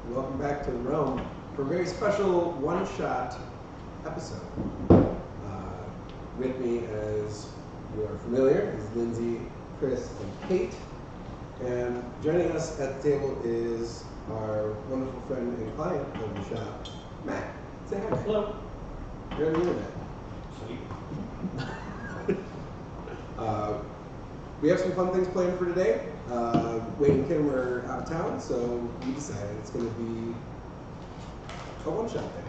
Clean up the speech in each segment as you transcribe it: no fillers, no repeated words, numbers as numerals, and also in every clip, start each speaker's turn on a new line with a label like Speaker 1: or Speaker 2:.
Speaker 1: Welcome back to the realm for a very special one-shot episode. With me, as you are familiar, is Lindsay, Chris, and Kate. And joining us at the table is our wonderful friend and client of the shop, Matt. Say hi.
Speaker 2: Hello.
Speaker 1: You're on the internet.
Speaker 2: Sweet.
Speaker 1: We have some fun things planned for today. Wade and Kim are out of town, so we decided it's going to be a one-shot day.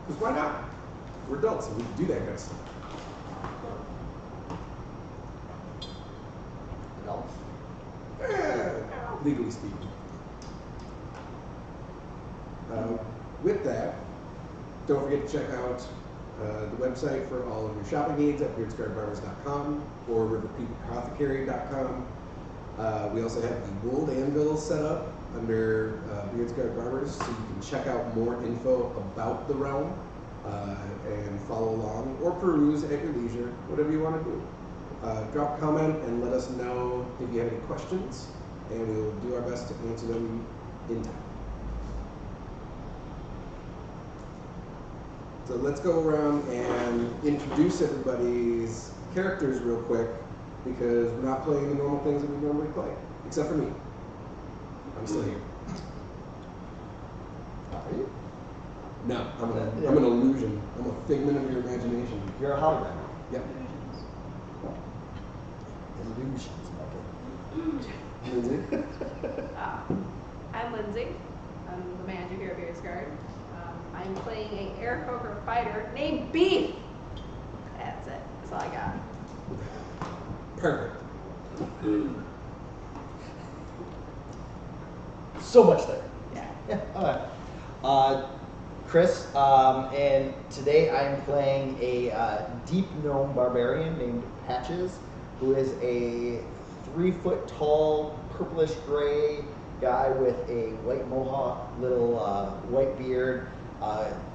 Speaker 1: Because why not? We're adults and we can do that kind of stuff.
Speaker 2: Adults?
Speaker 1: Legally speaking. With that, don't forget to check out the website for all of your shopping needs at beardsgaardbarbers.com or riverpeakapothecary.com. We also have the Wold Anvil set up under Beardsgaard Barbers, so you can check out more info about the realm and follow along or peruse at your leisure, whatever you want to do. Drop a comment and let us know if you have any questions, and we will do our best to answer them in time. So let's go around and introduce everybody's characters real quick, because we're not playing the normal things that we normally play, except for me. I'm still here.
Speaker 2: Are you?
Speaker 1: No, I'm an illusion. I'm a figment of your imagination.
Speaker 2: You're a hologram.
Speaker 1: Yep.
Speaker 2: Illusions, okay.
Speaker 1: Lindsay?
Speaker 3: I'm Lindsay. I'm the manager here at Beardsgaard. I'm playing an Aarakocra fighter named Beef. That's it. That's all I got.
Speaker 1: Perfect.
Speaker 2: So much there.
Speaker 3: Yeah.
Speaker 2: Yeah, alright. Chris, and today I'm playing a deep gnome barbarian named Patches, who is a 3-foot tall, purplish gray guy with a white mohawk, little white beard,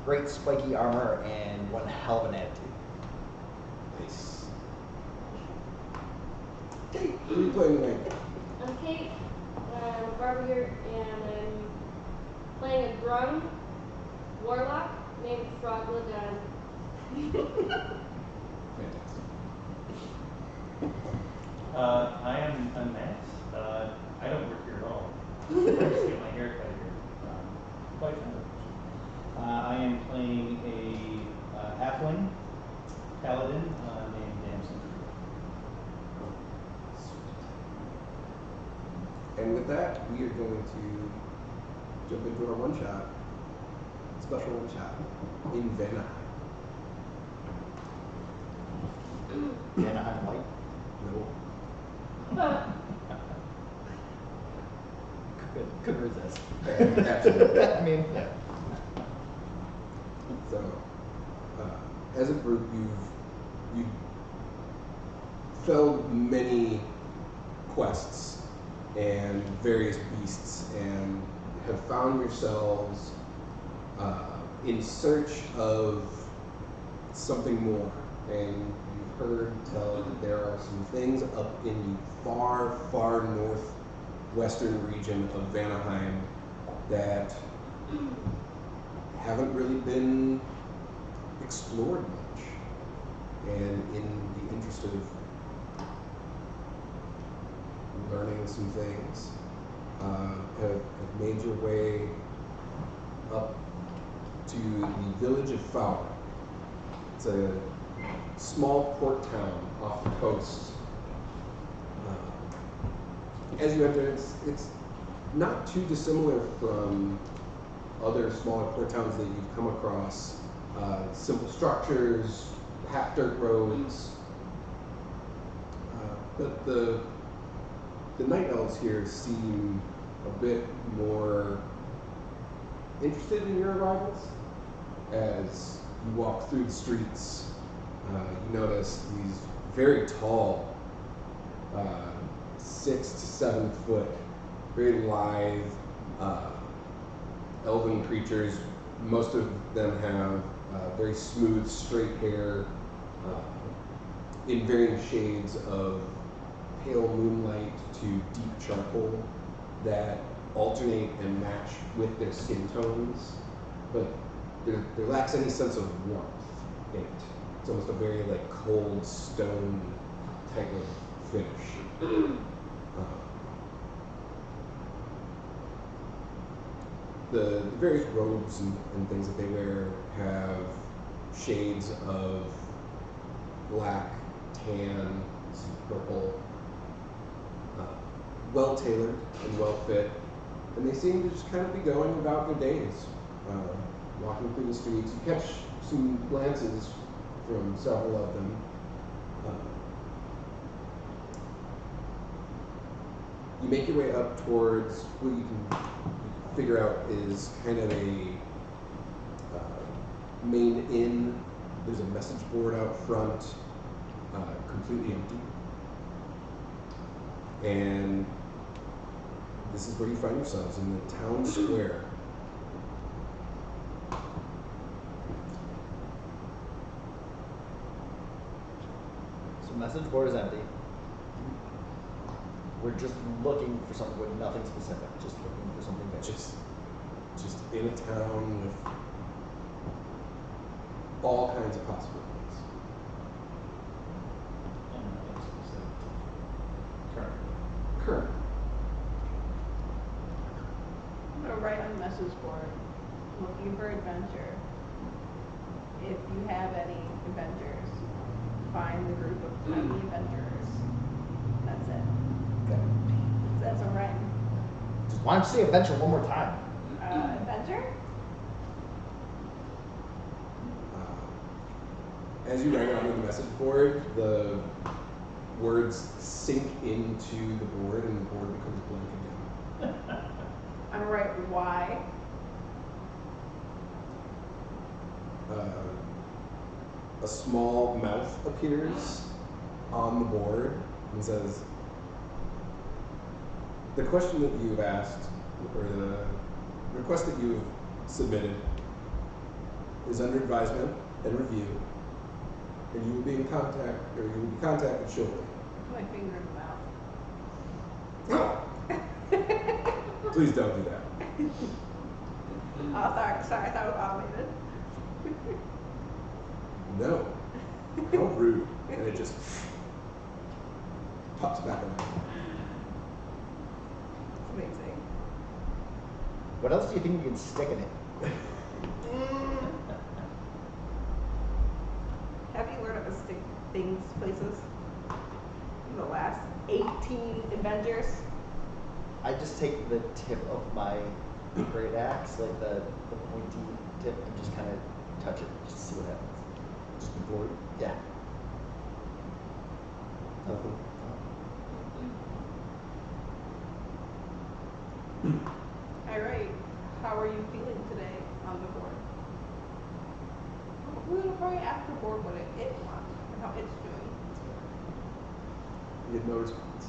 Speaker 2: great spiky armor, and one hell of an attitude.
Speaker 1: Nice. Kate, who are you playing tonight?
Speaker 4: I'm Kate, I'm a barber here, and I'm playing a drum warlock named Froglodon.
Speaker 1: Fantastic.
Speaker 5: I am Matt. I don't work here at all. I just get my hair cut here. Quite fun. I am playing a halfling paladin named Damson.
Speaker 1: And with that, we are going to jump into our one-shot, special one-shot, in Vanna.
Speaker 2: And I'm white.
Speaker 1: No.
Speaker 2: Could resist.
Speaker 1: Absolutely.
Speaker 2: I mean, yeah.
Speaker 1: So, as a group, you've felled many quests and various beasts, and have found yourselves in search of something more. And you've heard tell that there are some things up in the far, far northwestern region of Vanaheim that haven't really been explored much. And in the interest of learning some things, have made your way up to the village of Fowler. It's a small port town off the coast. As you enter, it's not too dissimilar from other smaller port towns that you've come across. Simple structures, half dirt roads. But the night elves here seem a bit more interested in your arrivals. As you walk through the streets, you notice these very tall, 6 to 7 foot, very lithe, elven creatures. Most of them have very smooth, straight hair in varying shades of pale moonlight to deep charcoal that alternate and match with their skin tones, but there lacks any sense of warmth in it. It's almost a very like cold stone type of finish. The various robes and things that they wear have shades of black, tan, some purple, well tailored and well fit, and they seem to just kind of be going about their days, walking through the streets. You catch some glances from several of them. You make your way up towards what you can figure out is kind of a main inn. There's a message board out front, completely empty. And this is where you find yourselves, in the town square.
Speaker 2: So message board is empty. We're just looking for something with nothing specific, just looking for something that
Speaker 1: Just in a town with all kinds of possibilities.
Speaker 5: And nothing specific. Currently.
Speaker 1: Current.
Speaker 3: I'm gonna write on the message board, looking for adventure. If you have any adventures, find the group of friendly adventurers. That's it.
Speaker 2: Okay.
Speaker 3: That's a write.
Speaker 2: Just why don't you say adventure one more time?
Speaker 3: Adventure?
Speaker 1: As you write it onto the message board, the words sink into the board and the board becomes blank again.
Speaker 3: I'm gonna write why.
Speaker 1: A small mouth appears on the board and says, the question that you've asked, or the request that you've submitted, is under advisement and review, and you will be in contact, or you will be contacted shortly.
Speaker 3: Put my finger in the mouth.
Speaker 1: Please don't do that.
Speaker 3: Oh, sorry, I thought it was automated.
Speaker 1: No. How rude. And it just pops back around.
Speaker 3: It's amazing.
Speaker 2: What else do you think you can stick in it?
Speaker 3: Have you learned how to stick things places in the last 18 adventures?
Speaker 2: I just take the tip of my great axe, like the pointy tip, and just kind of touch it, just to see what happens.
Speaker 1: Just before.
Speaker 2: Yeah.
Speaker 1: Nothing.
Speaker 3: All right. How are you feeling today on the board? We'll probably ask the board what it wants and how it's doing.
Speaker 1: You get no response.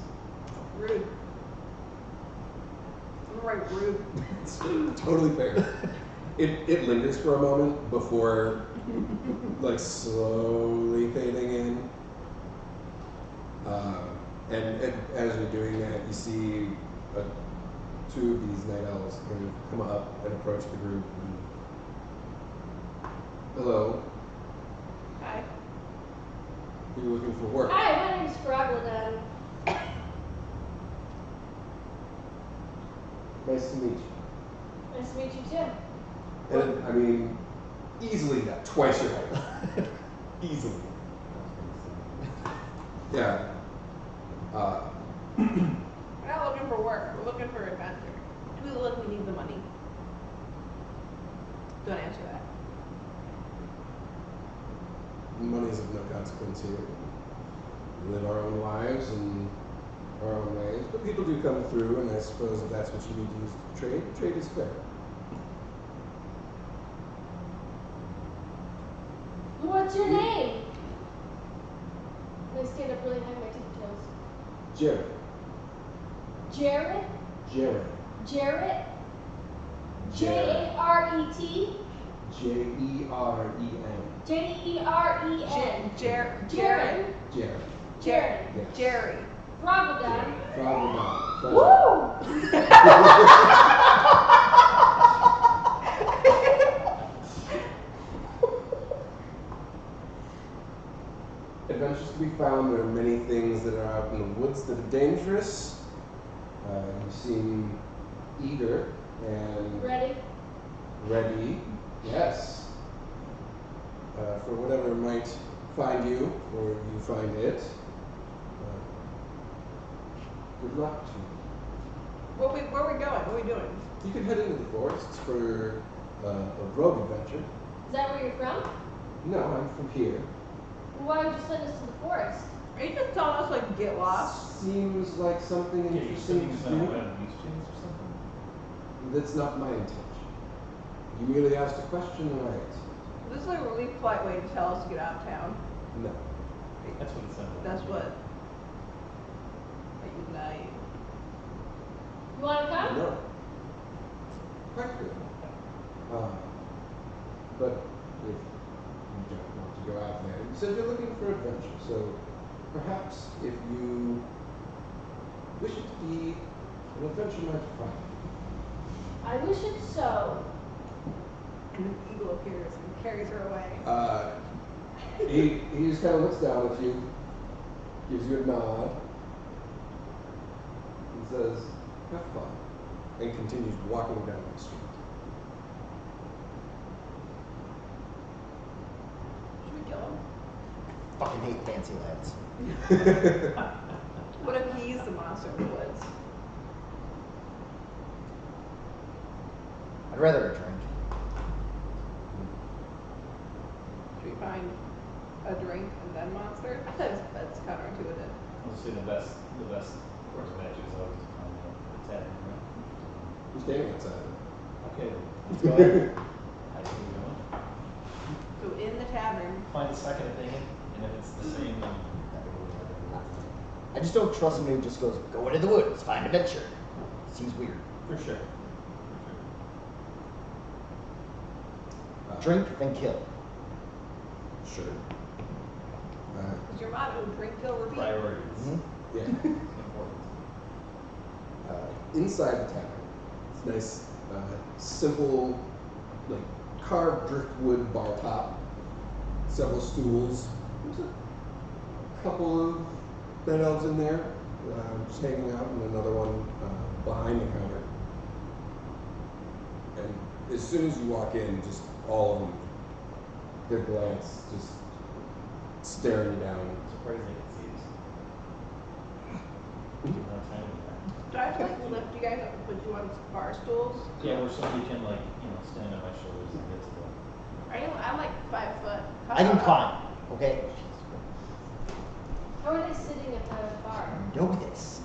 Speaker 3: Rude. I'm gonna write rude.
Speaker 1: It's totally fair. It lingers for a moment before, like, slowly fading in. And as you're doing that, you see two of these night elves kind of come up and approach the group. And, hello,
Speaker 3: Hi.
Speaker 1: you're looking for work.
Speaker 4: Hi, my name's Froglodon.
Speaker 1: Nice to meet you.
Speaker 4: Nice to meet you too.
Speaker 1: And I mean, easily twice your height. Easily. Yeah.
Speaker 3: We're not looking for work. We're looking for adventure. We look. We need the money. Don't answer that.
Speaker 1: Money is of no consequence here. We live our own lives and our own ways, but people do come through, and I suppose if that's what you need to use to trade, trade is fair.
Speaker 4: What's your name? And I stand up really high, my tiptoes.
Speaker 1: Jared.
Speaker 4: Jared?
Speaker 1: Jared.
Speaker 4: Jarrett?
Speaker 1: Jared.
Speaker 4: J-A-R-E-T?
Speaker 1: J-E-R-E-N.
Speaker 4: J-E-R-E-N.
Speaker 3: Jared.
Speaker 4: Jared.
Speaker 1: Jared.
Speaker 4: Jared.
Speaker 1: Yes.
Speaker 3: Jerry.
Speaker 4: Froglodon.
Speaker 1: Froglodon.
Speaker 4: Woo!
Speaker 1: Adventures to be found. There are many things that are out in the woods that are dangerous. You seem eager and
Speaker 4: Ready?
Speaker 1: ready. Yes. For whatever might find you, or you find it. Good luck to you.
Speaker 3: Where we going? What are we doing?
Speaker 1: You can head into the forests for a road adventure.
Speaker 4: Is that where you're from?
Speaker 1: No, I'm from here.
Speaker 4: Why would you send us to the forest?
Speaker 3: Are you just telling us like get lost?
Speaker 1: Seems like something
Speaker 5: Yeah, you said
Speaker 1: interesting
Speaker 5: you
Speaker 1: to
Speaker 5: found
Speaker 1: do.
Speaker 5: web use chains or something?
Speaker 1: That's not my intention. You merely asked a question and I answered.
Speaker 3: This is like a really polite way to tell us to get out of town.
Speaker 1: No.
Speaker 5: That's what it sounded like.
Speaker 3: That's what. Like night.
Speaker 4: You want to come?
Speaker 1: No. Quite good. But if you don't want to go out there, you said you're looking for adventure, so perhaps if you wish it to be an adventure might find
Speaker 4: I wish it so.
Speaker 3: And an eagle appears and carries her away.
Speaker 1: you. He just kind of looks down at you, gives you a nod, and says, "Have fun," and continues walking down the street.
Speaker 3: Should we kill him?
Speaker 2: Fucking hate fancy lads.
Speaker 3: What if he's the monster in the woods?
Speaker 2: I'd rather a drink.
Speaker 3: Should we find a drink and then monster? That's counterintuitive.
Speaker 5: I'll say the best course of action is always to find the tavern, right?
Speaker 1: Who's standing outside?
Speaker 5: Okay, let's go ahead. I see where you're going.
Speaker 3: So in the tavern,
Speaker 5: Find the second opinion, and if it's the same, then
Speaker 2: I just don't trust somebody who just goes, go into the woods, find adventure. Seems weird.
Speaker 5: for sure.
Speaker 2: Drink, then kill.
Speaker 1: Sure.
Speaker 3: is your motto drink, kill, repeat?
Speaker 5: Priorities.
Speaker 2: Mhm.
Speaker 1: Yeah.
Speaker 5: Important.
Speaker 1: Inside the tavern, it's nice, simple, like carved driftwood bar top, several stools. There's a couple of bed elves in there, just hanging out, and another one behind the counter. And as soon as you walk in, just all of them, their glance just staring you down.
Speaker 5: Surprised they can see us. Give them enough time to do that.
Speaker 3: Do I have to like lift you guys up and put you on bar stools?
Speaker 5: Yeah, where somebody can like, stand on my shoulders and get to the.
Speaker 3: I'm like 5 foot.
Speaker 2: I can climb, okay?
Speaker 4: How are they sitting at the bar?
Speaker 2: Know this.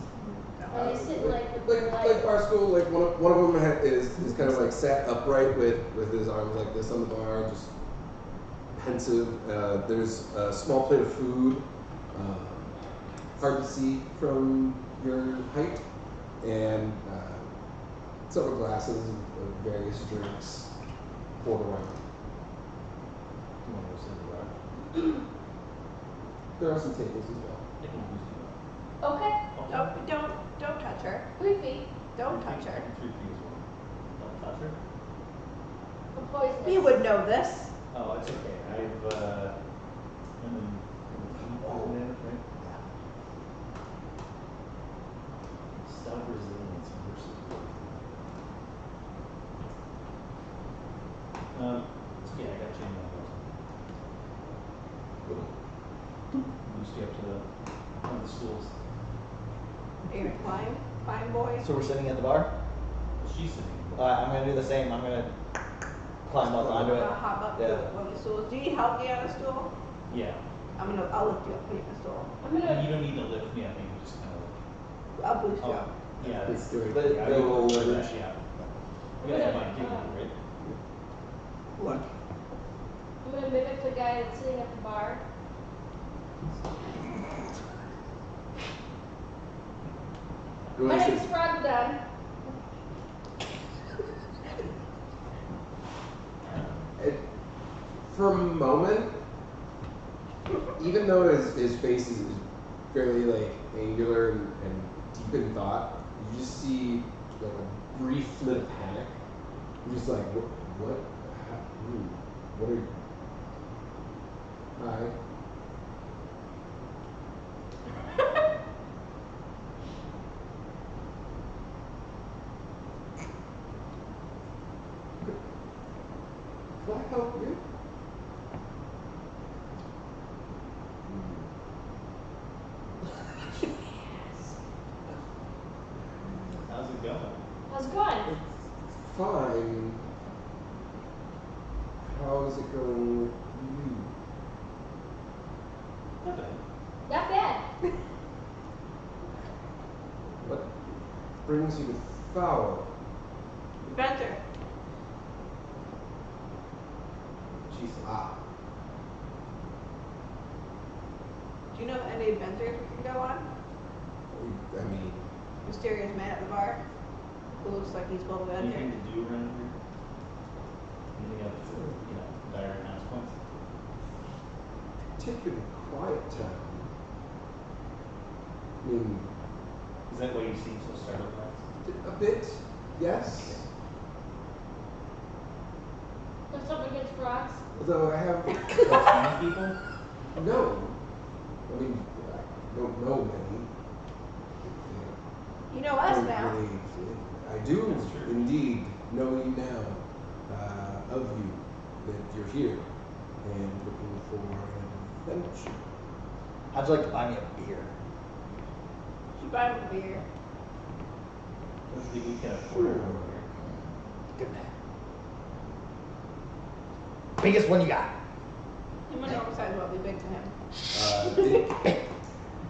Speaker 4: Are they sitting like with their
Speaker 1: Like
Speaker 4: legs?
Speaker 1: bar stool, like one of them is kind of like sat upright with his arms like this on the bar, just pensive. There's a small plate of food, hard to see from your height, and several glasses of various drinks poured around.
Speaker 5: You want to go sit in the bar?
Speaker 1: There are some tables as well.
Speaker 5: They can boost you up.
Speaker 4: Okay.
Speaker 3: Don't touch her.
Speaker 4: 3 feet.
Speaker 3: Don't touch her.
Speaker 5: 3 feet as well. Don't touch her?
Speaker 4: I'm poisonous.
Speaker 3: You would know this.
Speaker 5: Oh, it's okay. I've, I'm in poison damage, right? Stout resilience versus it's okay, I got chain on boost you up to one of the stools.
Speaker 3: Are you gonna climb, boy?
Speaker 2: So we're sitting at the bar?
Speaker 5: She's sitting.
Speaker 2: I'm gonna do the same. I'm gonna climb up onto it.
Speaker 3: Hop up to
Speaker 2: Yeah.
Speaker 3: one of the stools. Do you need help getting on a stool?
Speaker 5: Yeah.
Speaker 3: I'll lift you up, put you in a stool.
Speaker 4: I'm
Speaker 5: You
Speaker 4: gonna.
Speaker 5: don't need to lift me, I think you just kind of
Speaker 3: I'll boost you
Speaker 5: like.
Speaker 3: up.
Speaker 5: Yeah,
Speaker 1: It's
Speaker 5: that's
Speaker 1: doing
Speaker 2: But
Speaker 5: yeah, I
Speaker 1: no
Speaker 5: will do
Speaker 1: leverage.
Speaker 5: that, yeah. You gotta have my dignity, right?
Speaker 3: Look.
Speaker 4: I'm gonna mimic the guy that's sitting at the bar.
Speaker 1: You
Speaker 4: My
Speaker 1: wanna
Speaker 4: name's
Speaker 1: sit-
Speaker 4: Froglodon.
Speaker 1: For a moment, even though his face is fairly like angular and deep in thought. You just see like a brief flit of panic. You're just like, what? What are you? Hi. Can I help you?
Speaker 5: How's it going?
Speaker 4: How's it going?
Speaker 1: Fine. How's it going with you?
Speaker 5: Not bad.
Speaker 4: Not bad.
Speaker 1: What brings you to Foul?
Speaker 3: Adventure.
Speaker 5: Jesus.
Speaker 1: Ah,
Speaker 3: Do you know any adventures we can go on?
Speaker 1: I mean,
Speaker 3: Mysterious man at the bar who looks like he's full of adventure.
Speaker 5: Anything to do around here? Anything else for, dire consequence?
Speaker 1: particularly quiet town. I mean,
Speaker 5: Is that why you seem so startled by?
Speaker 1: a bit, yes.
Speaker 4: Have something against frogs?
Speaker 1: Although I have
Speaker 5: Tiny people?
Speaker 1: no. I mean, I don't know many.
Speaker 3: You know us
Speaker 1: Don't
Speaker 3: now.
Speaker 1: really- I do
Speaker 5: That's true.
Speaker 1: indeed know you now, of you, that you're here and looking for an adventure.
Speaker 2: How'd you like to buy me a beer?
Speaker 3: Should buy him a beer.
Speaker 5: Don't think we can afford it over here.
Speaker 2: Good man. Biggest one you got.
Speaker 3: Him and oversized will be big to him.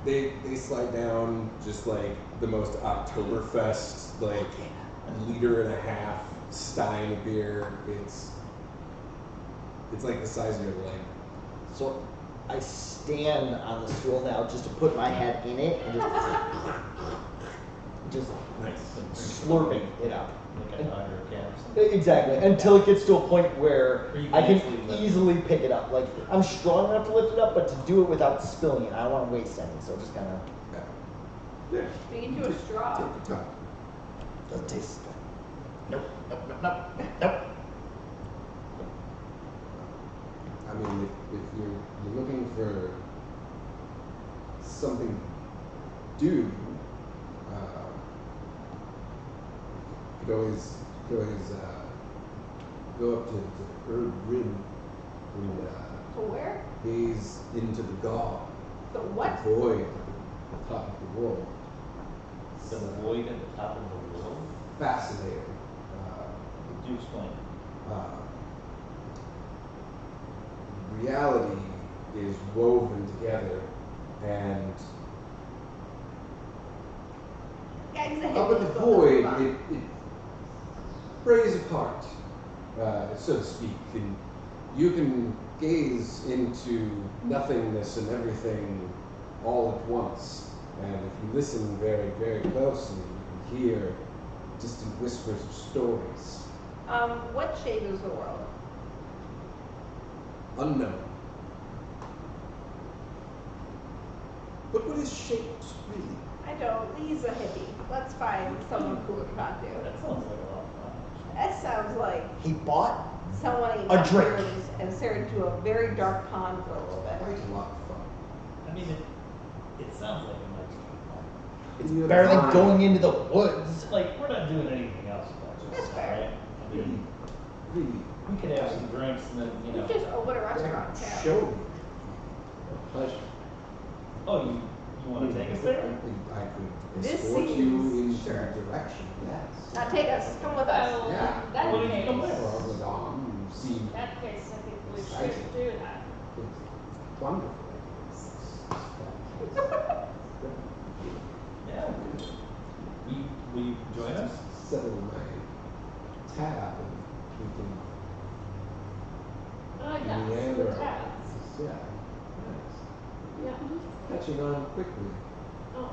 Speaker 1: They slide down just like the most Oktoberfest, like liter and a half stein of beer. It's like the size of your leg.
Speaker 2: So I stand on the stool now just to put my head in it and just
Speaker 5: Nice.
Speaker 2: slurping it up.
Speaker 5: Like a dog or a cat or something.
Speaker 2: Exactly, until it gets to a point where
Speaker 5: Where you
Speaker 2: I
Speaker 5: can
Speaker 2: can
Speaker 5: actually lift it.
Speaker 2: easily pick it up. Like, I'm strong enough to lift it up, but to do it without spilling it, I don't want to waste any, so just kind of,
Speaker 1: Yeah.
Speaker 3: Make it into a straw.
Speaker 1: Take your time.
Speaker 2: doesn't taste as good. Nope, nope, nope, nope, nope.
Speaker 1: I mean, if you're looking for something to do, you could always go up to the Herb Rim and
Speaker 3: To where?
Speaker 1: gaze into the God,
Speaker 3: The what?
Speaker 1: the void at the top of the world. It's
Speaker 5: The void at the top of the world?
Speaker 1: fascinating.
Speaker 5: Do explain.
Speaker 1: Reality is woven together, and
Speaker 3: Yeah, he's a
Speaker 1: up at the
Speaker 3: hippie,
Speaker 1: void,
Speaker 3: so
Speaker 1: it sprays apart, so to speak, and you can gaze into nothingness and everything all at once. And if you listen very, very closely, you can hear distant whispers of stories.
Speaker 3: what shape is the world?
Speaker 1: Unknown. But what is shaped, really?
Speaker 3: I don't. He's a hippie. Let's find someone cool to talk to.
Speaker 5: That sounds like a lot of fun.
Speaker 3: That sounds like
Speaker 2: He bought
Speaker 3: someone ate
Speaker 2: A drink.
Speaker 3: mushrooms and stared into a very dark pond for a little
Speaker 1: Quite
Speaker 3: bit.
Speaker 1: a lot of fun.
Speaker 5: I mean, it sounds like it might be fun.
Speaker 2: it's
Speaker 1: You have
Speaker 2: barely
Speaker 1: time.
Speaker 2: going into the woods.
Speaker 5: Like, we're not doing anything else.
Speaker 3: That's fair.
Speaker 5: Right? I mean,
Speaker 1: Really,
Speaker 5: we could have some drinks and then,
Speaker 3: You just open a restaurant in town.
Speaker 1: show me. Pleasure.
Speaker 5: Oh, you want to take us there?
Speaker 1: I could
Speaker 3: This
Speaker 1: escort you
Speaker 3: seems-
Speaker 1: into
Speaker 3: sure.
Speaker 1: the direction, yes.
Speaker 3: Now take us. Come with us.
Speaker 4: Well,
Speaker 1: Yeah.
Speaker 4: in that
Speaker 5: What did you come
Speaker 4: case,
Speaker 5: back
Speaker 1: Froglodon, you see,
Speaker 4: in that case, I think we
Speaker 1: Exciting.
Speaker 4: should do that.
Speaker 1: it's wonderful.
Speaker 5: Yeah. Will you join us?
Speaker 1: Settle my tab and we can
Speaker 4: Yeah,
Speaker 1: meander
Speaker 4: the
Speaker 1: our
Speaker 4: tabs.
Speaker 1: paths. Yeah,
Speaker 4: Yeah.
Speaker 1: nice. Catching on quickly.
Speaker 4: Oh.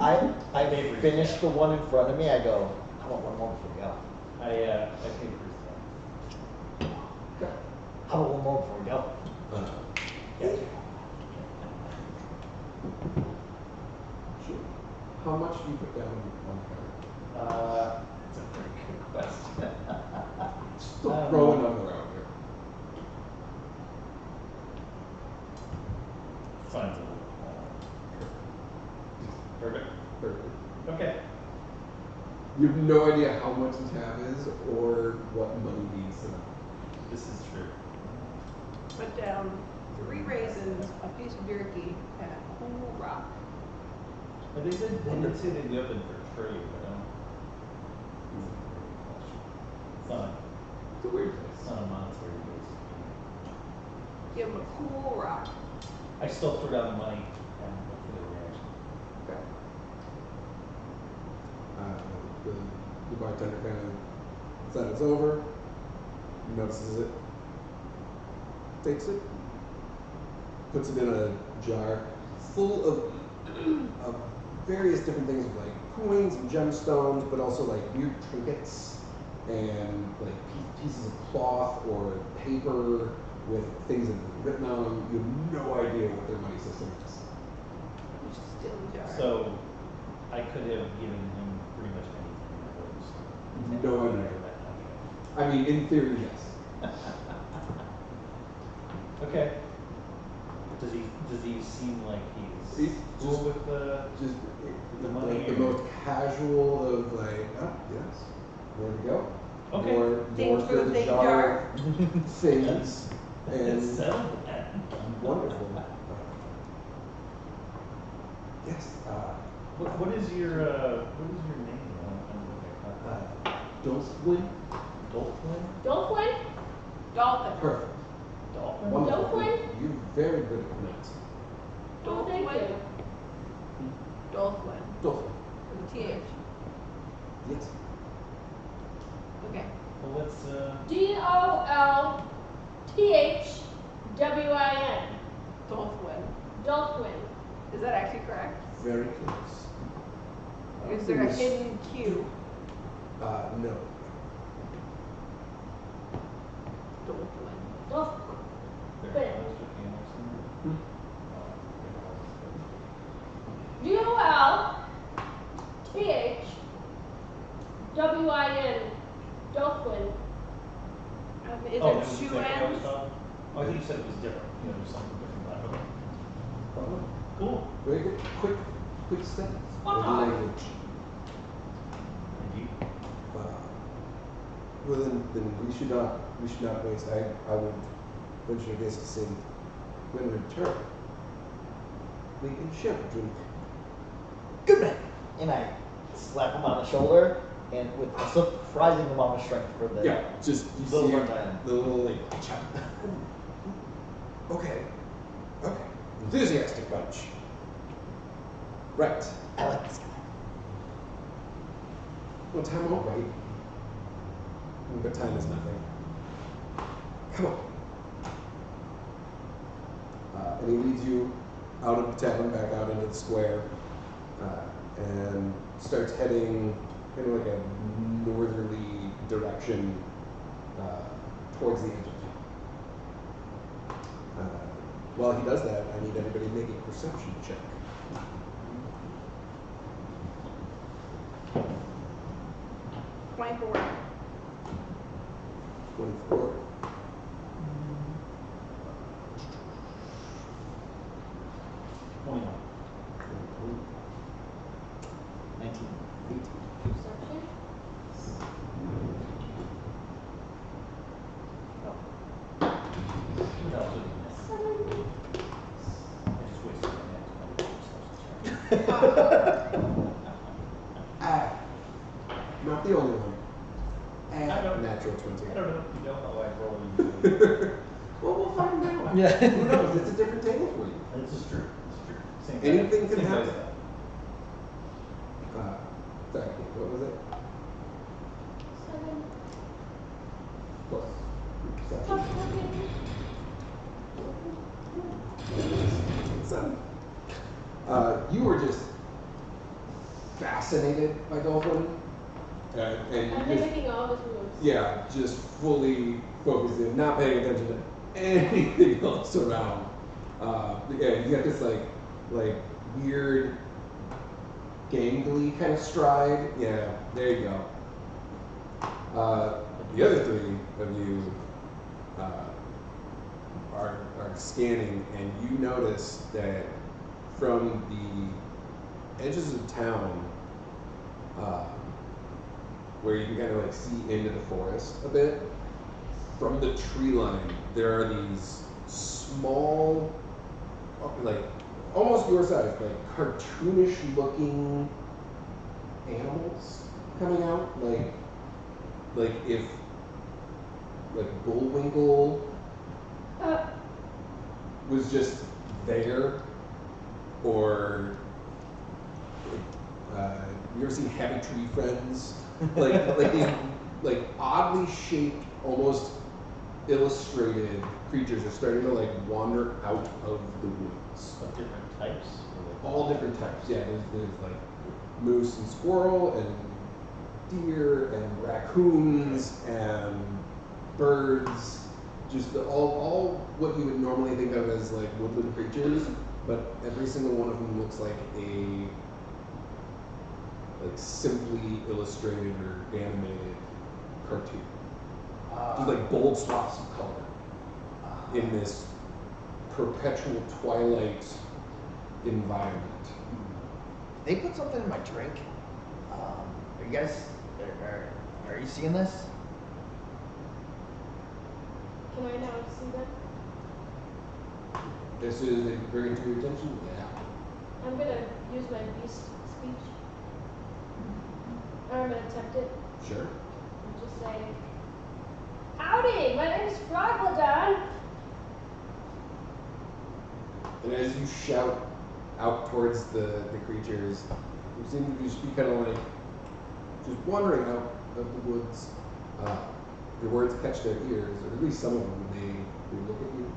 Speaker 2: I finished the one in front of me. I go, I want one more before we go.
Speaker 5: I paid for his
Speaker 1: Okay.
Speaker 2: How about one more before we go?
Speaker 1: Uh,
Speaker 2: Yeah.
Speaker 1: do you put down on the card?
Speaker 5: It's a very good question.
Speaker 1: Just throw a number out here.
Speaker 5: Fine. Perfect.
Speaker 1: Perfect.
Speaker 5: Okay.
Speaker 1: You have no idea how much the tab is or what money means to them.
Speaker 5: This is true.
Speaker 3: Put down 3 raisins, a piece of jerky, and a cool rock.
Speaker 5: But they did say they'd be open for trade, but I don't. It's not
Speaker 1: It's a weird place.
Speaker 5: it's not a monetary base.
Speaker 3: Give him a cool rock.
Speaker 5: I still threw down the money and look for the reaction.
Speaker 1: Okay. The bartender kind of settles over, notices it, takes it, puts it in a jar full of various different things, like coins and gemstones, but also like weird trinkets and like pieces of cloth or paper with things that have been written on them. You have no idea what their money system is.
Speaker 3: You should steal the jar.
Speaker 5: So I could have given him pretty much anything that was.
Speaker 1: No idea. I mean, in theory, yes.
Speaker 5: Okay. Does he seem like he's
Speaker 1: He's
Speaker 5: cool
Speaker 1: just-
Speaker 5: with the
Speaker 1: Just
Speaker 5: The money
Speaker 1: like the
Speaker 5: or-
Speaker 1: most casual of like, oh yes, there we go.
Speaker 5: Okay.
Speaker 1: More
Speaker 3: Thanks for the
Speaker 1: the
Speaker 3: big
Speaker 1: jar
Speaker 3: jar.
Speaker 1: things and
Speaker 5: settled that?
Speaker 1: wonderful. Yes.
Speaker 5: What is your name?
Speaker 1: Dolphin.
Speaker 5: Dolphin?
Speaker 4: Dolphin?
Speaker 3: Dolphin.
Speaker 1: Perfect.
Speaker 5: Dolphin?
Speaker 1: Wonderful.
Speaker 4: Dolphin?
Speaker 1: You're very good at pronouncing.
Speaker 4: Oh, thank you.
Speaker 3: Dolphin.
Speaker 1: Dolphin.
Speaker 3: With a TH.
Speaker 1: Yes.
Speaker 3: Okay.
Speaker 5: Well, let's
Speaker 4: Dolthwin.
Speaker 3: Dolphin.
Speaker 4: Dolphin.
Speaker 3: Is that actually correct?
Speaker 1: Very close.
Speaker 3: Is there a hidden Q?
Speaker 1: No.
Speaker 3: Dolphin.
Speaker 4: Dolphin.
Speaker 5: Very close to Anderson.
Speaker 1: Hmm.
Speaker 4: Dolthwin. Dolphin.
Speaker 3: Is
Speaker 5: Oh,
Speaker 3: it
Speaker 5: this is
Speaker 3: two
Speaker 5: exactly how
Speaker 3: ends?
Speaker 5: it's spelled? Oh, I think you said it was different. You know, there's something different about it. Okay. Cool.
Speaker 1: Very good. Quick steps.
Speaker 4: Spot
Speaker 1: With
Speaker 4: on.
Speaker 1: language.
Speaker 5: Indeed.
Speaker 1: Well, then we should not waste. I would venture a guess to say when we return, we can share a drink.
Speaker 2: Good man. And I slap him on the shoulder, and with a surprising amount of strength for the
Speaker 1: Just you
Speaker 2: little
Speaker 1: see
Speaker 2: one man.
Speaker 1: the little like. Okay. Enthusiastic bunch. Right.
Speaker 2: I like this guy.
Speaker 1: Well, time won't wait. But time is nothing. Come on. And he leads you out of the tavern, back out into the square, and starts heading kind of like a northerly direction towards the edge of town. While he does that, I need everybody to make a perception check.
Speaker 3: 24.
Speaker 1: 24.
Speaker 5: 21.
Speaker 2: 19.
Speaker 1: 18.
Speaker 4: Perception.
Speaker 5: What else would you miss?
Speaker 4: 7.
Speaker 5: I just wasted my next
Speaker 1: Add. Not the only one.
Speaker 5: I don't-
Speaker 1: Add natural 20.
Speaker 5: I don't know if you know how I roll usually.
Speaker 1: Well, we'll find out.
Speaker 2: Yeah.
Speaker 1: Who knows? It's a different table for you.
Speaker 5: This is true. It's true. Same
Speaker 1: Anything can
Speaker 5: same
Speaker 1: happen.
Speaker 5: dice
Speaker 1: Sorry, what was it?
Speaker 4: 7.
Speaker 1: Plus.
Speaker 4: Plus
Speaker 1: Perception. 7. You were just fascinated by Dolphin. And
Speaker 4: I'm
Speaker 1: you just,
Speaker 4: mimicking all his moves.
Speaker 1: yeah, just fully focused in, not paying attention to anything else around. Yeah, you got this like weird gangly kind of stride. Yeah, there you go. The other three of you are scanning, and you notice that from the edges of town, where you can kind of like see into the forest a bit, from the tree line, there are these small, like almost your size, like cartoonish looking animals coming out, like if like Bullwinkle was just there, or you ever seen Happy Tree Friends? like these like oddly shaped, almost illustrated creatures are starting to like wander out of the woods.
Speaker 5: Of different types?
Speaker 1: All different types. Yeah, there's like moose and squirrel and deer and raccoons and birds. Just all what you would normally think of as like woodland creatures, but every single one of them looks like a simply illustrated or animated cartoon. Just like bold swaths of color in this perpetual twilight environment.
Speaker 2: They put something in my drink. Are you guys, are you seeing this?
Speaker 4: Can I now see them?
Speaker 1: As soon as they bring it to your attention, yeah.
Speaker 4: I'm gonna use my beast speech. Or I'm gonna attempt it.
Speaker 1: Sure.
Speaker 4: And just say, "Howdy, my name's Froglodon."
Speaker 1: And as you shout out towards the creatures, you seem to just be kind of like just wandering out of the woods. Your words catch their ears, or at least some of them. They look at you,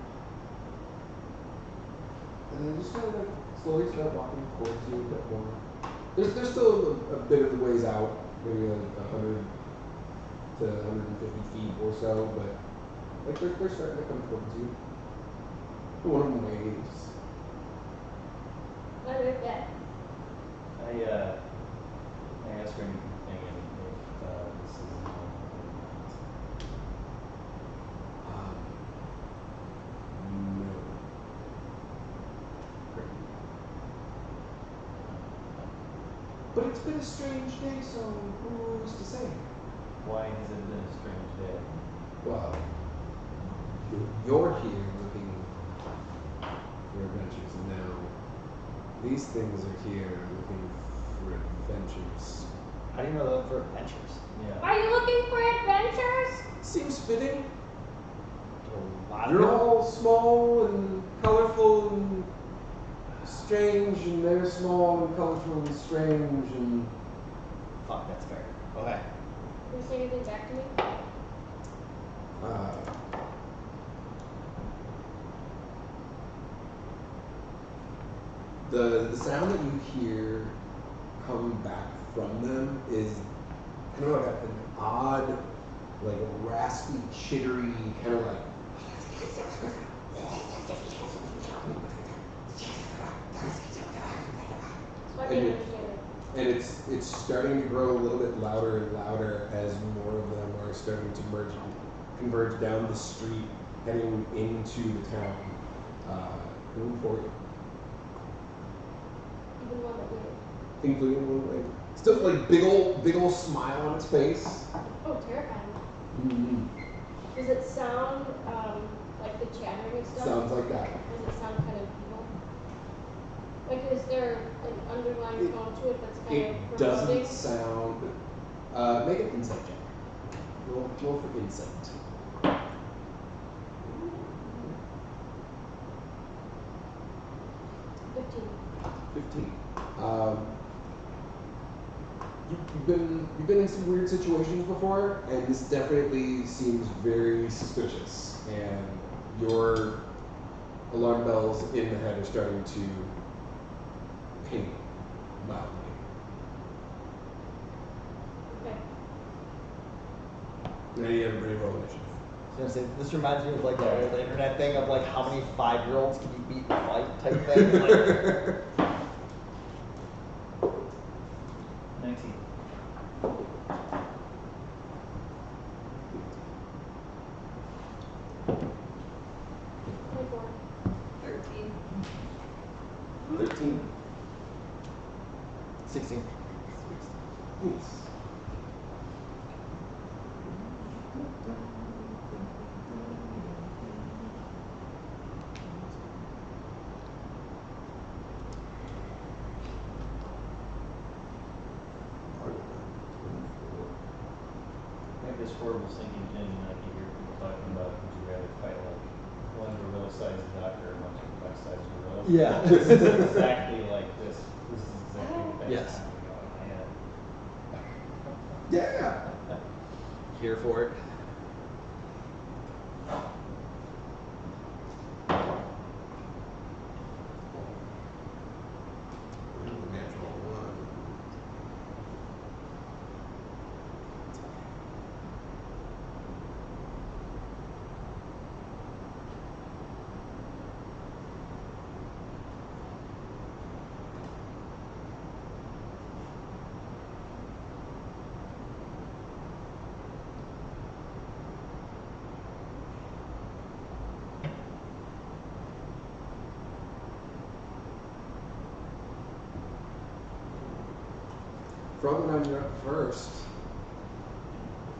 Speaker 1: and they just kind of like slowly start walking towards you a bit more. There's still a bit of the ways out, maybe like 100 to 150 feet or so, but like they're starting to come towards you. One of them waves.
Speaker 4: What is that?
Speaker 5: I asked her anything if this is
Speaker 1: No. But it's been a strange day, so who's to say?
Speaker 5: why has it been a strange day?
Speaker 1: Well, you're here looking for adventures, and now these things are here looking for adventures.
Speaker 2: How do you know they're for adventures?
Speaker 5: Yeah.
Speaker 4: Are you looking for adventures?
Speaker 1: Seems fitting.
Speaker 2: A lot of
Speaker 1: You're
Speaker 2: people-
Speaker 1: all small and colorful and strange, and they're small and colorful and strange, and
Speaker 2: Fuck, that's fair. Okay.
Speaker 4: Can you say anything back to me?
Speaker 1: the sound that you hear come back from them is kind of like an odd, like a raspy, chittery, kind of like.
Speaker 4: So I
Speaker 1: And
Speaker 4: didn't
Speaker 1: it-
Speaker 4: understand it.
Speaker 1: And it's starting to grow a little bit louder and louder as more of them are starting to converge down the street, heading into the town. Moving forward,
Speaker 4: Even one that waited.
Speaker 1: including one way. Still like big old smile on its face.
Speaker 4: Oh, terrifying.
Speaker 1: Mm-hmm.
Speaker 4: Does it sound like the chattering and stuff?
Speaker 1: Sounds like that.
Speaker 4: Does it sound kind of evil? Like, is there an underlying tone to it that's kind
Speaker 1: It
Speaker 4: of
Speaker 1: doesn't
Speaker 4: promoting?
Speaker 1: sound. Make an insight check. Roll for insight.
Speaker 4: 15.
Speaker 1: 15. You've been in some weird situations before, and this definitely seems very suspicious. And your alarm bells in the head are starting to ping loudly.
Speaker 4: Okay.
Speaker 1: Now you everybody roll initiative.
Speaker 2: I was gonna say, this reminds me of like the old internet thing of like how many 5-year-olds can you beat in a fight type thing. Like,
Speaker 3: 14.
Speaker 1: 13.
Speaker 2: 16.
Speaker 1: Oops.
Speaker 5: I have this horrible sinking thing, and I can hear people talking about, would you rather fight like one gorilla-sized doctor or one chicken-sized gorilla?
Speaker 2: Yeah.
Speaker 5: This is exactly like this. This is exactly what that's
Speaker 2: Yes.
Speaker 5: happening on my head.
Speaker 1: Yeah.
Speaker 2: Here for it.
Speaker 1: Natural one. Froglodon, you're up first.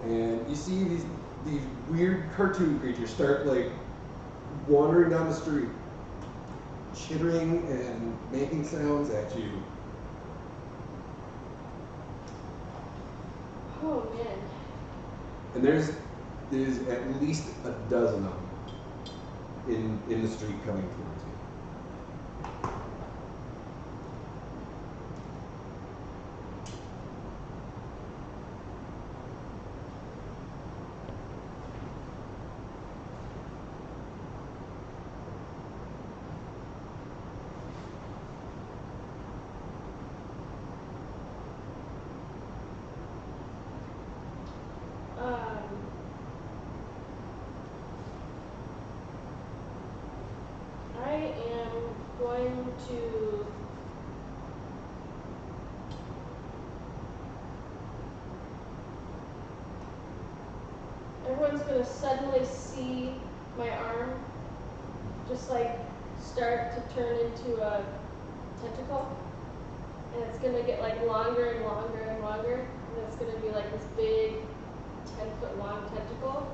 Speaker 1: And you see these weird cartoon creatures start like wandering down the street, chittering and making sounds at you.
Speaker 4: Oh man.
Speaker 1: And there's at least a dozen of them in the street coming towards you.
Speaker 4: I am going to everyone's gonna suddenly see my arm just like start to turn into a tentacle, and it's gonna get like longer and longer and longer, and it's gonna be like this big 10-foot long tentacle,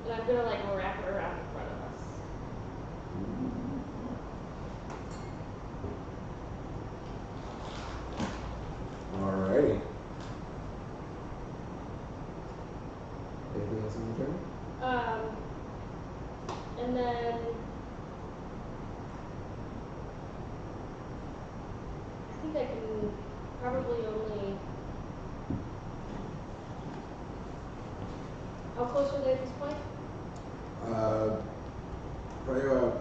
Speaker 4: and I'm gonna like wrap it around in front of us.
Speaker 1: Alrighty. Anything else in your turn?
Speaker 4: And then I think I can probably only. How close are they at this point?
Speaker 1: Probably about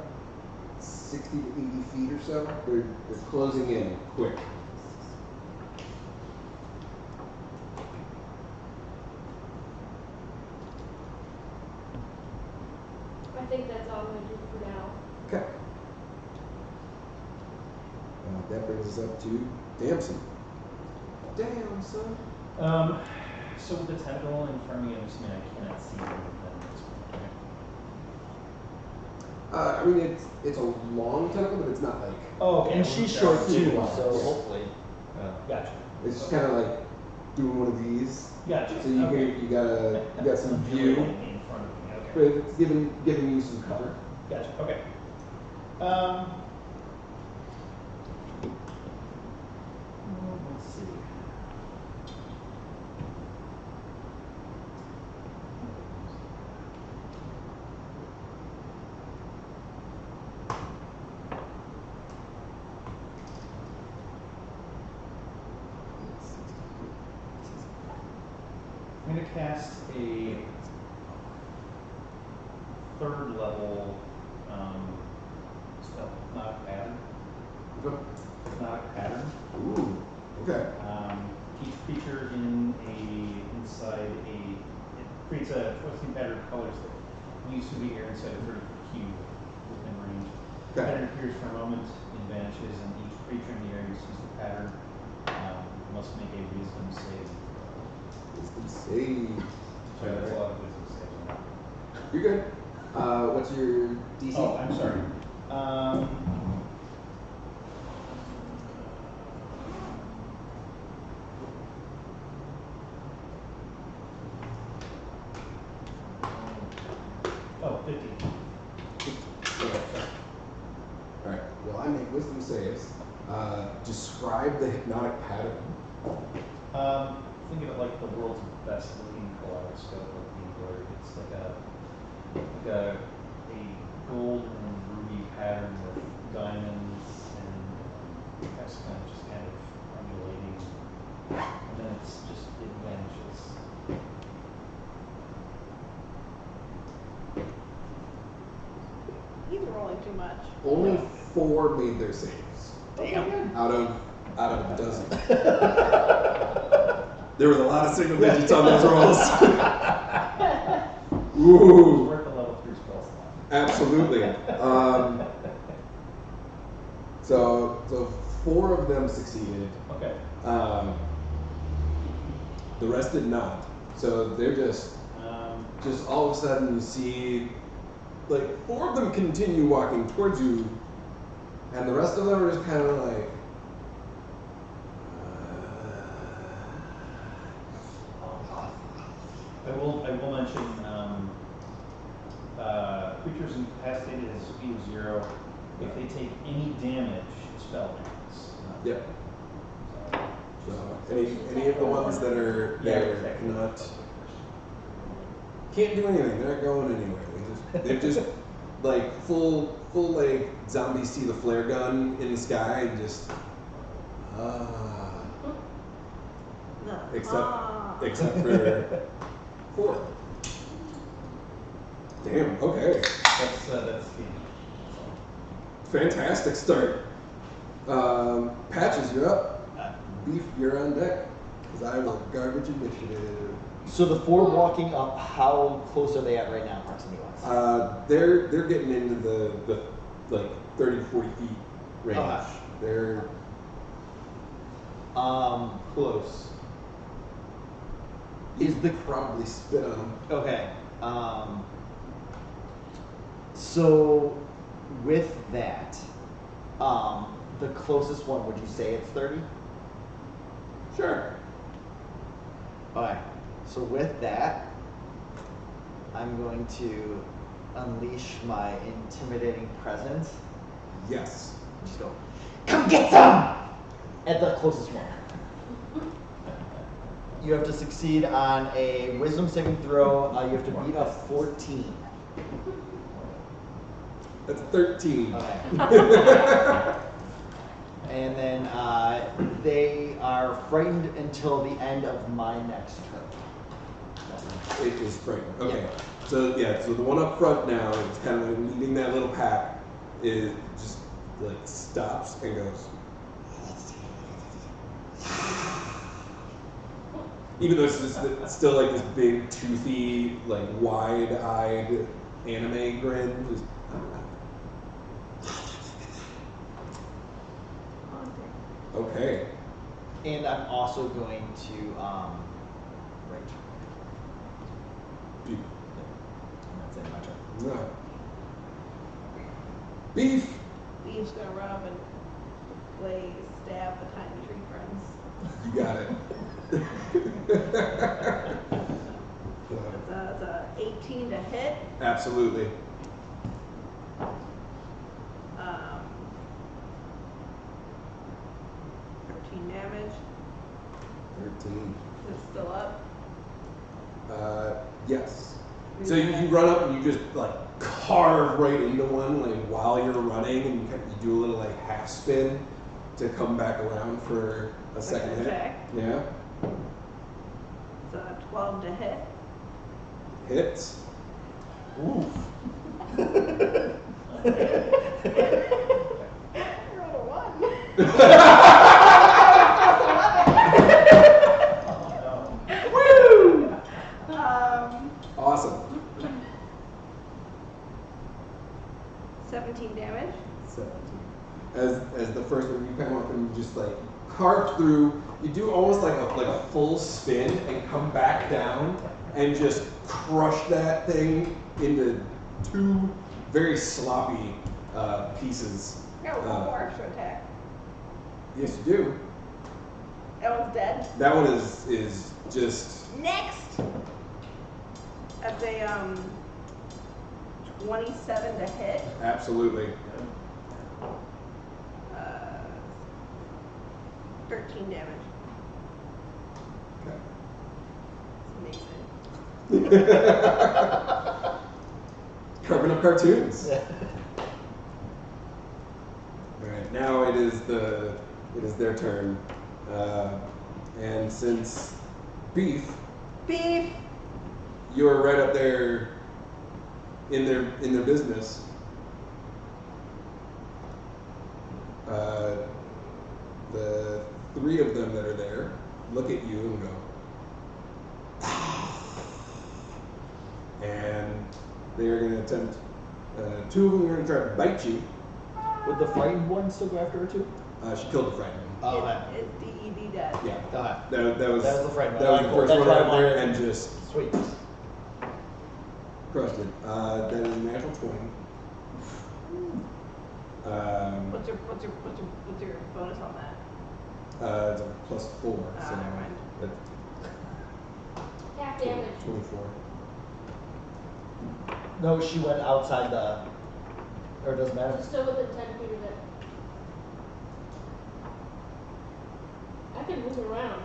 Speaker 1: 60 to 80 feet or so. They're closing in quick.
Speaker 4: I think that's all I'm going to do for now.
Speaker 1: Okay. That brings us up to Damson. Damson.
Speaker 5: So with the tentacle in front of me, I'm assuming I cannot see them at this point.
Speaker 1: I mean, it's a long tentacle, but it's not like.
Speaker 5: Oh, okay.
Speaker 2: And she's short too,
Speaker 1: Yeah.
Speaker 2: so hopefully.
Speaker 5: Gotcha.
Speaker 1: It's just kind of like doing one of these.
Speaker 5: Gotcha.
Speaker 1: So you
Speaker 5: Okay.
Speaker 1: you got some view,
Speaker 5: in front of me.
Speaker 1: but
Speaker 5: Okay.
Speaker 1: it's giving you some cover.
Speaker 5: Gotcha. Okay. Let's see. I'm going to cast a third level spell, not a pattern.
Speaker 1: Okay.
Speaker 5: Not a pattern.
Speaker 1: Ooh. Okay.
Speaker 5: Each creature inside it creates a twisting pattern of colors that used to be here inside a 30-foot cube within range. The
Speaker 1: Okay.
Speaker 5: pattern appears for a moment and vanishes, and each creature in the area who sees the pattern must make a wisdom save.
Speaker 1: Wisdom save.
Speaker 5: Sorry, that's a lot of wisdom saves.
Speaker 1: You're good. What's your DC?
Speaker 5: Oh, I'm sorry.
Speaker 1: Alright, well I make wisdom saves. Describe the hypnotic pattern.
Speaker 5: Think of it like the world's best looking kaleidoscope of beadwork. It's like a gold and ruby pattern with diamonds and that's kind of undulating, and then it vanishes.
Speaker 3: He's rolling too much.
Speaker 1: Only 4 made their saves.
Speaker 2: Damn.
Speaker 1: Out of a dozen. There was a lot of single digits on those rolls. Ooh.
Speaker 5: Worth a level 3 spell slot.
Speaker 1: Absolutely. So 4 of them succeeded.
Speaker 5: Okay.
Speaker 1: The rest did not. So they're just all of a sudden you see, like 4 of them continue walking towards you, and the rest of them are just kind of like.
Speaker 5: I will mention creatures incapacitated has a speed of 0. If they take any damage, the spell ends.
Speaker 1: Yep. So any of the ones that are can't do anything. They're not going anywhere. They're just like full like zombies see the flare gun in the sky and just except for 4. Damn. Okay.
Speaker 5: That's the
Speaker 1: Fantastic start. Patches, you're up. Beef, you're on deck. Because I will garbage initiative.
Speaker 2: So the 4 walking up, how close are they at right now, proximity wise?
Speaker 1: They're getting into the like 30 to 40 feet range.
Speaker 2: Okay.
Speaker 1: They're
Speaker 2: Close.
Speaker 1: you could probably spit on them.
Speaker 2: Okay. So with that, the closest one, would you say it's 30?
Speaker 1: Sure.
Speaker 2: Okay. So with that, I'm going to unleash my intimidating presence.
Speaker 1: Yes.
Speaker 2: Just go, come get some! At the closest one. You have to succeed on a wisdom saving throw. You have to beat a 14.
Speaker 1: That's 13.
Speaker 2: Okay. And then they are frightened until the end of my next turn.
Speaker 1: It is frightened. Okay.
Speaker 2: Yeah.
Speaker 1: So the one up front now, it's kind of like leading that little pack, is just like stops and goes. Even though it's still like this big, toothy, like wide-eyed anime grin. Just, okay.
Speaker 2: And I'm also going to right.
Speaker 1: Beef.
Speaker 2: And that's it, my turn.
Speaker 1: No. Beef.
Speaker 3: Beef's gonna rub and blaze stab the tiny tree friends.
Speaker 1: You got it.
Speaker 3: It's a 18 to hit.
Speaker 1: Absolutely.
Speaker 3: 13 damage.
Speaker 1: 13.
Speaker 3: It's still up.
Speaker 1: Yes. So you run up and you just like carve right into one like while you're running, and you do a little like half spin to come back around for a second hit.
Speaker 3: Check.
Speaker 1: Yeah.
Speaker 3: It's a 12 to hit.
Speaker 1: Hits. Oof.
Speaker 3: I rolled a 1.
Speaker 1: Woo!
Speaker 3: Um,
Speaker 1: Awesome.
Speaker 3: 17 damage.
Speaker 1: 17. As the first one, you come up and you just like carve through. You do almost like a full spin and come back down and just crush that thing into 2 very sloppy pieces.
Speaker 3: I got one more extra attack.
Speaker 1: Yes, you do.
Speaker 3: That one's dead.
Speaker 1: That one is just
Speaker 3: Next! That's a 27 to hit.
Speaker 1: absolutely.
Speaker 3: 13 damage.
Speaker 1: Okay.
Speaker 3: It's amazing.
Speaker 1: Carving up cartoons.
Speaker 2: Yeah.
Speaker 1: Alright, now it is their turn. And since Beef, you're right up there in their business. The three of them that are there look at you and go, and they're going to attempt. Two of them are going to try to bite you.
Speaker 2: Would the frightened one still go after her too?
Speaker 1: She killed the frightened one.
Speaker 2: Oh, okay.
Speaker 3: It's DED dead.
Speaker 1: Yeah.
Speaker 2: Okay.
Speaker 1: That was
Speaker 2: the frightened
Speaker 1: that
Speaker 2: one.
Speaker 1: was the
Speaker 2: Cool.
Speaker 1: first
Speaker 2: That's
Speaker 1: one
Speaker 2: what I
Speaker 1: out there
Speaker 2: wanted.
Speaker 1: and just
Speaker 2: Sweet.
Speaker 1: crushed it. That is a natural 20.
Speaker 3: What's your bonus on that?
Speaker 1: It's a +4, so
Speaker 3: never mind.
Speaker 1: that's
Speaker 4: Half damage.
Speaker 1: 24.
Speaker 2: No, she went outside the. Or it doesn't matter.
Speaker 4: She's still within 10 feet of it. I can move around.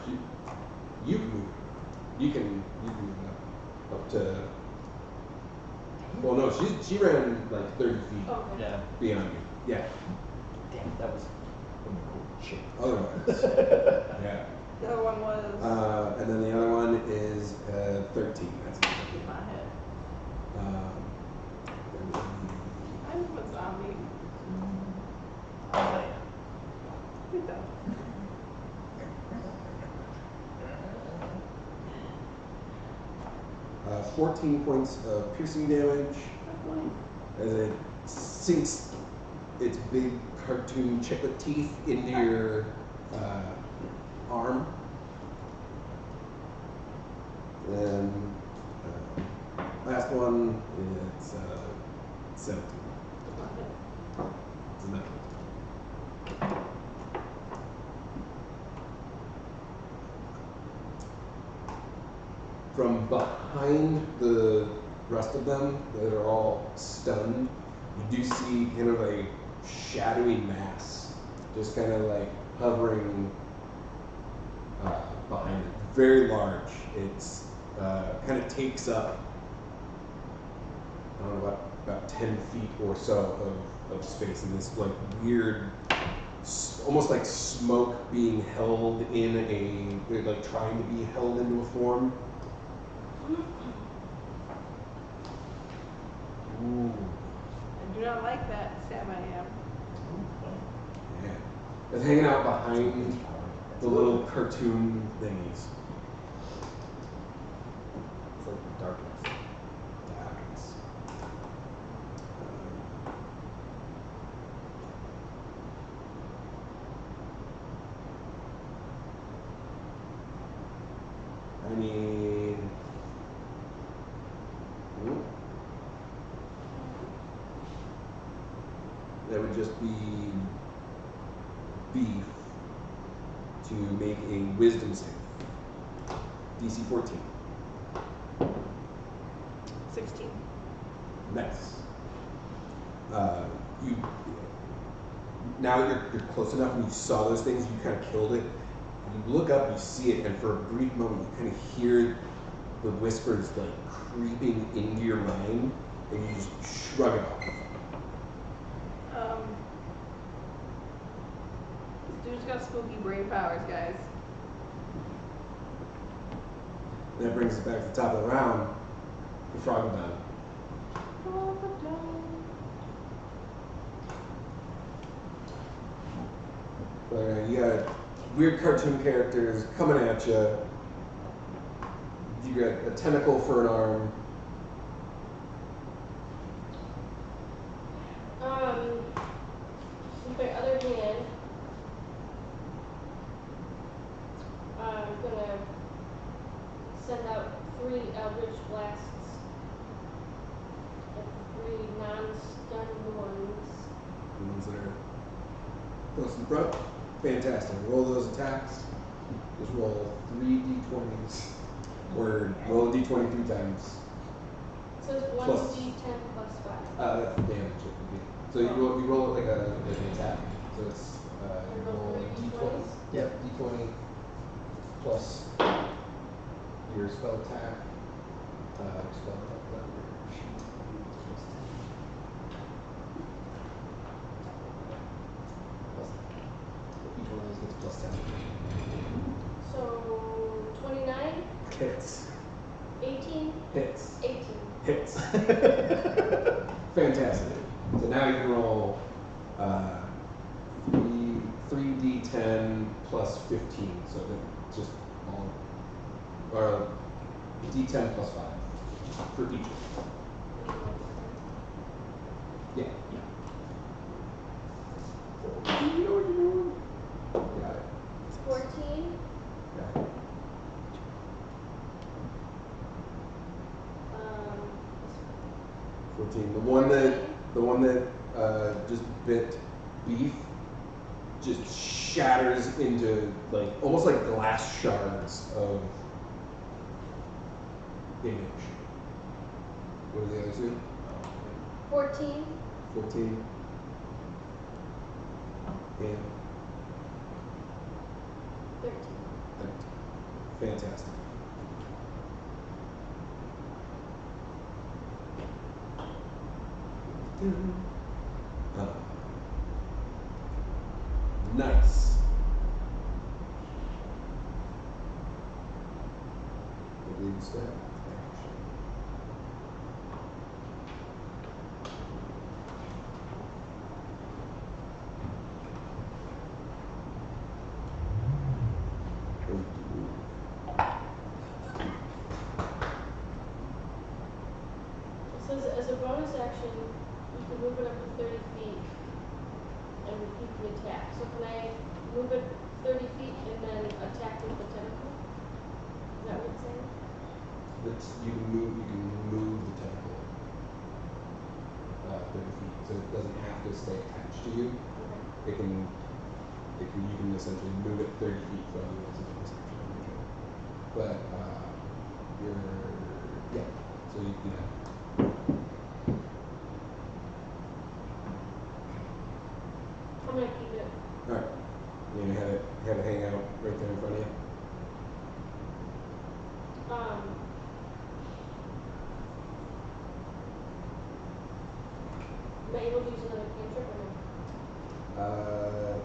Speaker 1: You can move. You can move up to. Well, no, she ran like 30 feet
Speaker 4: Okay.
Speaker 2: Yeah.
Speaker 1: beyond you. Yeah.
Speaker 2: Damn, that was cool shit.
Speaker 1: Otherwise, yeah.
Speaker 3: The other one was
Speaker 1: And then the other one is 13. That's
Speaker 3: not hit. I'm a zombie.
Speaker 2: Oh,
Speaker 3: Good though.
Speaker 1: 14 points of piercing damage as it sinks its big cartoon chiclet teeth into your arm. And last one is 17. It's enough. From behind the rest of them that are all stunned, you do see kind of a shadowy mass just kind of like hovering behind it. Very large. It's kind of takes up, I don't know, about 10 feet or so of space in this like weird, almost like smoke being held in a, like trying to be held into a form.
Speaker 2: Ooh.
Speaker 3: I do not like that, Sam. I am.
Speaker 1: Yeah. It's hanging out behind the little cartoon thingies.
Speaker 2: It's like darkness.
Speaker 1: Darkness. I need. Ooh. That would just be Beef to make a wisdom save. DC 14.
Speaker 3: 16.
Speaker 1: Nice. You now that you're close enough and you saw those things, you kind of killed it. You look up, you see it, and for a brief moment, you kind of hear the whispers like creeping into your mind, and you just shrug it off.
Speaker 3: This dude's got spooky brain powers, guys.
Speaker 1: That brings us back to the top of the round. The Froglodon. You got weird cartoon characters coming at you. You got a tentacle for an arm.
Speaker 4: With my other hand, I'm gonna send out 3 eldritch blasts at 3 non-stunned ones.
Speaker 1: The ones that are close in front. Fantastic. Roll those attacks. Just roll 3 d20s. Or roll a d20 3 times.
Speaker 4: It says 1
Speaker 1: Plus.
Speaker 4: d10 plus 5.
Speaker 1: That's the damage it would be. So you roll it like an attack. So it's
Speaker 4: I roll 3
Speaker 1: D20. Yep, D20 plus your spell attack. Spell attack. D20 gets plus 10.
Speaker 4: So 29,
Speaker 1: Hits.
Speaker 4: 18,
Speaker 1: Hits.
Speaker 4: 18.
Speaker 1: Hits. Fantastic. So now you can roll 3d10 plus 15. So that just all, or d10 plus 5 for each. Yeah. You know what you're doing? Got it.
Speaker 4: 14,
Speaker 1: Got it. 14. The one that just bit beef just shatters into like almost like glass shards of image. What are the other two?
Speaker 4: 14,
Speaker 1: 14. And
Speaker 4: 13.
Speaker 1: 13. Fantastic. Nice. It leads to action.
Speaker 4: It says as a bonus action, you can move it up to 30 feet and repeat the attack. So can I move it 30 feet and then attack with the tentacle? Is that what it's saying?
Speaker 1: You can move the tentacle 30 feet, so it doesn't have to stay attached to you.
Speaker 4: Okay.
Speaker 1: You can essentially move it 30 feet from you as a bonus action. But so you do that.
Speaker 4: I'm gonna keep it.
Speaker 1: All right, you're gonna have it hang out right there in front of you.
Speaker 4: Am I able to use another cantrip or no?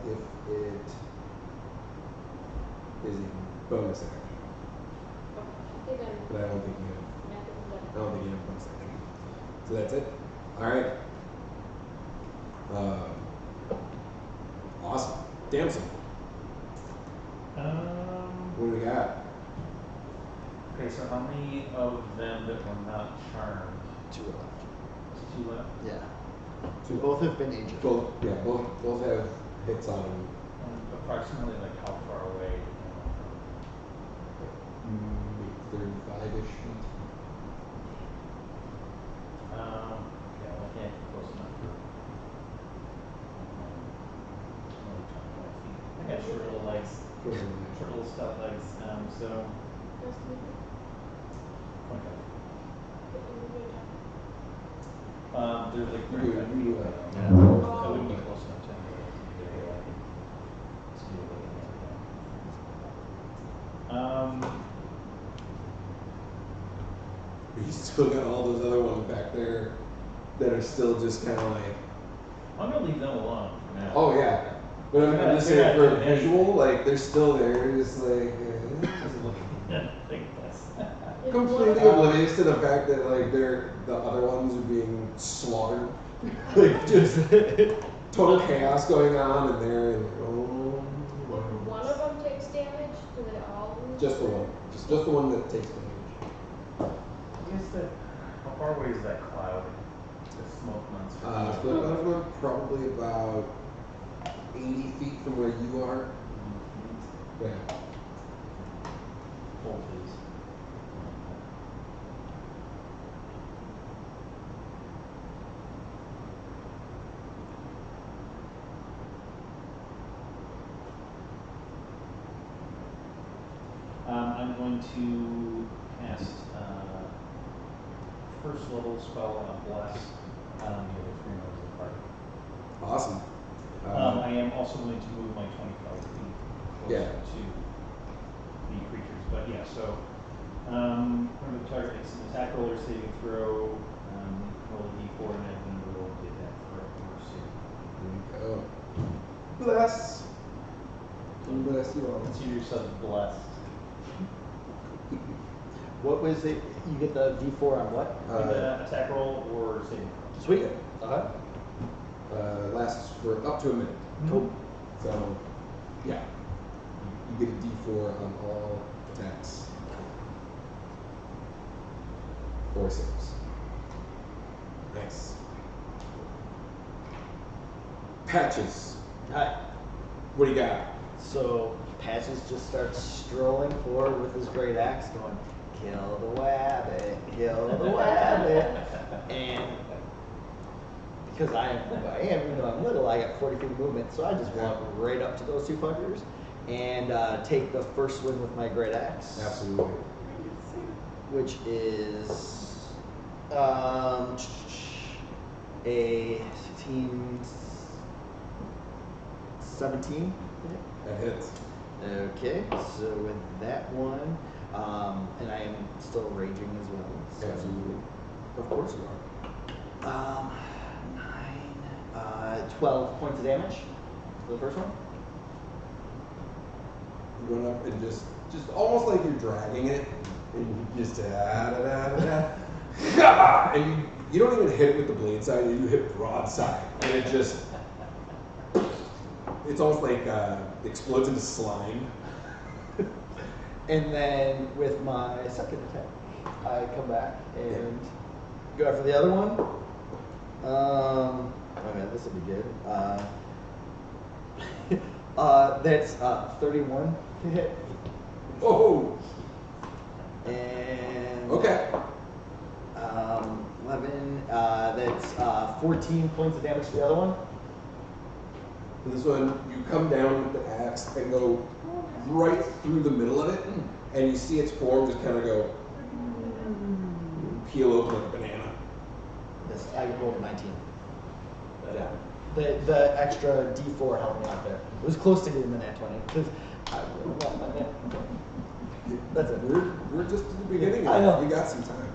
Speaker 1: If it is a bonus action,
Speaker 4: Okay, then.
Speaker 1: but I don't think you have.
Speaker 4: Yeah, I think I'm
Speaker 1: I
Speaker 4: done.
Speaker 1: don't think you have a bonus action. So that's it. All right. Awesome. Damson. What do we got?
Speaker 5: Okay, so how many of them that were not charmed?
Speaker 2: 2 left.
Speaker 5: Two left?
Speaker 2: Yeah. Both have been injured.
Speaker 1: Both have hits on them.
Speaker 5: Approximately like how far away?
Speaker 1: Maybe 35-ish feet.
Speaker 5: Yeah, well, I can't get close enough for. I got short little legs, short little stout legs. So.
Speaker 4: Nice to meet you.
Speaker 5: Okay.
Speaker 4: Good to meet you.
Speaker 5: There's like
Speaker 1: You
Speaker 5: 35 feet.
Speaker 1: do,
Speaker 5: Yeah. I wouldn't be close enough to anybody. See what they can.
Speaker 1: You still got all those other ones back there that are still just kind of like.
Speaker 5: I'm gonna leave them alone for now.
Speaker 1: Oh yeah, but I'm just
Speaker 5: They're
Speaker 1: saying
Speaker 5: not
Speaker 1: for a
Speaker 5: doing
Speaker 1: visual, like they're still there, just like
Speaker 5: Just looking. I think that's.
Speaker 4: If
Speaker 1: completely
Speaker 4: one of them-
Speaker 1: oblivious to the fact that like the other ones are being slaughtered, like just total chaos going on, and they're like, oh.
Speaker 4: If one of them takes damage, do they all lose?
Speaker 1: Just the one, just the one that takes damage.
Speaker 5: I guess that. How far away is that cloud? The smoke monster.
Speaker 1: So that one probably about 80 feet from where you are. Yeah.
Speaker 5: Hold please. I'm going to cast first level spell on Bless on the other 3 members of the party.
Speaker 1: Awesome.
Speaker 5: I am am also willing to move my 25 feet closer
Speaker 1: Yeah.
Speaker 5: to the creatures. But yeah, so remember the target makes an attack roll or saving throw. Roll a d4 and add number roll to that for or save.
Speaker 1: There you go. Bless. Bless you all.
Speaker 5: Consider yourself blessed.
Speaker 2: What was it? You get the D4 on what?
Speaker 5: Attack roll or saving throw.
Speaker 2: Sweet. Okay.
Speaker 1: Lasts for up to a minute.
Speaker 2: Cool.
Speaker 1: So, yeah. You get a D4 on all attacks. Or saves. Nice. Patches.
Speaker 2: Hi.
Speaker 1: What do you got?
Speaker 2: So Patches just starts strolling forward with his great axe, going, "Kill the wabbit, kill the wabbit," and because I am who I am, even though I'm little, I got 40 feet of movement, so I just walk right up to those two fuckers and take the first swing with my great axe.
Speaker 1: Absolutely.
Speaker 2: Which is a 16, 17.
Speaker 1: That hits.
Speaker 2: Okay, so with that one, and I am still raging as well. So,
Speaker 1: Absolutely. Of course you are.
Speaker 2: 12 points of damage for the first one.
Speaker 1: You run up and just almost like you're dragging it, and you just da da da da da, and you don't even hit it with the blade side, you hit broadside, and it just, it's almost like explodes into slime.
Speaker 2: And then with my second attack, I come back and go after the other one. Oh man, this will be good. That's 31 to hit.
Speaker 1: Oh,
Speaker 2: And
Speaker 1: okay.
Speaker 2: 11. That's 14 points of damage to the other one.
Speaker 1: And this one, you come down with the axe and go right through the middle of it, and you see its form just kind of go peel open like a banana.
Speaker 2: Yes, I rolled a 19. Yeah. The extra D4 helped me out there. It was close to getting the nat 20 because I rolled my nat 20. That's it.
Speaker 1: We're just at the beginning.
Speaker 2: I know.
Speaker 1: You got some time.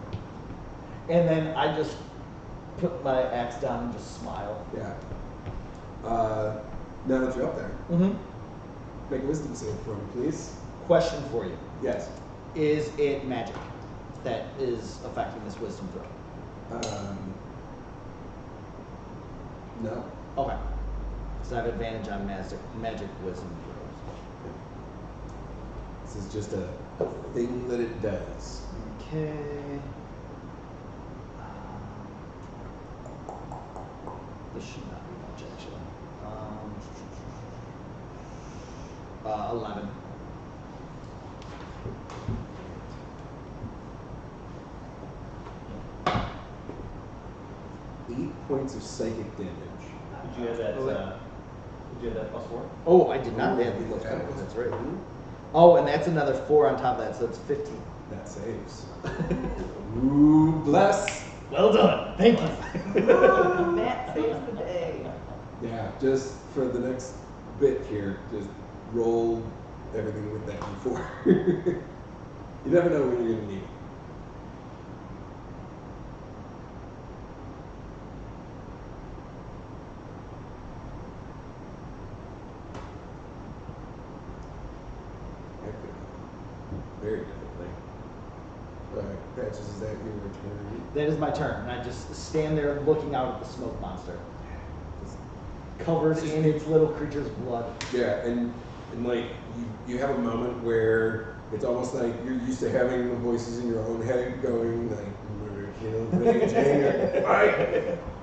Speaker 2: And then I just put my axe down and just smile.
Speaker 1: Yeah. Now that you're up there,
Speaker 2: Mm-hmm.
Speaker 1: make a wisdom save for me, please.
Speaker 2: Question for you.
Speaker 1: Yes.
Speaker 2: Is it magic that is affecting this wisdom throw?
Speaker 1: No.
Speaker 2: Okay. Because I have advantage on magic wisdom throws.
Speaker 1: This is just a thing that it does.
Speaker 2: Okay. This should not be much actually. 11.
Speaker 1: Eight points of psychic damage.
Speaker 5: Did you have that? Did you have that +4?
Speaker 2: Oh, I did not add the plus
Speaker 1: Yeah.
Speaker 2: 4. That's right. Oh, and that's another 4 on top of that, so it's 15.
Speaker 1: That saves. Ooh, bless.
Speaker 2: Well done. Thank you.
Speaker 3: That saves the day.
Speaker 1: Yeah, just for the next bit here, just roll everything with that D4. You never know when you're going to need it. That could be very differently. Alright, Patches, is that your turn?
Speaker 2: That is my turn, and I just stand there looking out at the smoke monster, covered in its little creature's blood.
Speaker 1: Yeah, and like you have a moment where it's almost like you're used to having the voices in your own head going like, "Murder, kill, rage, fight,"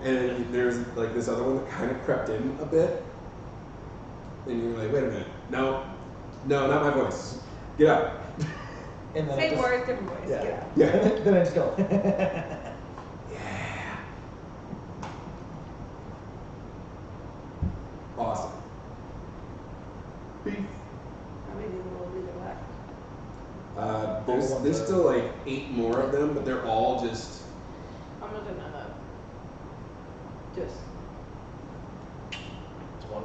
Speaker 1: and then there's like this other one that kind of crept in a bit, and you're like, wait a minute, no, not my voice, get up.
Speaker 2: And then I
Speaker 3: Same
Speaker 2: just,
Speaker 3: words, different voice.
Speaker 2: Yeah.
Speaker 3: Yeah.
Speaker 1: Yeah.
Speaker 2: Then I just go.
Speaker 1: Yeah. Awesome. Beef.
Speaker 3: How many will be left?
Speaker 1: There's still like 8 more of them, but they're all just.
Speaker 3: I'm just gonna just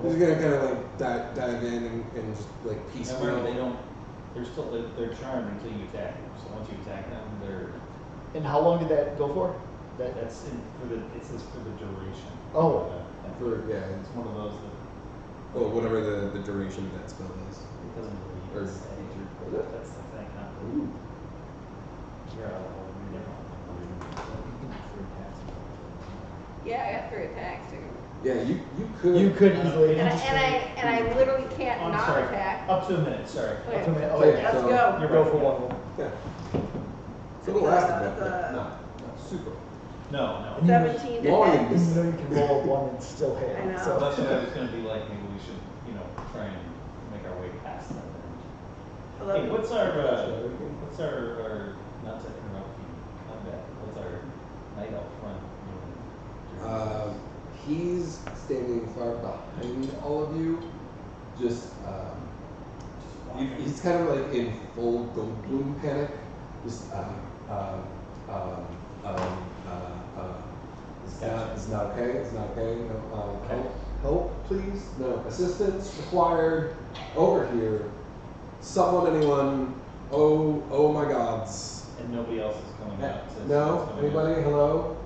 Speaker 1: He's gonna kind of like dive in and just like piece
Speaker 5: Now, remember, they don't. They're charmed until you attack them. So once you attack them, they're.
Speaker 2: And how long did that go for?
Speaker 5: That's for the duration.
Speaker 2: Oh.
Speaker 5: It's one of those that.
Speaker 1: Well, whatever the duration of that spell is.
Speaker 5: It doesn't
Speaker 1: Or-
Speaker 5: really say. That's the thing.
Speaker 1: Ooh.
Speaker 5: You're out of
Speaker 3: Yeah, I got 3 attacks too.
Speaker 1: Yeah, you could.
Speaker 2: You could easily.
Speaker 3: And I literally can't
Speaker 5: I'm
Speaker 3: not
Speaker 5: sorry.
Speaker 3: attack.
Speaker 5: Up to a minute, sorry.
Speaker 3: Okay.
Speaker 2: Up to a minute. Oh,
Speaker 1: Okay,
Speaker 2: yeah.
Speaker 3: Let's
Speaker 1: so-
Speaker 3: go.
Speaker 2: You go for one.
Speaker 1: Yeah. So it'll last a bit,
Speaker 3: The-
Speaker 1: but not super.
Speaker 5: No.
Speaker 3: 17 to
Speaker 1: Long
Speaker 3: hit.
Speaker 1: and
Speaker 2: And you know you can roll a 1 and still hit.
Speaker 3: I know.
Speaker 2: So.
Speaker 5: That's what I was gonna be like, maybe we should, try and make our way past that. Hey,
Speaker 3: 11.
Speaker 5: what's our, not to interrupt you, combat, what's our night out front doing?
Speaker 1: He's standing far behind all of you. Just he's kind of like in full Goldblum panic. Just it's not okay. It's not okay. No, help, please. No assistance required. Over here. Someone, anyone. Oh my gods.
Speaker 5: And nobody else is coming out to.
Speaker 1: No? Anybody? Hello?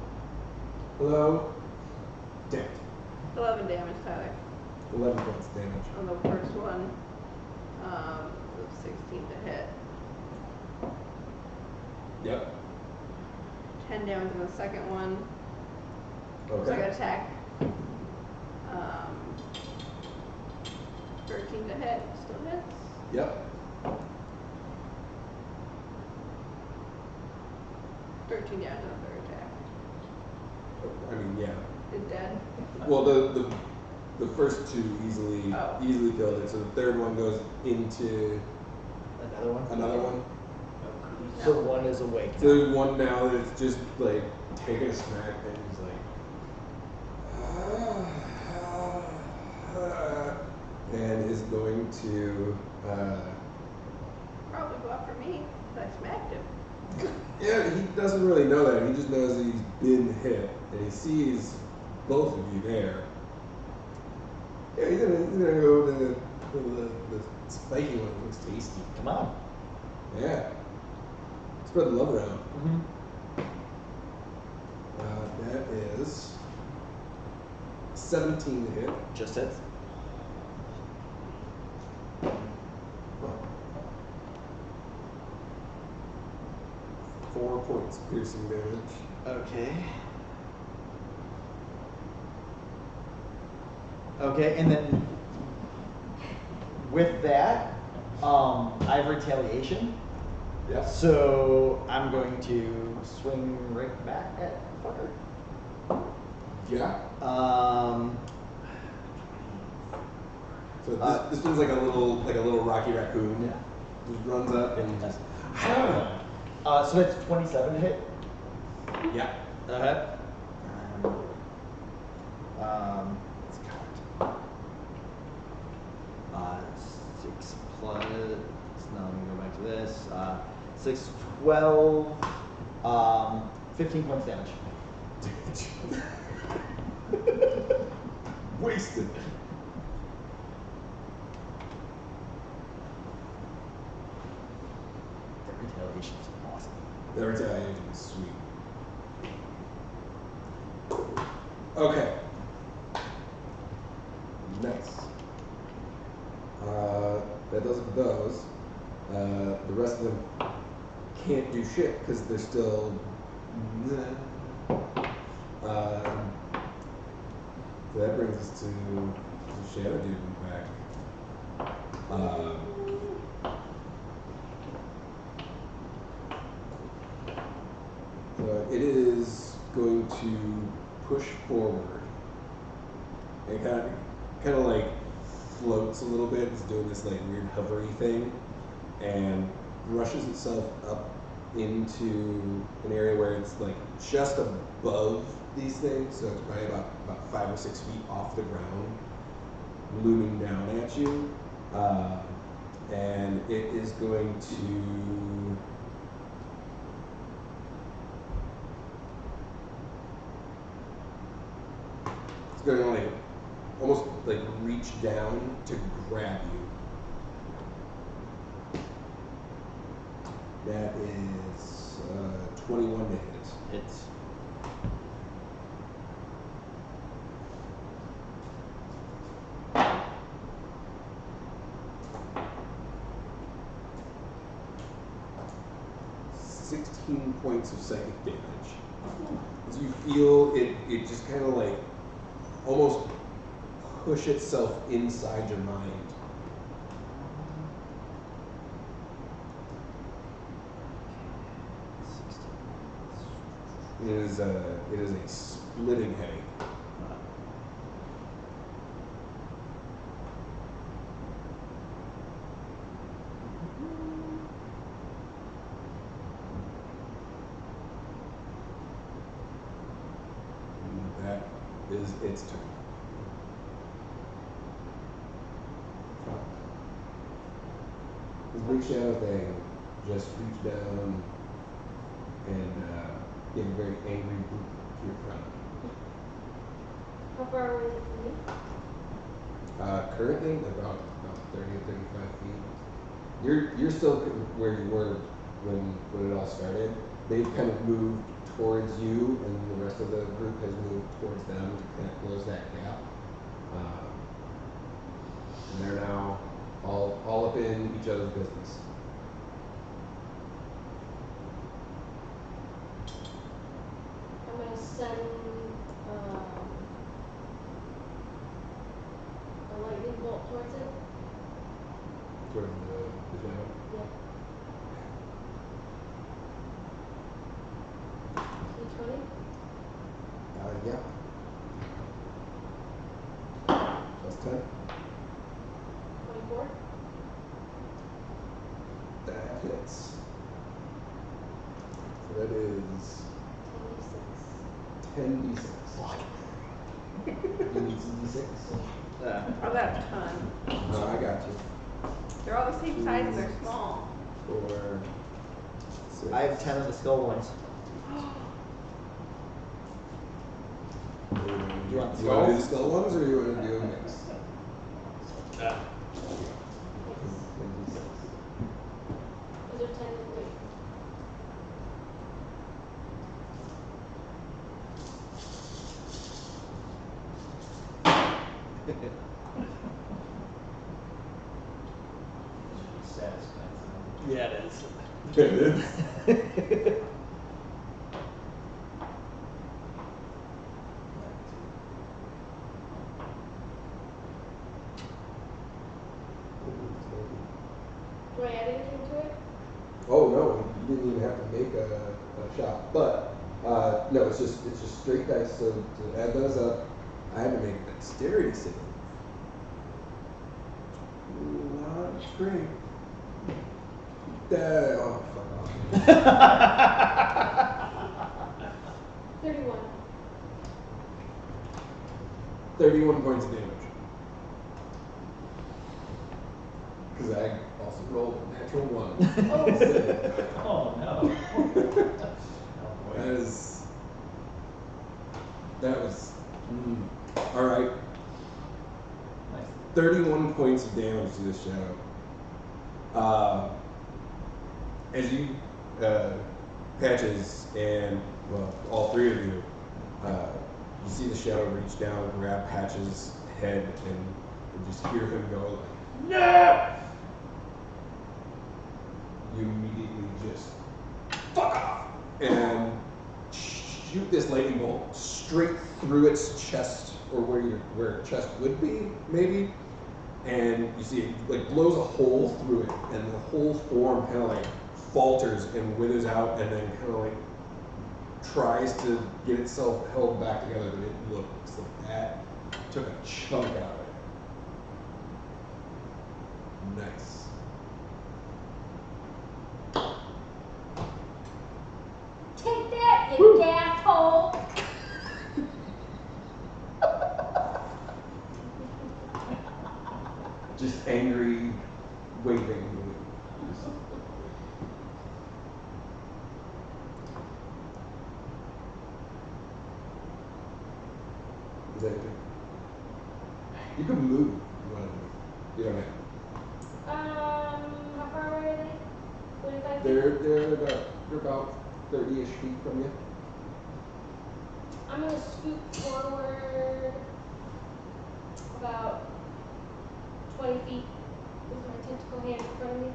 Speaker 1: Hello? Damn.
Speaker 3: 11 damage, Tyler.
Speaker 1: 11 points of damage.
Speaker 3: On the first one. 16 to hit.
Speaker 1: Yep.
Speaker 3: 10 damage on the second one.
Speaker 1: Okay.
Speaker 3: Second attack. 13 to hit. Still hits.
Speaker 1: Yep.
Speaker 3: 13 damage on the third attack.
Speaker 1: I mean, yeah.
Speaker 3: Is dead.
Speaker 1: Well, the first 2 easily
Speaker 3: Oh.
Speaker 1: killed it. So the third one goes into
Speaker 2: Another one?
Speaker 1: another one.
Speaker 2: So one is awake.
Speaker 1: So there's one now that's just like taking a smack and he's like, and is going to.
Speaker 3: Probably go after me. I smacked him.
Speaker 1: Yeah, he doesn't really know that. He just knows that he's been hit, and he sees both of you there. Yeah, he's gonna go to the spiky one. It looks tasty.
Speaker 2: Come on.
Speaker 1: Yeah. Spread the love around.
Speaker 2: Mm-hmm.
Speaker 1: That is 17 to hit.
Speaker 2: Just hits.
Speaker 1: Oh. 4 points piercing damage.
Speaker 2: Okay. Okay, and then with that, I have retaliation.
Speaker 1: Yeah.
Speaker 2: So I'm going to swing right back at fucker.
Speaker 1: Yeah. So this one's like a little Rocky Raccoon.
Speaker 2: Yeah.
Speaker 1: Just runs up and just.
Speaker 2: So that's 27 to hit.
Speaker 1: Yeah.
Speaker 2: Uh-huh. It's cocked. 6 plus. Now let me go back to this. 6, 12, 15 points damage.
Speaker 1: Wasted.
Speaker 2: The retaliation is awesome.
Speaker 1: The retaliation is sweet. Okay. Nice. That does it for those. The rest of them can't do shit because they're still. So that brings us to Shadow Dude back. So it is going to push forward. It kind of like floats a little bit. It's doing this like weird hovery thing, and rushes itself up into an area where it's like just above these things. So it's probably about 5 or 6 feet off the ground, looming down at you, and it is going to. It's going to like almost like reach down to grab you. That is 21 to hit.
Speaker 2: Hits.
Speaker 1: Points of psychic damage. As you feel it just kind of like almost push itself inside your mind. It is a splitting headache. Is its turn. This big shadow thing just reached down and gave a very angry boot to your front.
Speaker 4: How far away is it from me?
Speaker 1: Currently, about 30 or 35 feet. You're still where you were when it all started. They've kind of moved towards you, and the rest of the group has moved towards them to kind of close that gap. And they're now all up in each other's business.
Speaker 4: I'm gonna send a lightning bolt towards it.
Speaker 1: Towards the shadow.
Speaker 4: Yeah. D20.
Speaker 1: Yeah. Plus 10.
Speaker 4: 24.
Speaker 1: That hits. So that is 10d6.
Speaker 2: Fuck.
Speaker 1: You need some d6?
Speaker 3: Oh, that's a ton.
Speaker 1: Oh, I got you.
Speaker 3: They're all the same size, they're small.
Speaker 1: 4, 6.
Speaker 2: I have 10 of the skull ones.
Speaker 1: You
Speaker 2: want
Speaker 1: want to do the skull ones or you want to do a mix?
Speaker 4: Those are 10 and 3.
Speaker 5: Satisfying.
Speaker 2: Yeah, it is.
Speaker 1: It is.
Speaker 4: Do I add anything to it?
Speaker 1: Oh no, you didn't even have to make a shot. But no, it's just straight dice. So to add those up, I had to make a dexterity save. Not great. Oh, fuck off.
Speaker 4: 31.
Speaker 1: 31 points of damage. Because I also rolled a natural 1.
Speaker 5: Oh no. Oh,
Speaker 1: That was all right.
Speaker 5: nice.
Speaker 1: 31 points of damage to this shadow. As you, Patches, and well, all three of you, you see the shadow reach down and grab Patches' head, and just hear him go like, "No!" You immediately just fuck off and shoot this lightning bolt straight through its chest, or where its chest would be, maybe. And you see it like blows a hole through it, and the whole form kind of like falters and withers out, and then kind of like tries to get itself held back together, but it looks like that took a chunk out of it. Nice.
Speaker 4: Take that, you asshole!
Speaker 1: Just angry waving. Is that it? You don't have.
Speaker 4: How far away are they? 45 feet?
Speaker 1: They're about 30-ish feet from you.
Speaker 4: I'm gonna scoot forward about 20 feet with my tentacle hand in front of me.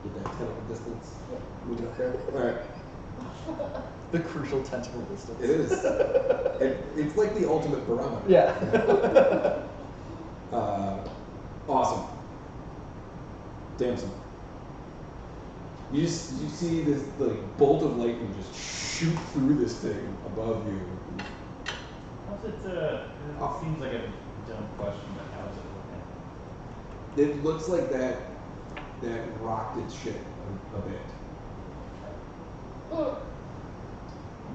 Speaker 1: Get that tentacle distance.
Speaker 4: Yep.
Speaker 1: Moving up there. All right.
Speaker 2: The crucial tentacle distance.
Speaker 1: It is. It's like the ultimate barometer.
Speaker 2: Yeah.
Speaker 1: Awesome. Damson. You see this like bolt of lightning just shoot through this thing above you.
Speaker 5: How's it, it seems like a dumb question, but how is it looking?
Speaker 1: It looks like that rocked its shit a bit.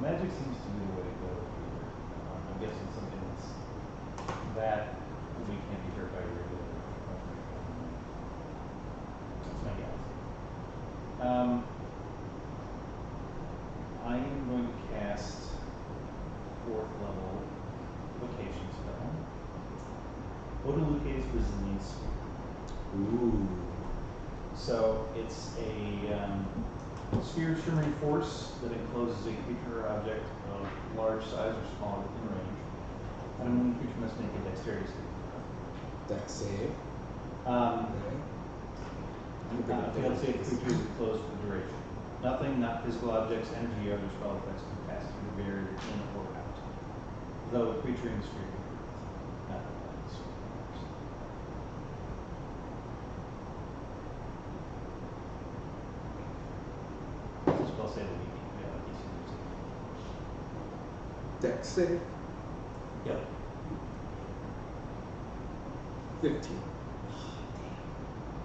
Speaker 5: Magic seems to be the way to go here. I'm guessing something that we can't be hurt by regular. That's my guess. I am going to cast 4th level location spell. Odoluce's Resilience Sphere.
Speaker 1: Ooh.
Speaker 5: So it's a sphere of shimmering force that encloses a creature or object of large size or small within range. And the creature must make a dexterity save.
Speaker 1: Dex save.
Speaker 5: Okay. Failed save creature is enclosed for the duration. Nothing, not physical objects, energy, or other spell effects can pass through the barrier in or out. Though the creature in the sphere can breathe. Not the sphere. Spell save will be
Speaker 1: Dex save.
Speaker 5: Yep.
Speaker 1: 15.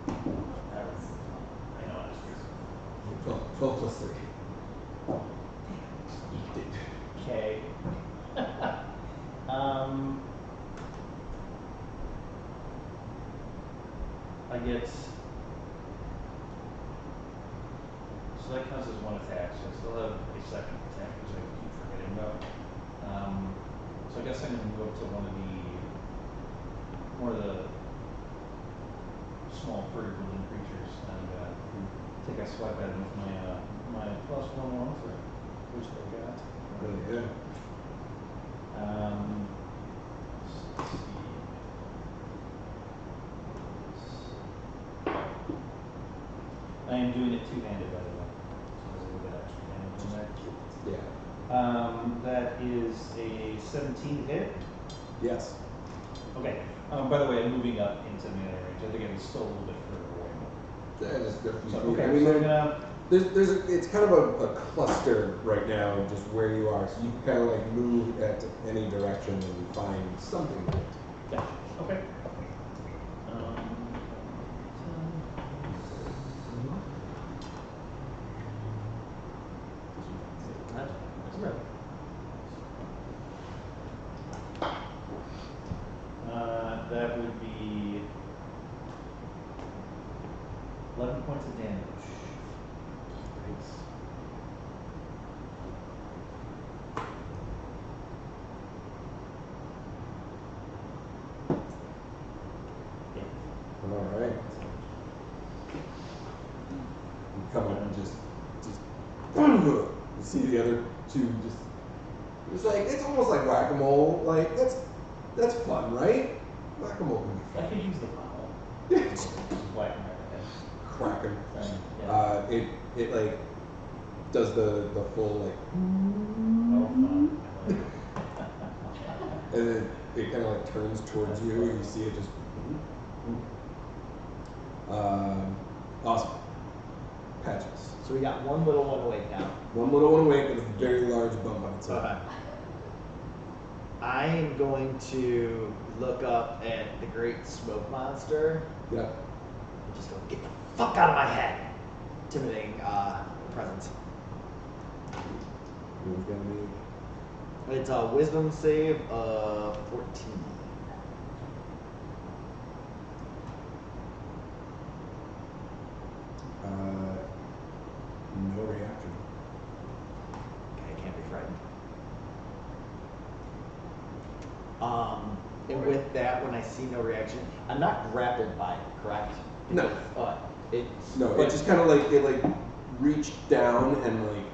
Speaker 5: That was, I know it's true.
Speaker 1: 12 plus 3. Eked it.
Speaker 5: Okay. I get. So that counts as one attack, so I still have a second attack, which I keep forgetting about. So I guess I'm going to move up to one of the small furry wooden creatures and take a swipe at it with my +1/1 threat, which they got.
Speaker 1: Really good.
Speaker 5: Let's see. I am doing it two-handed, by the way. So there's a little bit extra damage in there.
Speaker 1: Yeah.
Speaker 5: That is a 17 to hit.
Speaker 1: Yes.
Speaker 5: Okay. By the way, I'm moving up into melee range. I think I was still a little bit further away.
Speaker 1: Yeah, just a few
Speaker 5: So,
Speaker 1: feet.
Speaker 5: okay,
Speaker 1: I mean,
Speaker 5: so I'm
Speaker 1: it's kind of a cluster right now, just where you are. So you can kind of like move at any direction and find something.
Speaker 5: yeah. Okay. That would be 11 points of damage. Yeah.
Speaker 1: All right. You come up and just you see the other two just. It's like it's almost like whack-a-mole. Like that's fun, right? Whack-a-mole can be
Speaker 5: I
Speaker 1: fun.
Speaker 5: could use the pommel. Whack him right in the head.
Speaker 1: Crack 'em.
Speaker 5: Yeah.
Speaker 1: It like does the full like,
Speaker 5: Oh, fun.
Speaker 1: and then it kind of like turns towards you, and you see it just. Awesome. Patches.
Speaker 2: So we got one little one awake now.
Speaker 1: One little one awake with a very large bump on its head.
Speaker 2: Okay. I am going to look up at the great smoke monster
Speaker 1: Yeah.
Speaker 2: and just go, get the fuck out of my head! Intimidating presence.
Speaker 1: Who's gonna be?
Speaker 2: It's a wisdom save of 14.
Speaker 1: No reaction.
Speaker 2: Okay, I can't be frightened. And with with that when I see no reaction. I'm not grappled by it, correct?
Speaker 1: No.
Speaker 2: It's
Speaker 1: No,
Speaker 2: but
Speaker 1: it just kind of like it like reached down and like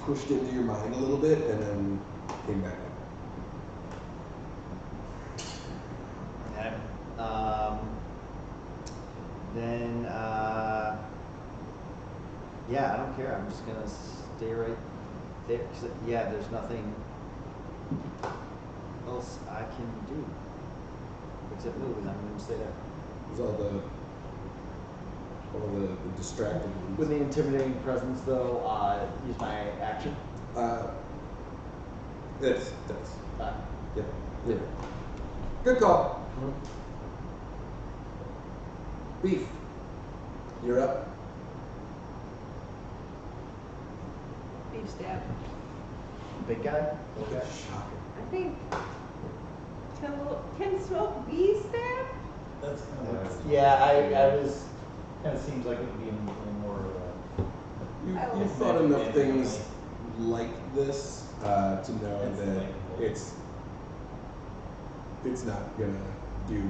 Speaker 1: pushed into your mind a little bit, and then came back up.
Speaker 2: Okay. Then yeah, I don't care. I'm just gonna stay right there. 'Cause, yeah, there's nothing else I can do except move, and I'm gonna stay there.
Speaker 1: It was all the distracted ones.
Speaker 2: With the intimidating presence, though, use my action.
Speaker 1: That's yeah.
Speaker 2: Yeah.
Speaker 1: Good call. Beef, you're up.
Speaker 3: Beef stab.
Speaker 2: Big guy. Okay.
Speaker 1: Shocking.
Speaker 3: I think can smoke bee stab?
Speaker 5: That's kind of what
Speaker 2: Yeah, I was.
Speaker 5: kind of seems like it would be a little more.
Speaker 1: You've
Speaker 3: I will
Speaker 1: thought
Speaker 5: say-
Speaker 1: enough things like this to know
Speaker 5: It's
Speaker 1: that
Speaker 5: delightful.
Speaker 1: it's not gonna do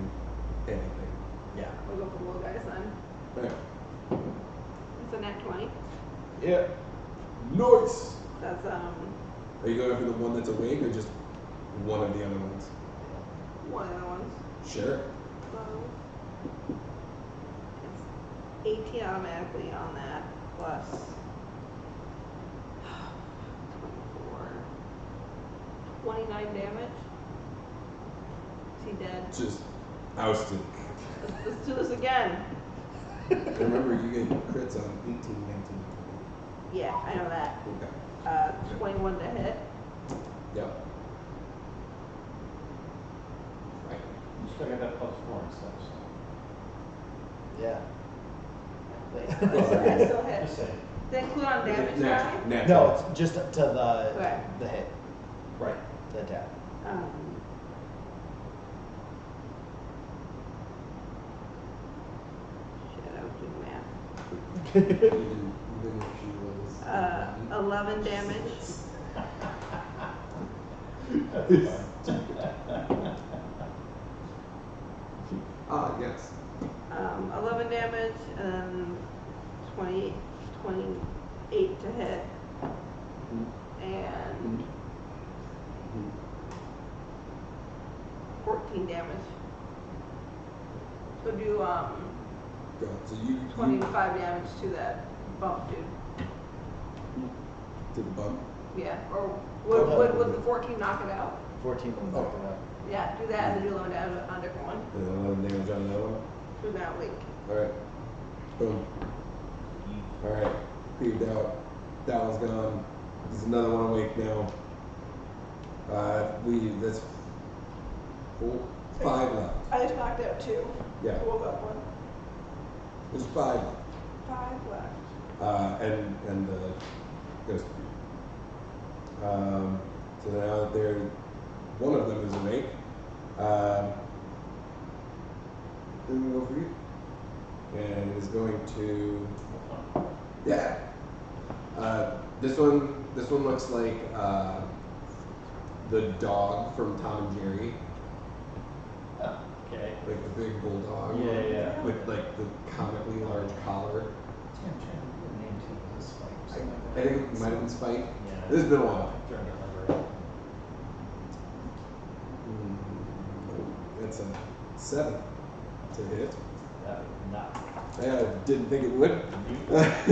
Speaker 1: anything.
Speaker 2: Yeah.
Speaker 3: We'll go for the little guys then.
Speaker 1: Right.
Speaker 3: It's a nat 20.
Speaker 2: Yeah.
Speaker 1: Nice.
Speaker 3: That's
Speaker 1: Are you going for the one that's awake or just one of the other ones?
Speaker 3: one of the ones.
Speaker 1: Sure.
Speaker 3: It's 18 automatically on that, plus 24. 29 damage. Is he dead?
Speaker 1: Just ousted.
Speaker 3: Let's do this again.
Speaker 1: Remember, you get crits on 18, 19,
Speaker 3: Yeah, I know that.
Speaker 1: 20. Okay.
Speaker 3: 21 to hit.
Speaker 1: Yep. Right.
Speaker 5: You still got that +4 and stuff. So.
Speaker 2: Yeah.
Speaker 3: Wait, I still hit.
Speaker 5: Just saying.
Speaker 3: Does that include on damage die?
Speaker 1: Natural.
Speaker 2: No, it's just to
Speaker 3: Okay.
Speaker 2: the hit. Right. The attack.
Speaker 3: Shit, I was doing math.
Speaker 1: Even if she was
Speaker 3: 11 damage.
Speaker 1: Yes.
Speaker 3: 11 damage and 28 to hit. And 14 damage. So do
Speaker 1: Go. So you
Speaker 3: 25 damage to that bump dude.
Speaker 1: to the bump.
Speaker 3: Yeah. Or would the 14 knock it out?
Speaker 2: 14 will knock it out.
Speaker 3: Yeah, do that and then do 11 damage on a different one.
Speaker 1: And then 11 damage on that one.
Speaker 3: Who's not weak?
Speaker 1: Alright. Boom. Alright. Peeved out. That one's gone. There's another one awake now. That's 5 left.
Speaker 3: I just knocked out 2.
Speaker 1: Yeah.
Speaker 3: I woke up 1.
Speaker 1: There's 5 left.
Speaker 3: 5 left.
Speaker 1: And the ghost. So now that one of them is awake. Then we go for you. And is going to, yeah. This one looks like the dog from Tom and Jerry,
Speaker 5: Okay.
Speaker 1: like the big bulldog.
Speaker 5: Yeah.
Speaker 1: With like the comically large collar.
Speaker 5: I'm trying to remember the name too. Was it Spike or
Speaker 1: I
Speaker 5: something like that?
Speaker 1: think it might have been Spike.
Speaker 5: Yeah.
Speaker 1: This has been a while.
Speaker 5: I'm trying to remember.
Speaker 1: It's a 7 to hit.
Speaker 5: That would not.
Speaker 1: I didn't think it would. That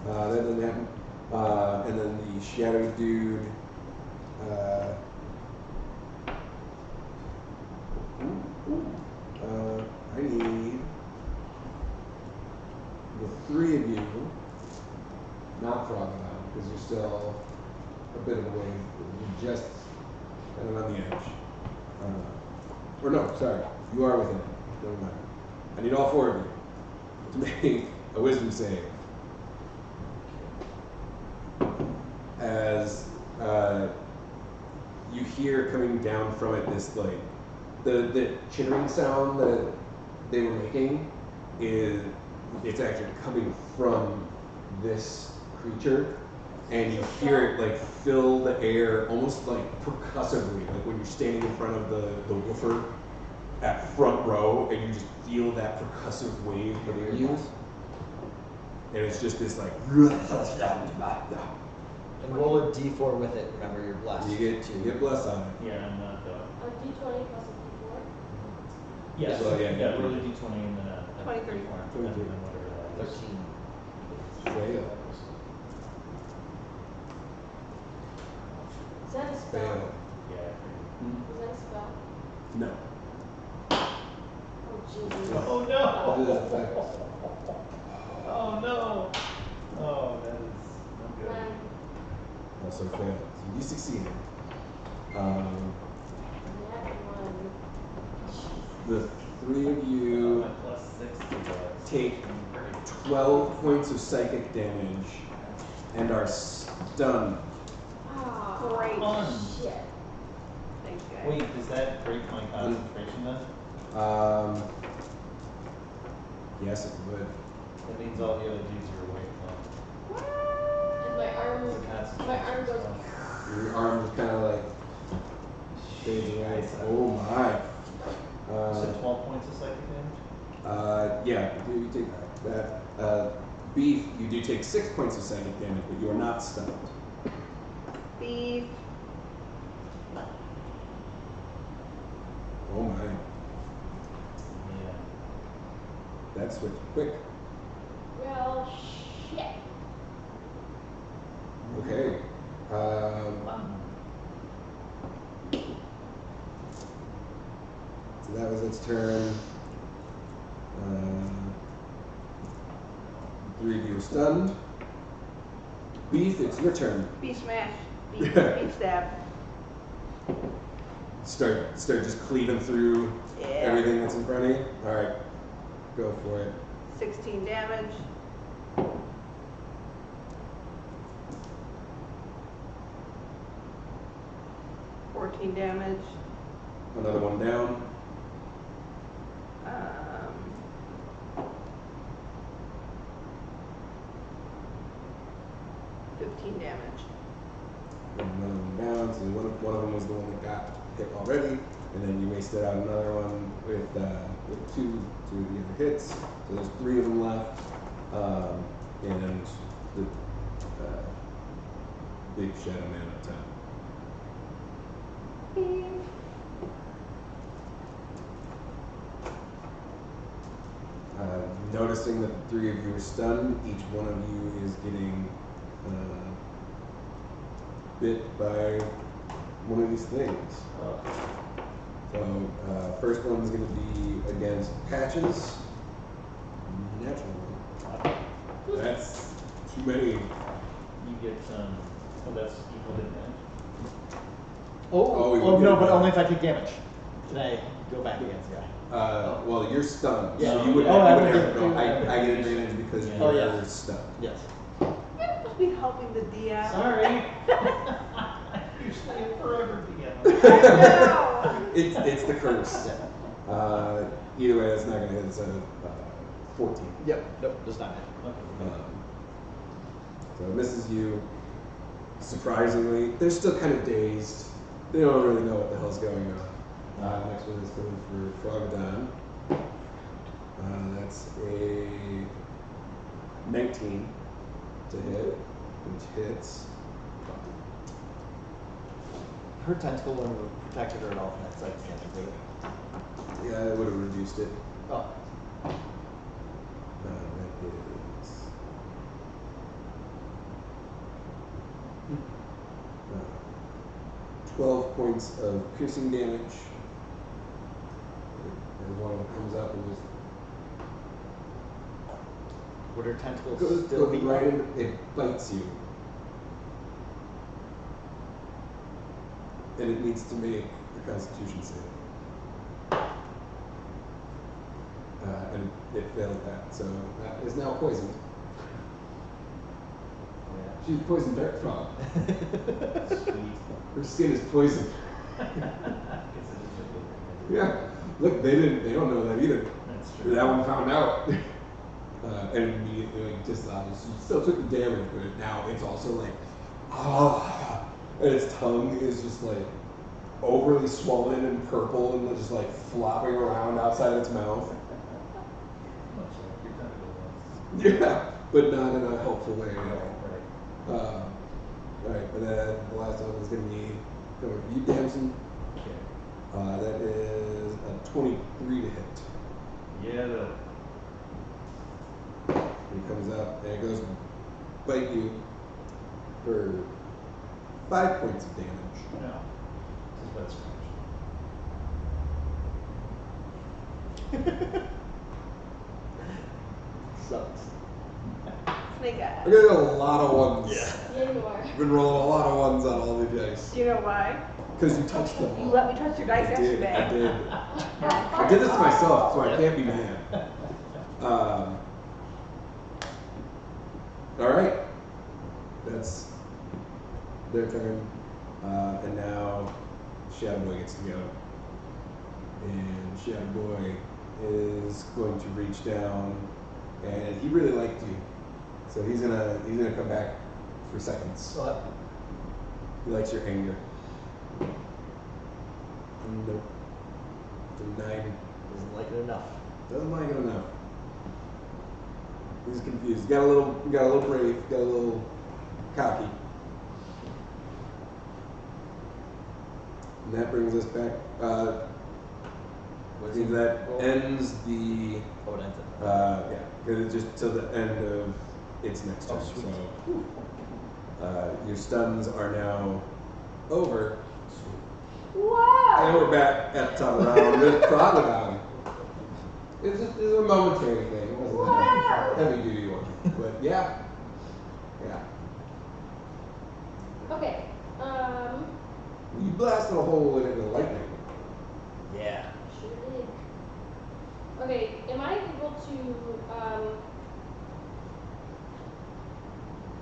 Speaker 1: doesn't happen. And then the shadow dude. I need the 3 of you, not Froglodon, because you're still a bit of a way. You're just kind of on the edge. Or no, sorry, you are within it. Never mind. I need all 4 of you to make a wisdom save. As you hear coming down from it this like the chittering sound that they were making it's actually coming from this creature, and you hear it like fill the air almost like percussively, like when you're standing in front of the woofer at front row, and you just feel that percussive wave of air use. And it's just this like.
Speaker 2: And roll a d4 with it. Remember, you're blessed.
Speaker 1: You get blessed on it.
Speaker 5: Yeah, I'm not.
Speaker 4: A d20 plus a d4.
Speaker 5: Yes.
Speaker 1: Well, yeah,
Speaker 5: Yeah. Really D20 and then a
Speaker 3: 20, 30.
Speaker 5: D4, and then whatever that is.
Speaker 2: 13.
Speaker 1: Fail.
Speaker 4: Is that a spell?
Speaker 1: Fail.
Speaker 5: Yeah.
Speaker 4: Is that a spell?
Speaker 1: No.
Speaker 4: Oh, Jesus.
Speaker 5: Oh no!
Speaker 1: It is effect.
Speaker 5: Oh no! Oh, that is not good.
Speaker 1: Also failed. So you succeeded.
Speaker 4: That one.
Speaker 1: The three of you
Speaker 5: My plus 6 to the
Speaker 1: take 12 points of psychic damage and are stunned.
Speaker 4: Ah,
Speaker 3: Great.
Speaker 5: Fun.
Speaker 4: shit.
Speaker 3: Thanks, guys.
Speaker 5: Wait, does that break my concentration then?
Speaker 1: Yes, it would.
Speaker 5: That means all the other dudes are awake now.
Speaker 4: And my arm goes.
Speaker 1: Your arm just kind of like fades away. Oh my.
Speaker 5: So 12 points of psychic damage?
Speaker 1: Yeah, you take that. Beef, you do take 6 points of psychic damage, but you are not stunned.
Speaker 3: Beef.
Speaker 1: Oh my.
Speaker 5: Yeah.
Speaker 1: That switched quick.
Speaker 4: Well, shit.
Speaker 1: Okay. So that was its turn. Three of you are stunned. Beef, it's your turn.
Speaker 3: Beef smash. Beef, beef stab.
Speaker 1: Start just cleaving through
Speaker 3: Yeah.
Speaker 1: everything that's in front of you. All right, go for it.
Speaker 3: 16 damage. $14 damage.
Speaker 1: Another one down.
Speaker 3: 15 damage.
Speaker 1: And another one down. So one of them was the one that got hit already, and then you wasted out another one with two of the other hits. So there's 3 of them left, and the big shadow man up top. Noticing that the 3 of you are stunned, each one of you is getting bit by one of these things. So first one's going to be against Patches. Natural one. That's too many.
Speaker 5: You get oh, that's equal to damage.
Speaker 1: Oh, you
Speaker 2: Oh
Speaker 1: would
Speaker 2: no,
Speaker 1: get
Speaker 2: but
Speaker 1: that.
Speaker 2: only if I take damage. Can I go back against the guy?
Speaker 1: Well, you're stunned.
Speaker 2: Yeah.
Speaker 1: So you would
Speaker 2: Oh, I would
Speaker 1: never
Speaker 2: get-
Speaker 1: go. I get advantage because
Speaker 2: Oh,
Speaker 1: you're
Speaker 2: yeah.
Speaker 1: stunned.
Speaker 2: Yes.
Speaker 3: You're supposed to be helping the DM.
Speaker 5: Sorry. Usually a forever DM.
Speaker 1: It's the curse. Either way, that's not going to hit. It's a 14.
Speaker 2: Yep. Nope. Does not hit.
Speaker 1: So it misses you. Surprisingly, they're still kind of dazed. They don't really know what the hell's going on. Next one is coming for Froglodon. That's a 19 to hit, which hits.
Speaker 2: Her tentacle wouldn't have protected her at all from that psychic damage, would it?
Speaker 1: Yeah, it would have reduced it.
Speaker 2: Oh.
Speaker 1: That is 12 points of piercing damage. As one of them comes up and just
Speaker 2: Would her tentacles
Speaker 1: goes
Speaker 2: still be
Speaker 1: right in, it bites you. And it needs to make a Constitution save. And it failed that, so that is now poisoned. She's poisoned dark frog.
Speaker 5: Sweet.
Speaker 1: Her skin is poisoned. Yeah. Look, they don't know that either.
Speaker 5: That's true.
Speaker 1: That one found out. And immediately like, just she still took the damage, but now it's also like ah, and its tongue is just like overly swollen and purple and just like flopping around outside its mouth.
Speaker 5: Much like your tentacle was.
Speaker 1: Yeah, but not in a helpful way at all.
Speaker 5: Right.
Speaker 1: Alright, but then the last one is going to be coming from you, Damson.
Speaker 5: Okay.
Speaker 1: That is a 23 to hit.
Speaker 5: Yeah,
Speaker 1: He comes up and it goes to bite you for 5 points of damage.
Speaker 5: no. This is butt scratch.
Speaker 2: Sucks.
Speaker 3: Snake
Speaker 1: I
Speaker 3: eyes.
Speaker 1: got a lot of ones.
Speaker 4: Yeah, you are.
Speaker 1: I've been rolling a lot of ones on all the dice.
Speaker 3: Do you know why?
Speaker 1: Because you touched them all.
Speaker 3: You let me touch your dice
Speaker 1: I did.
Speaker 3: yesterday.
Speaker 1: I did. I did this to myself, so I can't be mad. Alright. That's their turn. And now Shadowbough gets to go. And Shadowboy is going to reach down, and he really liked you. So he's gonna come back for seconds.
Speaker 2: What?
Speaker 1: He likes your anger. Nope. Denied.
Speaker 2: Doesn't like it enough.
Speaker 1: Doesn't like it enough. He's confused. Got a little brave. Got a little cocky. And that brings us back. That ends the.
Speaker 2: Oh, it ends it.
Speaker 1: Yeah, because it's just till the end of its next turn.
Speaker 2: Oh, sweet.
Speaker 1: So your stuns are now over. And
Speaker 4: Wow!
Speaker 1: we're back at the top of the round with Froglodon. It's a momentary thing. It wasn't
Speaker 4: Wow.
Speaker 1: a heavy duty one. But yeah. Yeah.
Speaker 4: Okay.
Speaker 1: You blasted a hole in it with lightning.
Speaker 2: Yeah.
Speaker 4: Sure did. Okay, am I able to,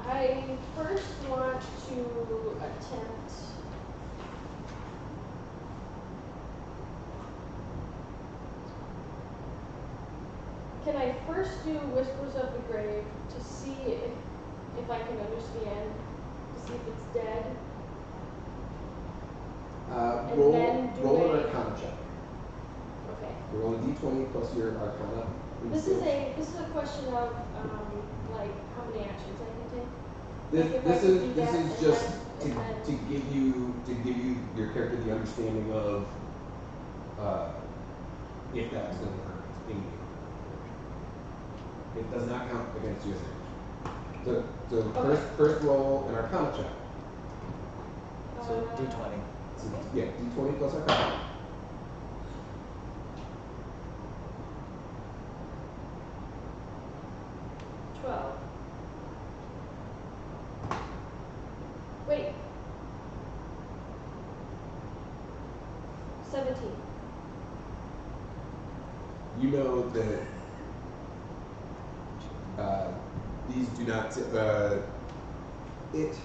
Speaker 4: I first want to attempt Can I first do Whispers of the Grave to see if I can understand, to see if it's dead? And then do
Speaker 1: roll an
Speaker 4: a-
Speaker 1: Arcana check.
Speaker 4: Okay.
Speaker 1: You roll a d20 plus your Arcana.
Speaker 4: This is a question of like how many actions I can take. Like if I
Speaker 1: This
Speaker 4: could do
Speaker 1: is
Speaker 4: that and
Speaker 1: just
Speaker 4: then-
Speaker 1: to
Speaker 4: and then-
Speaker 1: give you your character the understanding of if that was going to hurt in game. It does not count against you as damage. So
Speaker 4: Okay.
Speaker 1: first roll an Arcana check.
Speaker 2: So D20.
Speaker 1: So, yeah, d20 plus Arcana.
Speaker 4: Wait. 17.
Speaker 1: You know that these do not. It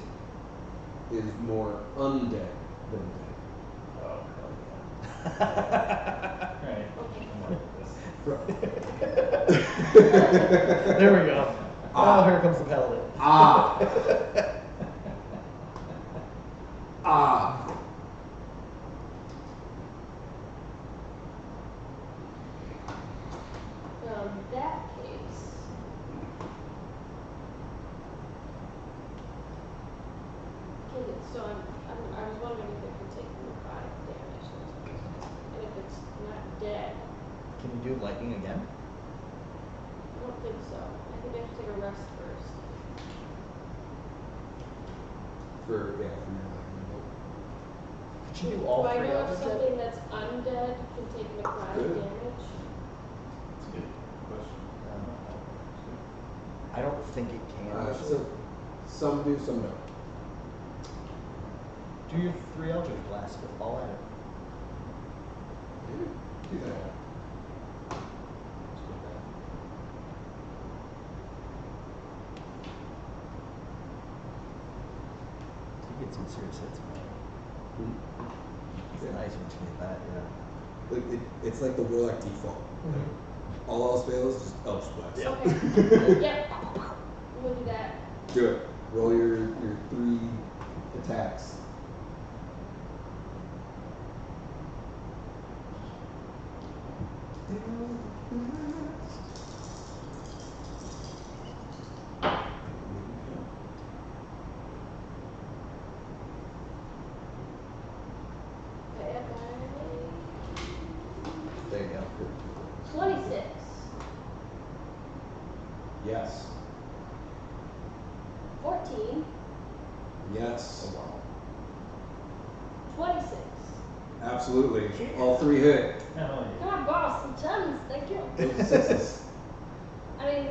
Speaker 1: is more undead than dead.
Speaker 5: Oh, hell yeah. Right.
Speaker 4: Okay.
Speaker 5: I'm like this.
Speaker 2: There we go. Oh, here comes the paladin.
Speaker 4: That case. Okay, so I was wondering if it could take necrotic damage. And if it's not dead,
Speaker 2: Can you do lightning again?
Speaker 4: I don't think so. I think I have to take a rest first.
Speaker 1: For your lightning bolt.
Speaker 2: Could you do all
Speaker 4: Do I
Speaker 2: three
Speaker 4: know
Speaker 2: of
Speaker 4: if
Speaker 2: them?
Speaker 4: something that's undead can take necrotic
Speaker 1: Good.
Speaker 4: damage?
Speaker 5: That's a good question. I don't know.
Speaker 2: I don't think it can.
Speaker 1: So some do, some don't.
Speaker 2: Do your 3 Eldritch Blasts with all at it.
Speaker 1: Do that.
Speaker 5: Let's go back.
Speaker 2: You get some serious hits, man. It's
Speaker 1: Yeah.
Speaker 2: nice when you get that, yeah.
Speaker 1: Like it's like the warlock default. All else fails, just Eldritch Blast.
Speaker 2: Yeah.
Speaker 4: Okay. Yep. We'll do that.
Speaker 1: Do it. Roll your 3 attacks. There you go.
Speaker 4: 26.
Speaker 1: Yes.
Speaker 4: 14.
Speaker 1: Yes.
Speaker 2: Oh, wow.
Speaker 4: 26.
Speaker 1: Absolutely. All three hit.
Speaker 5: Hell
Speaker 4: Come on, boss, some tons, thank you.
Speaker 1: Those sixes.
Speaker 4: I mean,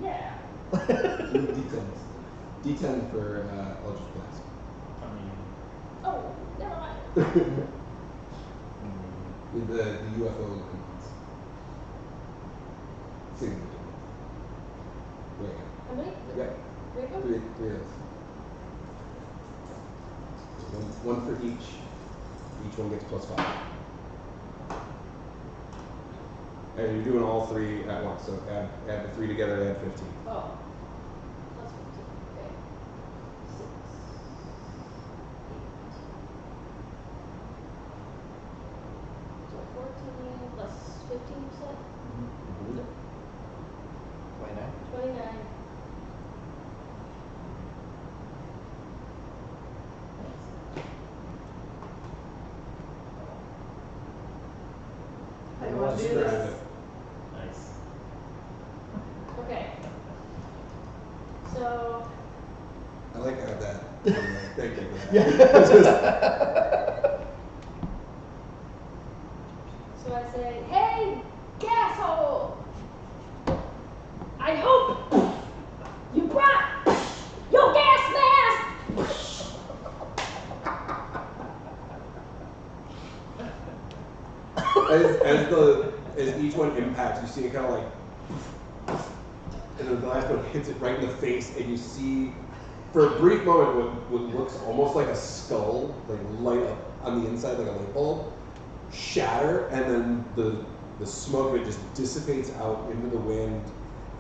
Speaker 4: yeah.
Speaker 1: D10s. D10 for Eldritch Blast.
Speaker 5: I mean,
Speaker 4: Oh, never mind.
Speaker 1: With the UFO looking ones. Same. Wait.
Speaker 4: How many?
Speaker 1: Yeah.
Speaker 4: 3 of them?
Speaker 1: Three of those. One for each. Each one gets +5. And you're doing all three at once, so add the 3 together, add 15.
Speaker 4: Oh. Plus 15. Okay. 6. 8. So 14 plus 15%?
Speaker 2: 29.
Speaker 4: 29.
Speaker 3: I want to do
Speaker 1: Describe
Speaker 3: this.
Speaker 1: it.
Speaker 5: nice.
Speaker 4: Okay. So,
Speaker 1: I like how that. Thank you for that.
Speaker 2: Yeah.
Speaker 4: so I say, hey, gasshole! I hope you brought your gas mask!
Speaker 1: As each one impacts, you see it kind of like, and then the last one hits it right in the face, and you see, for a brief moment, what looks almost like a skull, like light up on the inside like a light bulb, shatter, and then the smoke of it just dissipates out into the wind,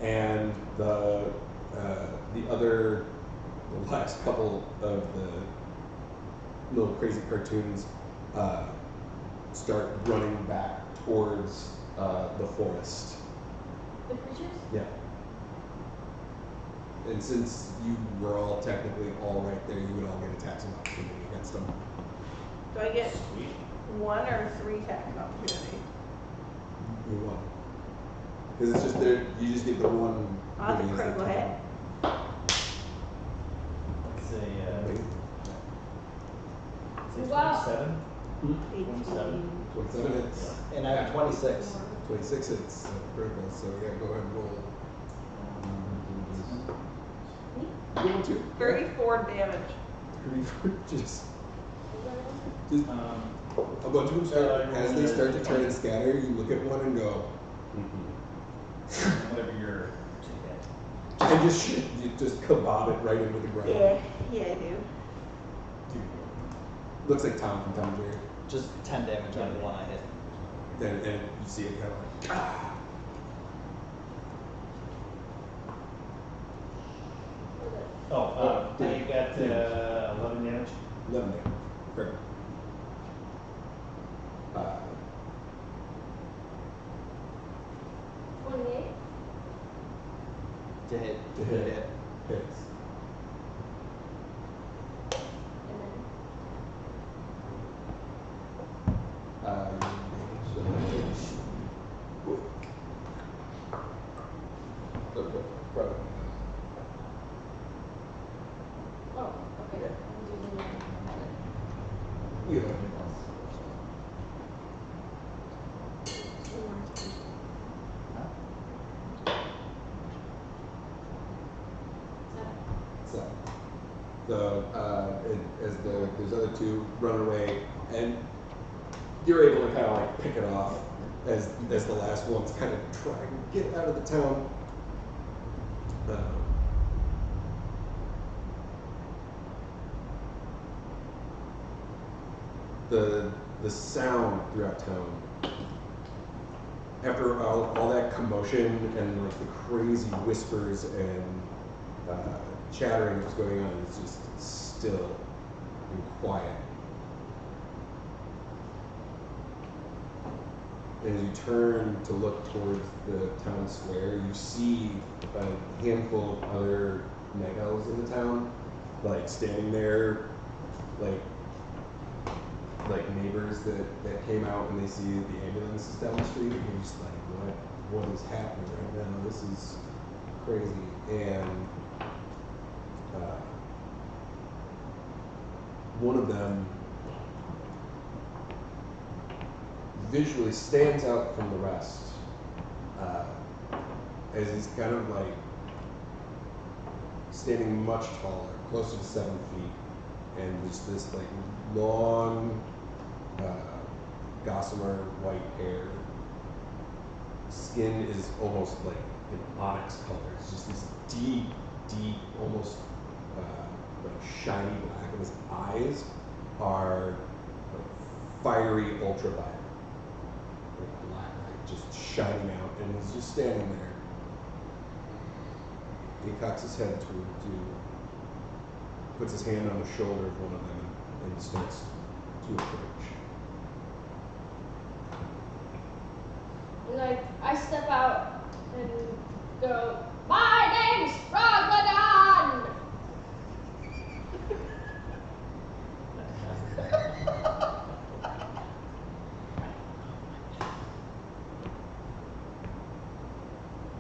Speaker 1: and the last couple of the little crazy cartoons start running back towards the forest.
Speaker 4: The creatures?
Speaker 1: Yeah. And since you were all technically all right there, you would all get attacks of opportunity against them.
Speaker 3: Do I get
Speaker 5: Sweet.
Speaker 3: 1 or 3 attacks of opportunity?
Speaker 1: You won. Because it's just there, you just get the one.
Speaker 3: I'll have to
Speaker 1: moving as
Speaker 3: critical
Speaker 1: they
Speaker 3: hit.
Speaker 1: come.
Speaker 5: Let's say,
Speaker 4: Wow.
Speaker 5: 27.
Speaker 3: 18.
Speaker 1: 27 hits.
Speaker 2: And I have 26.
Speaker 1: 26 hits, critical, so yeah, go ahead and roll. You get one too.
Speaker 3: 34 damage.
Speaker 1: Just
Speaker 5: Um,
Speaker 1: a bunch of them start, as they start to turn and scatter, you look at one and go,
Speaker 5: whatever your ticket.
Speaker 1: and you just kebab it right into the ground.
Speaker 3: Yeah, I do.
Speaker 1: Looks like Tom from Tom and Jerry.
Speaker 2: Just 10 damage on the one I hit.
Speaker 1: And you see it kind of like, ah.
Speaker 5: Oh, you got 11 damage.
Speaker 1: 11 damage. Perfect.
Speaker 4: 28?
Speaker 2: To hit.
Speaker 1: To hit. Hits.
Speaker 4: And then oh, okay.
Speaker 1: Yeah.
Speaker 4: I'm using my habit.
Speaker 1: You know.
Speaker 2: Huh?
Speaker 4: 7.
Speaker 1: So, as those other two run away, and you're able to kind of like pick it off as the last one's kind of trying to get out of the town. The sound throughout town, after all that commotion and like the crazy whispers and chattering that was going on, is just still. and quiet. And as you turn to look towards the town square, you see a handful of other night elves in the town, like standing there, like neighbors that came out and they see the ambulances down the street, and you're just like, what is happening right now? This is crazy. And one of them visually stands out from the rest, as he's kind of like standing much taller, closer to 7 feet, and just this like long, gossamer white hair. Skin is almost like an onyx color. It's just this deep, almost like shiny black, and his eyes are like fiery ultraviolet. Like black light just shining out, and he's just standing there. He cocks his head towards you, puts his hand on the shoulder of one of them, and starts to approach.
Speaker 4: And I step out and go, "My name's Froglodon!"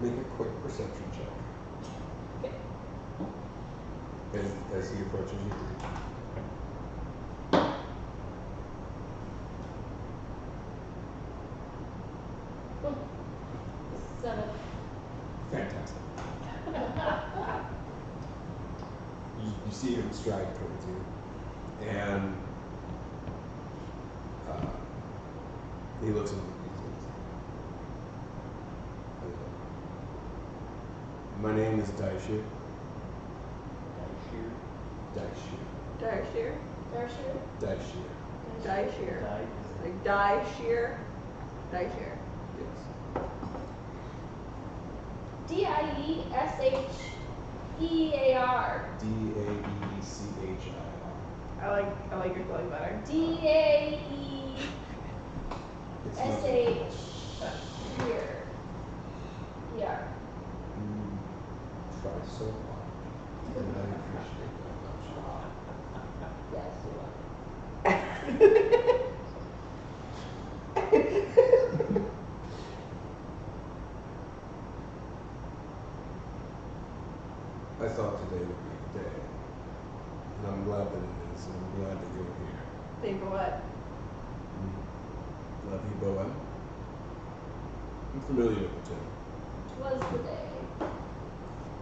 Speaker 1: Make a quick perception check.
Speaker 4: Okay.
Speaker 1: As he approaches you.
Speaker 4: Oh, 7.
Speaker 1: Fantastic. You see him stride towards you, and he looks at you. My name is Daechir. Daechir.
Speaker 3: Daechir?
Speaker 4: Daechir?
Speaker 1: Daechir.
Speaker 3: Daechir. Like Daechir? Daechir.
Speaker 1: Yes.
Speaker 4: Dieshear.
Speaker 1: Daechir.
Speaker 3: I like your spelling better.
Speaker 4: Daeshear.
Speaker 1: It's not-
Speaker 4: Here. Yeah.
Speaker 1: You try so hard, and I appreciate that much.
Speaker 4: Yes, you are.
Speaker 1: I thought today would be the day, and I'm glad that it is, and I'm glad that you're here.
Speaker 3: Think of what?
Speaker 1: Love you, Boem. I'm familiar with the term.
Speaker 4: Was the day.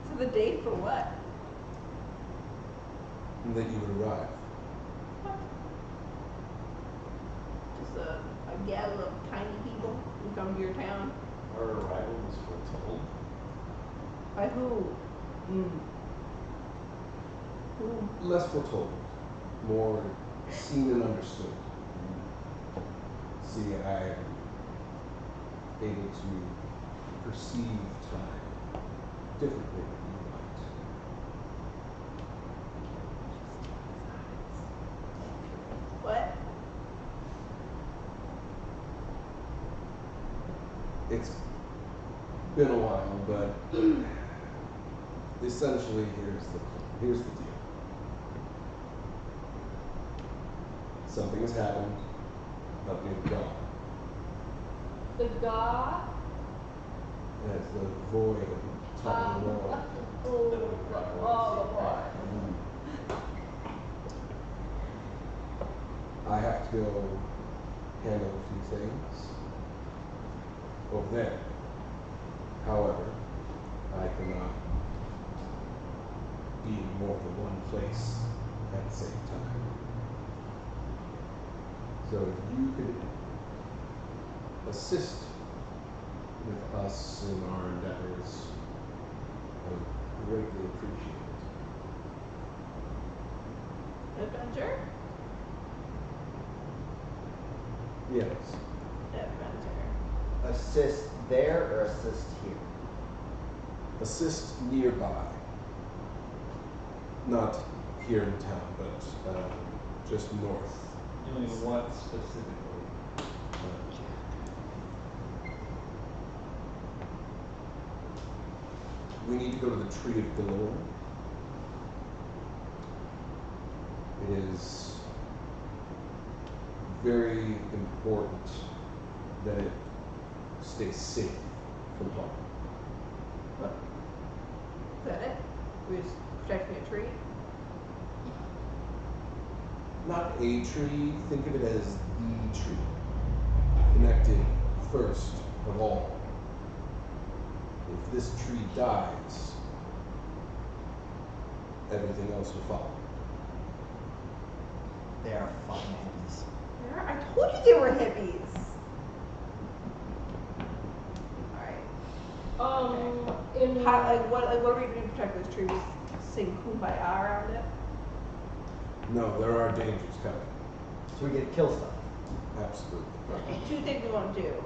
Speaker 3: For the date for what?
Speaker 1: And that you would arrive.
Speaker 3: Just a gaggle of tiny people who come to your town.
Speaker 5: Our arrival was foretold.
Speaker 3: By who? Who?
Speaker 1: Less foretold, more seen and understood. See, I am able to perceive time differently than you might.
Speaker 3: What?
Speaker 1: It's been a while, but essentially here's the deal. Something has happened up near the dock.
Speaker 4: The God.
Speaker 1: As the void at the top of the wall. I have to go handle a few things over there. However, I cannot be in more than one place at the same time. So if you could assist with us in our endeavors, I would greatly appreciate it.
Speaker 3: Adventure?
Speaker 1: Yes.
Speaker 3: Adventure.
Speaker 2: Assist there or assist here?
Speaker 1: Assist nearby. Not here in town, but just north.
Speaker 5: Doing what specifically?
Speaker 1: We need to go to the Tree of Gloom. It is very important that it stays safe from harm.
Speaker 3: What? Is that it? We just protecting a tree?
Speaker 1: Not a tree, think of it as the tree. Connected first of all. If this tree dies, everything else will follow.
Speaker 2: They are fucking hippies.
Speaker 3: I told you they were hippies. Alright.
Speaker 4: In
Speaker 3: What are we doing to protect this tree? Just sing kumbaya around it?
Speaker 1: No, there are dangers coming.
Speaker 2: So we get to kill stuff.
Speaker 1: Absolutely.
Speaker 3: Two things we want to do.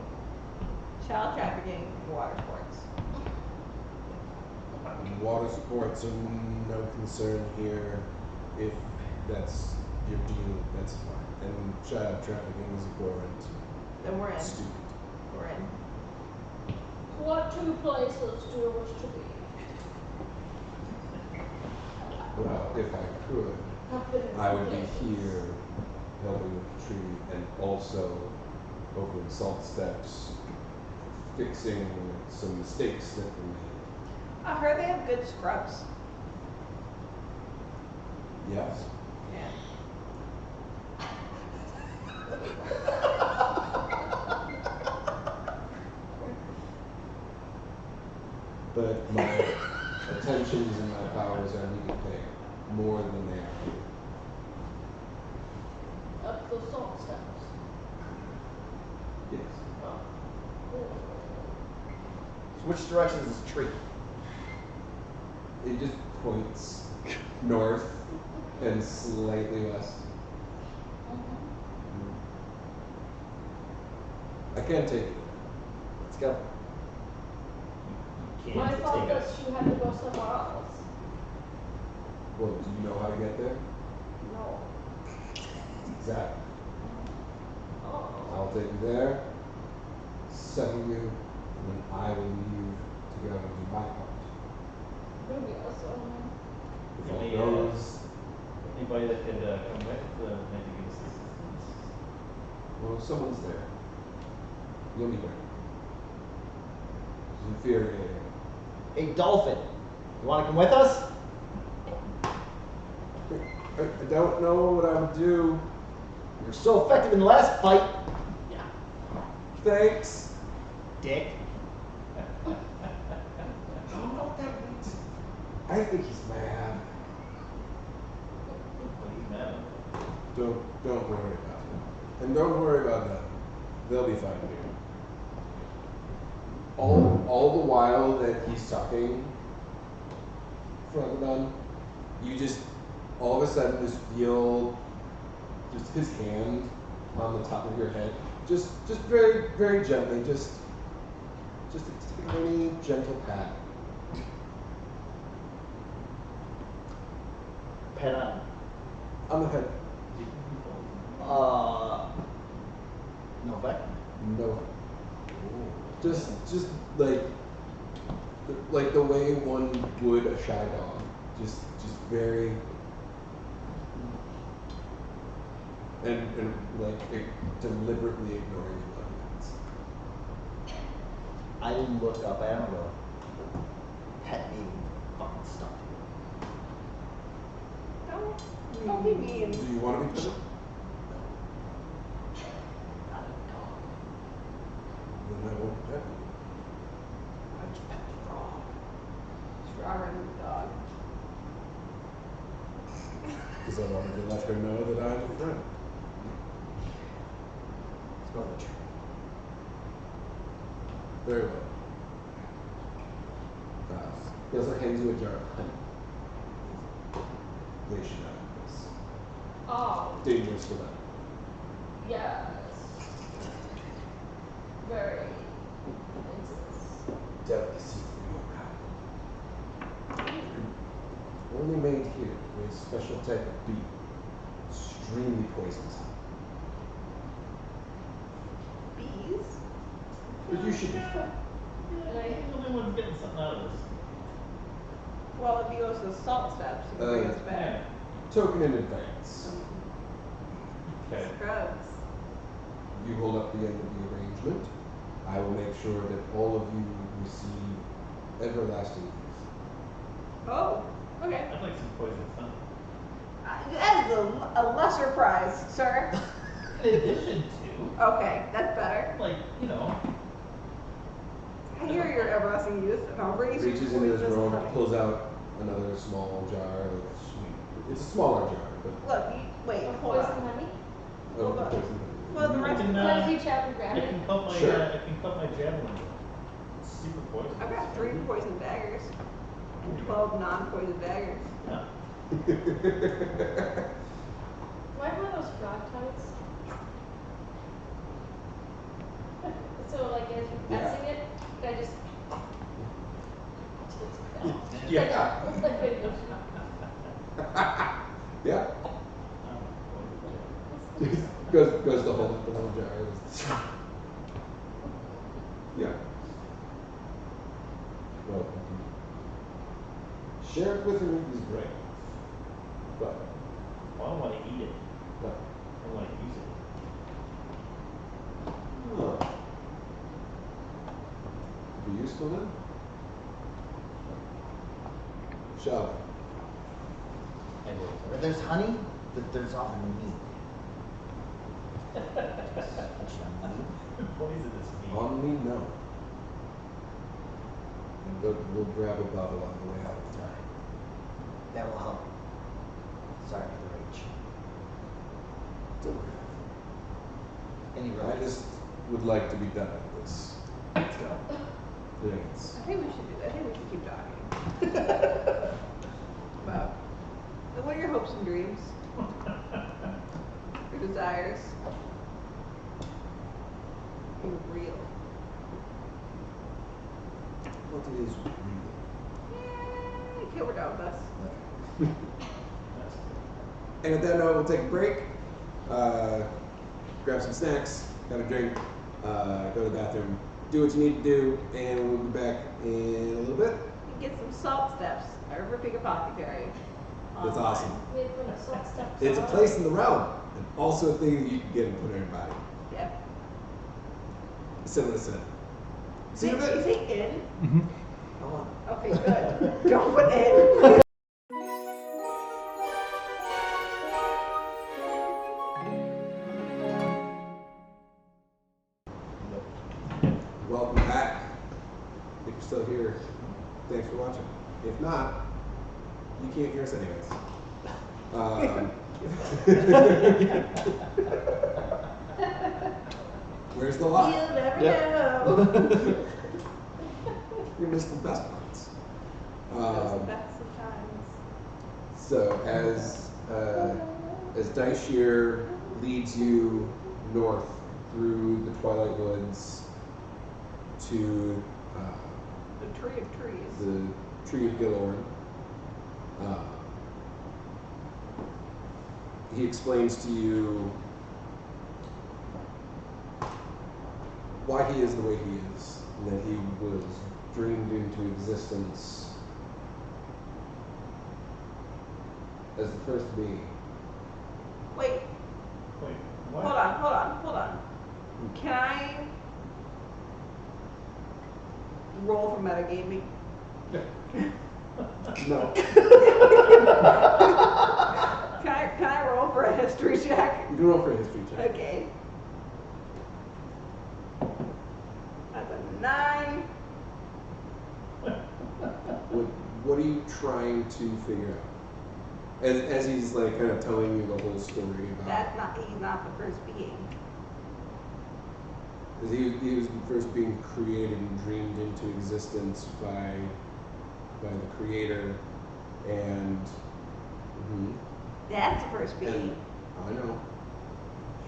Speaker 3: Child trafficking and water sports.
Speaker 1: Water sports are no concern here. If that's your deal, that's fine. And child trafficking is abhorrent.
Speaker 3: Then we're in.
Speaker 1: Stupid.
Speaker 3: We're in.
Speaker 4: what two places do you wish to be?
Speaker 1: Well, if I could,
Speaker 4: Have been
Speaker 1: I would be
Speaker 4: places.
Speaker 1: here helping with the tree and also over in Salt Steps fixing some mistakes that were made.
Speaker 3: I heard they have good scrubs.
Speaker 1: Yes?
Speaker 3: Yeah.
Speaker 1: But my attentions and my powers are needed there more than they are here.
Speaker 4: Up the salt steps.
Speaker 1: Yes.
Speaker 4: Oh.
Speaker 2: So which direction is this tree?
Speaker 1: It just points north and slightly west. I can't take it.
Speaker 2: Let's go.
Speaker 5: You
Speaker 4: I
Speaker 5: can't
Speaker 4: thought
Speaker 5: take
Speaker 4: that
Speaker 5: us.
Speaker 4: you had to go somewhere else.
Speaker 1: Well, do you know how to get there?
Speaker 4: No.
Speaker 1: Exactly.
Speaker 4: Oh.
Speaker 1: I'll take you there, settle you, and then I will leave to go and do my part.
Speaker 4: Maybe also.
Speaker 1: If all
Speaker 5: Maybe,
Speaker 1: goes,
Speaker 5: Anybody that could come with, maybe give us assistance.
Speaker 1: well, someone's there. You'll meet her. She's infuriating.
Speaker 2: Hey, dolphin. You want to come with us?
Speaker 1: I don't know what I would do.
Speaker 2: You were so effective in the last fight.
Speaker 1: Thanks.
Speaker 2: Dick.
Speaker 1: I don't know what that means. I think he's mad.
Speaker 5: What he's mad at.
Speaker 1: Don't worry about it. And don't worry about them. They'll be fine here. All the while that he's talking, Froglodon, you just all of a sudden just feel just his hand on the top of your head, just very very gently, just a tiny gentle pat.
Speaker 2: Pet on.
Speaker 1: On the head.
Speaker 2: No back.
Speaker 1: No. Just like the way one would a shy dog. Just very and like deliberately ignoring your limits.
Speaker 2: I look up at him and go, pet me, fucking stop.
Speaker 3: Don't be mean.
Speaker 1: Do you want to be petted?
Speaker 2: Not a dog.
Speaker 1: Then I won't pet you.
Speaker 2: I just pet the frog.
Speaker 3: Stronger than the dog.
Speaker 1: Because I wanted to let her know that I'm a friend.
Speaker 2: Let's go to the tree.
Speaker 1: Very well. He also hands you a jar of honey. They should have this.
Speaker 4: Oh,
Speaker 1: Dangerous for them.
Speaker 4: yes. Very intense.
Speaker 1: Delicacy for your kind. Only made here with a special type of bee. extremely poisonous.
Speaker 3: Bees?
Speaker 1: But you should be fine.
Speaker 5: Yeah, he's the only one getting something out of this.
Speaker 3: Well, if he goes to the salt steps, he can bring us back.
Speaker 1: Token in advance.
Speaker 5: Okay.
Speaker 3: Scrubs.
Speaker 1: You hold up the end of the arrangement. I will make sure that all of you receive everlasting youth.
Speaker 3: Oh, okay.
Speaker 5: I'd like some poison fun.
Speaker 3: That is a lesser prize, sir.
Speaker 5: In addition to,
Speaker 3: Okay, that's better.
Speaker 5: like, you know,
Speaker 3: I hear your everlasting youth, and I'll bring you some
Speaker 1: Reaches in his
Speaker 3: poisonous
Speaker 1: robe,
Speaker 3: honey.
Speaker 1: pulls out another small jar of sweet. It's a smaller jar, but
Speaker 3: Look, wait,
Speaker 4: Or
Speaker 3: hold
Speaker 4: poison
Speaker 3: on.
Speaker 4: honey?
Speaker 3: Hold on.
Speaker 1: poison.
Speaker 3: Well, the
Speaker 5: I
Speaker 3: rest
Speaker 5: can,
Speaker 4: What if you chop and
Speaker 5: I
Speaker 4: grab it?
Speaker 5: can cut my,
Speaker 1: Sure.
Speaker 5: I can cut my javelin. It's super poison.
Speaker 3: I've got 3 poison daggers and 12 non-poison daggers.
Speaker 5: Yeah.
Speaker 4: Why are those frog tongues? So like as you're
Speaker 1: Yeah.
Speaker 4: passing it, I just
Speaker 1: Yeah.
Speaker 4: It's like a
Speaker 1: Yeah. goes to hold up the whole jar. Yeah. Well, share it with him is great. But,
Speaker 5: Well, I don't want to eat it.
Speaker 1: but,
Speaker 5: I want to use it.
Speaker 1: be useful then? Shall
Speaker 2: Where there's honey, there's often meat.
Speaker 5: Poisonous meat.
Speaker 1: on me? No. But we'll grab a bottle on the way out.
Speaker 2: Sorry. That will help. Sorry for the rage.
Speaker 1: It's okay.
Speaker 2: Any
Speaker 1: I
Speaker 2: rage?
Speaker 1: just would like to be done with this. So, thanks.
Speaker 3: I think we should do that. I think we should keep talking. Wow. So what are your hopes and dreams? Your desires? You're real.
Speaker 1: What is real?
Speaker 3: Yay! Okay, we're done with us.
Speaker 5: That's
Speaker 1: And at that note, we'll take a break, grab some snacks, have a drink, go to the bathroom, do what you need to do, and we'll be back in a little bit.
Speaker 3: You can get some salt steps at River Pig Apothecary.
Speaker 1: That's
Speaker 3: online.
Speaker 1: awesome.
Speaker 4: Wait for the salt steps.
Speaker 1: It's a place in the realm, and also a thing that you can get and put in your body.
Speaker 3: Yeah.
Speaker 1: Similar to that. See you in a
Speaker 3: Is
Speaker 1: bit.
Speaker 3: he in?
Speaker 5: Mm-hmm.
Speaker 1: Hold on.
Speaker 3: Okay, good. Don't put in.
Speaker 1: Welcome back. If you're still here, thanks for watching. If not, you can't hear us anyways. Where's the lie?
Speaker 3: You'll never
Speaker 2: Yep.
Speaker 3: know.
Speaker 1: You missed the best parts.
Speaker 3: Those are the best sometimes.
Speaker 1: So as Daechir leads you north through the Twilight Woods to
Speaker 3: The tree of trees.
Speaker 1: the Tree of Gilorn, he explains to you why he is the way he is, and that he was dreamed into existence as the first being.
Speaker 3: Wait,
Speaker 5: Wait, what?
Speaker 3: hold on. Can I roll for metagaming?
Speaker 1: No.
Speaker 3: Can I roll for a history check?
Speaker 1: You can roll for a history check.
Speaker 3: Okay. That's a 9.
Speaker 1: What are you trying to figure out? As he's like kind of telling you the whole story about.
Speaker 3: He's not the first being.
Speaker 1: As he was the first being created and dreamed into existence by the creator, and
Speaker 3: That's the first being.
Speaker 1: and I know.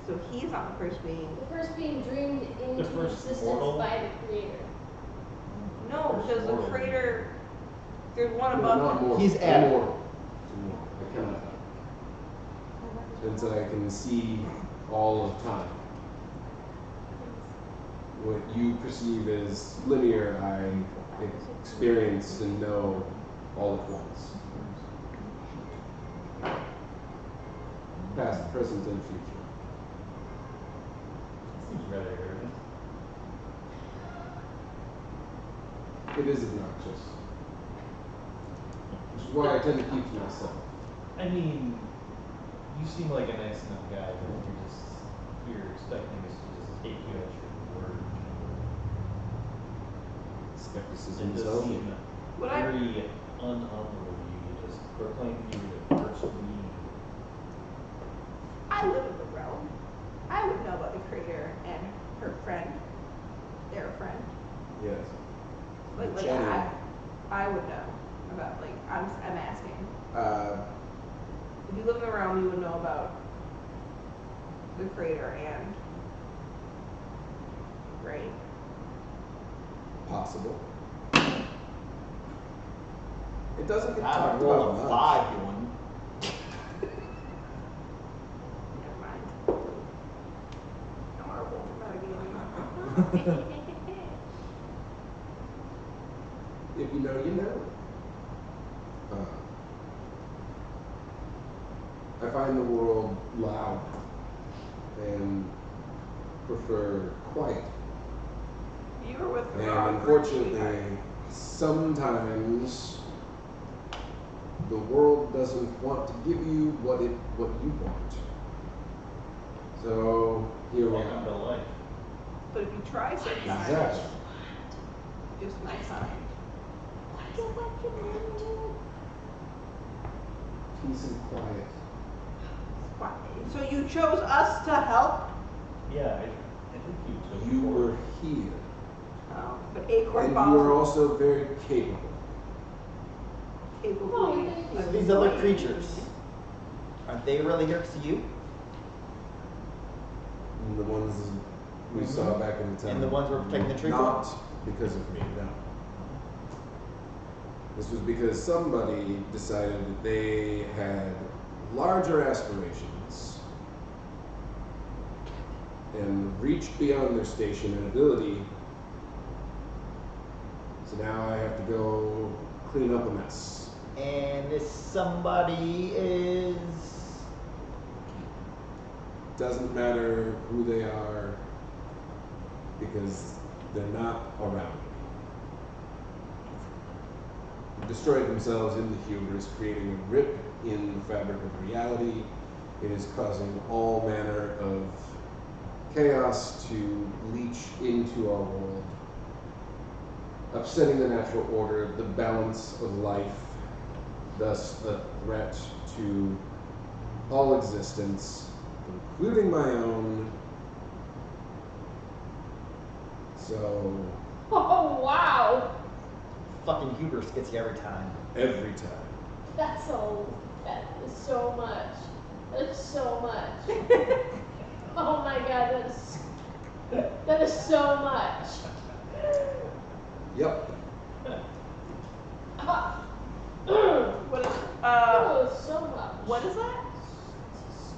Speaker 3: So he's not the first being.
Speaker 4: The first being dreamed into
Speaker 5: first
Speaker 4: existence
Speaker 5: mortal?
Speaker 4: by the creator.
Speaker 3: No, because the
Speaker 5: Mortal.
Speaker 3: creator, there's one
Speaker 1: No,
Speaker 3: above
Speaker 1: not
Speaker 3: him.
Speaker 1: more.
Speaker 2: He's Adam.
Speaker 1: Immortal. I cannot. and so I can see all of time. What you perceive as linear, I experience and know all at once. Past, present, and future.
Speaker 5: Seems rather arrogant.
Speaker 1: It is obnoxious. Which is why I tend to keep to myself.
Speaker 5: I mean, you seem like a nice enough guy, but you're expecting us to just take you at your word.
Speaker 1: Skepticism
Speaker 5: It
Speaker 1: is
Speaker 5: does
Speaker 1: healthy.
Speaker 5: seem
Speaker 3: Would I-
Speaker 5: very unhumble of you to just proclaim you the first being.
Speaker 3: I live in the realm. I would know about the creator and her friend. Their friend.
Speaker 1: Yes.
Speaker 3: Like
Speaker 1: Jenny.
Speaker 3: I would know about, like, I'm asking.
Speaker 1: Uh,
Speaker 3: If you live in the realm, you would know about the creator and, right?
Speaker 1: possible. It doesn't get
Speaker 2: I
Speaker 1: talked
Speaker 2: rolled
Speaker 1: about
Speaker 2: a
Speaker 1: much.
Speaker 2: 5, you wouldn't.
Speaker 3: Never mind. I'm gonna roll for metagaming.
Speaker 1: If you know, you know. I find the world loud and prefer quiet.
Speaker 3: You were with
Speaker 1: And
Speaker 3: Rob,
Speaker 1: unfortunately, sometimes the world doesn't want to give you what you want. So here we
Speaker 5: Welcome to
Speaker 1: are.
Speaker 5: life.
Speaker 3: But if you try sometimes,
Speaker 1: Exactly.
Speaker 3: just my time.
Speaker 1: Peace and quiet.
Speaker 3: So you chose us to help?
Speaker 5: Yeah, I think you took
Speaker 1: You
Speaker 5: forward.
Speaker 1: were here.
Speaker 3: But Acorn
Speaker 1: And
Speaker 3: Ball
Speaker 1: you are also very capable.
Speaker 3: capable
Speaker 4: Oh,
Speaker 3: of
Speaker 2: So these other
Speaker 3: doing
Speaker 2: creatures,
Speaker 3: anything.
Speaker 2: aren't they really here to see you?
Speaker 1: And the ones we saw back in the town.
Speaker 2: And the ones we're protecting the tree from?
Speaker 1: Not because of me, no. This was because somebody decided that they had larger aspirations and reached beyond their station and ability. So now I have to go clean up a mess.
Speaker 2: And this somebody is...
Speaker 1: Doesn't matter who they are because they're not around. They destroyed themselves in the hubris, creating a rip in the fabric of reality. It is causing all manner of chaos to leach into our world, upsetting the natural order, the balance of life, thus a threat to all existence, including my own. So,
Speaker 4: Oh, wow.
Speaker 2: Fucking hubris gets you every time.
Speaker 1: every time.
Speaker 4: That is so much. That is so much. Oh my god, that is so much.
Speaker 1: Yep.
Speaker 3: What is
Speaker 4: Oh, so much.
Speaker 3: what is that?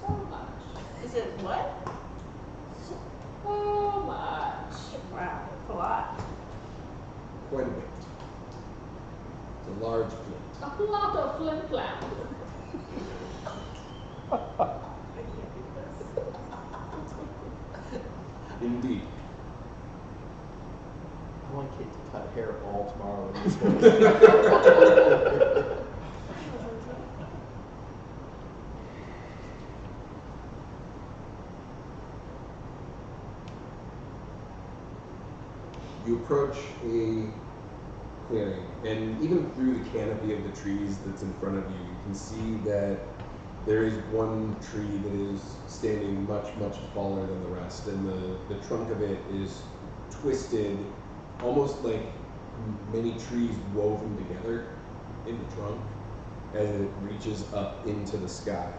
Speaker 4: So much.
Speaker 3: Is it what?
Speaker 4: So much.
Speaker 3: Wow, it's a lot.
Speaker 1: Quite a bit. It's a large plate.
Speaker 4: A lot of flim flam.
Speaker 1: Indeed.
Speaker 2: I want Kate to cut hair all tomorrow.
Speaker 1: You approach a clearing, and even through the canopy of the trees that's in front of you, you can see that there is one tree that is standing much, much taller than the rest, and the trunk of it is twisted, almost like many trees woven together in the trunk as it reaches up into the sky.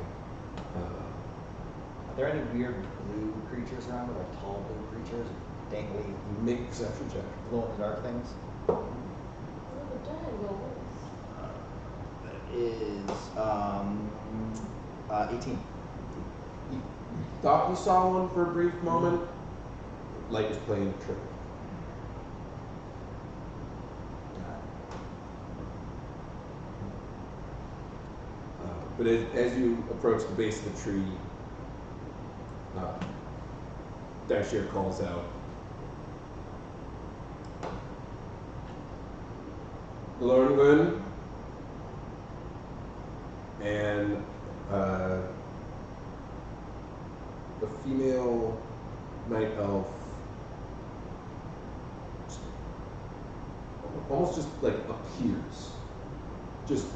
Speaker 2: Are there any weird blue creatures around, or like tall blue creatures? Dangly,
Speaker 1: Make a perception check.
Speaker 2: glow in the dark things?
Speaker 4: What are the dangles?
Speaker 2: That is 18.
Speaker 1: thought you saw one for a brief moment, light was playing a trick. But as you approach the base of the tree, Daechir calls out, Glorngun, and the female night elf almost just like appears. Just,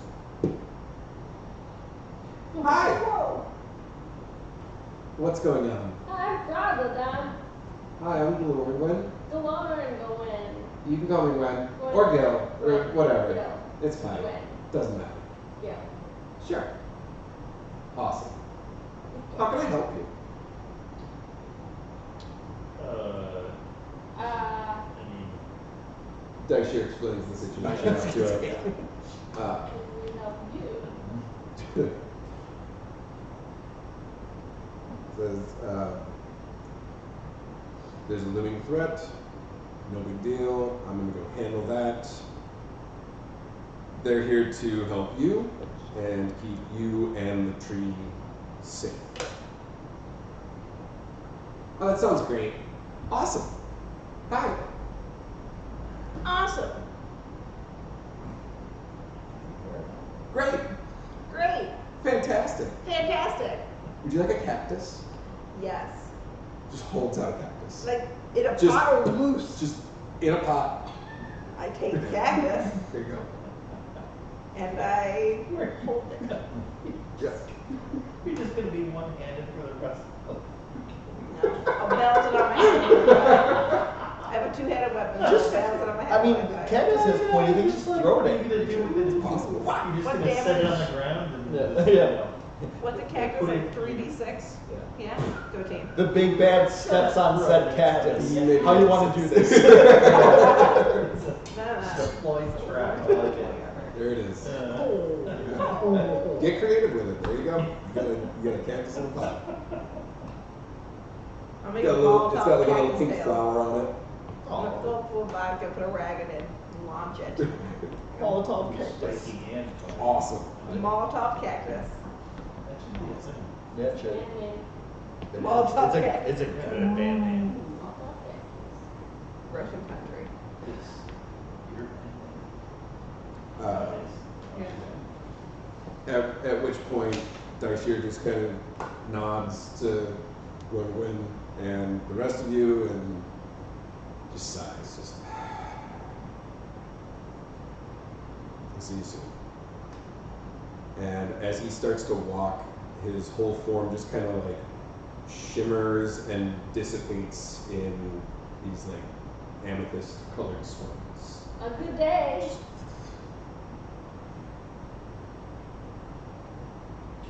Speaker 1: hi!
Speaker 4: Whoa.
Speaker 1: What's going on?
Speaker 4: I'm Froglodon.
Speaker 1: Hi, I'm Glorngun.
Speaker 4: Delorn go in.
Speaker 1: You can call me Gwen, or Gil, or whatever.
Speaker 4: Gil.
Speaker 1: It's fine.
Speaker 4: Gwen.
Speaker 1: Doesn't matter.
Speaker 4: Yeah.
Speaker 1: Sure. Awesome. How can I help you?
Speaker 5: I mean,
Speaker 1: Daechir explains the situation to her.
Speaker 4: Can we help you?
Speaker 1: Says, there's a living threat, no big deal, I'm gonna go handle that. They're here to help you and keep you and the tree safe. Oh, that sounds great. Awesome. Hi.
Speaker 3: Awesome.
Speaker 1: Great.
Speaker 3: Great.
Speaker 1: Fantastic.
Speaker 3: Fantastic.
Speaker 1: Would you like a cactus?
Speaker 3: Yes.
Speaker 1: Just holds out a cactus.
Speaker 3: Like in a
Speaker 1: Just-
Speaker 3: pot or loose.
Speaker 1: Just in a pot.
Speaker 3: I take the cactus
Speaker 1: There you go.
Speaker 3: and I hold it.
Speaker 1: Yeah.
Speaker 5: you're just gonna be one-handed for the rest of
Speaker 3: No, I'll balance it on my head. I have a two-handed weapon. Just balance it on my head.
Speaker 2: I mean,
Speaker 3: If
Speaker 2: cactus is pointy, they just throw it
Speaker 5: You're
Speaker 2: at
Speaker 5: gonna do it,
Speaker 1: It's possible.
Speaker 5: you're just
Speaker 3: What
Speaker 5: gonna set it on
Speaker 3: damage?
Speaker 5: the ground and
Speaker 2: Yeah.
Speaker 5: just,
Speaker 2: Yeah.
Speaker 3: What's a cactus like 3d6?
Speaker 2: Yeah.
Speaker 3: Yeah? 13.
Speaker 2: The big bad steps on said cactus.
Speaker 1: Maybe
Speaker 2: How you want to do this?
Speaker 3: No, no, no.
Speaker 5: deploy trap. I like it.
Speaker 1: There it is.
Speaker 3: Oh.
Speaker 1: Get creative with it. There you go. You got a cactus in a pot.
Speaker 3: I'll
Speaker 1: It's
Speaker 3: make
Speaker 1: got
Speaker 3: a
Speaker 1: a little,
Speaker 3: ball
Speaker 1: it's
Speaker 3: top
Speaker 1: got like a little
Speaker 3: cactus
Speaker 1: pink
Speaker 3: tail.
Speaker 1: flower on it.
Speaker 3: I'm gonna fill it full of vodka, put a rag in it, and launch it.
Speaker 2: Molotov cactus.
Speaker 5: Spiky and fun.
Speaker 1: Awesome.
Speaker 3: Molotov cactus.
Speaker 5: That should be a thing.
Speaker 2: That shit.
Speaker 4: And
Speaker 3: Molotov
Speaker 2: It's
Speaker 3: cactus.
Speaker 2: a good band name.
Speaker 3: Russian country.
Speaker 5: It's your
Speaker 1: Uh,
Speaker 3: Yeah.
Speaker 1: at which point, Daechir just kind of nods to Gwen and the rest of you and just sighs. Just, I'll see you soon. And as he starts to walk, his whole form just kind of like shimmers and dissipates in these like amethyst colored swirls.
Speaker 4: A good day.